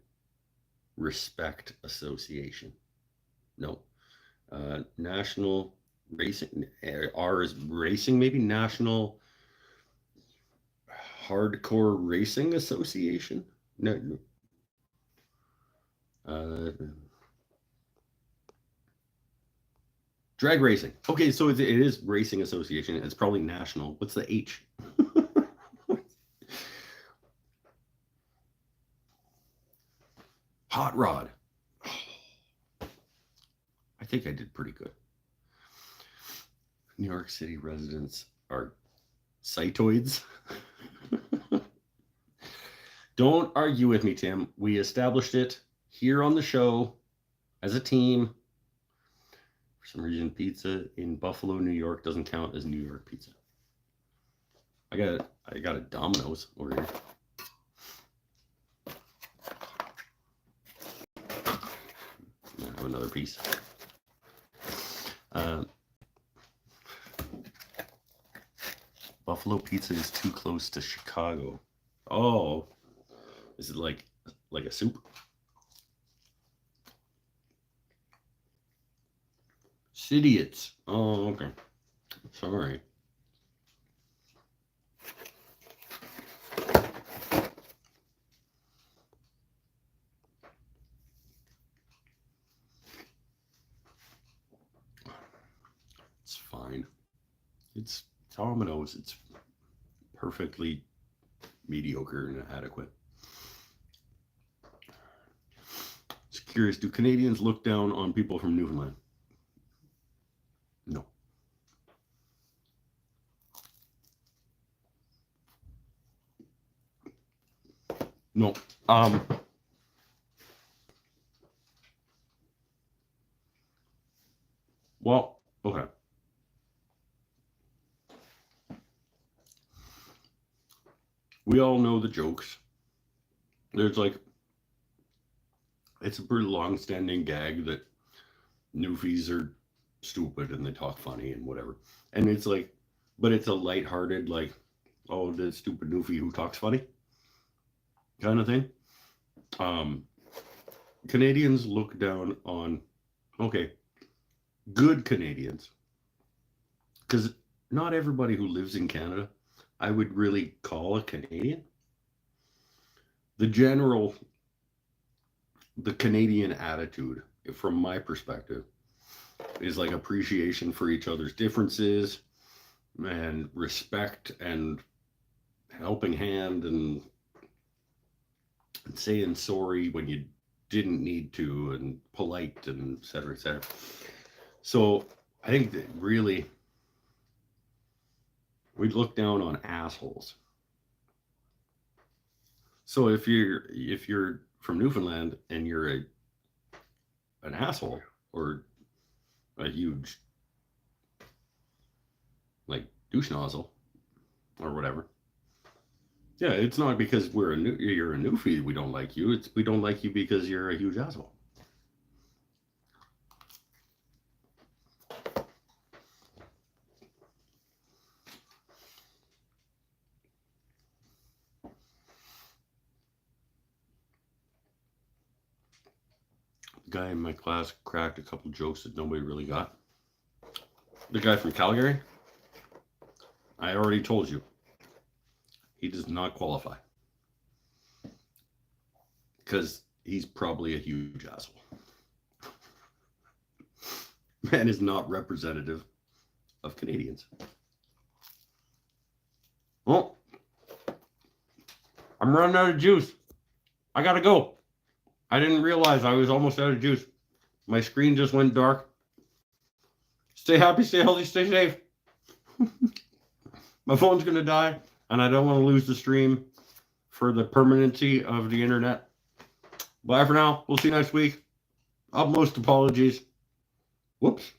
Respect Association. No. National Racing, R is racing, maybe National Hardcore Racing Association. No. Drag racing. Okay, so it is Racing Association. It's probably national. What's the H? Hot rod. I think I did pretty good. New York City residents are cytoids. Don't argue with me, Tim. We established it here on the show as a team. For some reason, pizza in Buffalo, New York doesn't count as New York pizza. I got a Domino's over here. I have another piece. Buffalo pizza is too close to Chicago. Oh, is it like a soup? Idiots. Oh, okay. Sorry. It's fine. It's Domino's. It's perfectly mediocre and adequate. Just curious, do Canadians look down on people from Newfoundland? No. No. Well, okay. We all know the jokes. There's like, it's a pretty long-standing gag that Newfies are stupid and they talk funny and whatever. And it's like, but it's a lighthearted, like, oh, the stupid Newfie who talks funny kind of thing. Canadians look down on, okay, good Canadians, because not everybody who lives in Canada I would really call a Canadian. The Canadian attitude, from my perspective, is like appreciation for each other's differences and respect and helping hand and saying sorry when you didn't need to and polite and et cetera, et cetera. So I think that really we look down on assholes. So if you're from Newfoundland and you're an asshole or a huge like douche nozzle or whatever, yeah, it's not because you're a newfie we don't like you. We don't like you because you're a huge asshole. The guy in my class cracked a couple jokes that nobody really got. The guy from Calgary, I already told you, he does not qualify because he's probably a huge asshole. Man is not representative of Canadians. Well, I'm running out of juice. I gotta go. I didn't realize I was almost out of juice. My screen just went dark. Stay happy, stay healthy, stay safe. My phone's gonna die, and I don't want to lose the stream for the permanency of the internet. Bye for now. We'll see you next week. Utmost apologies. Whoops.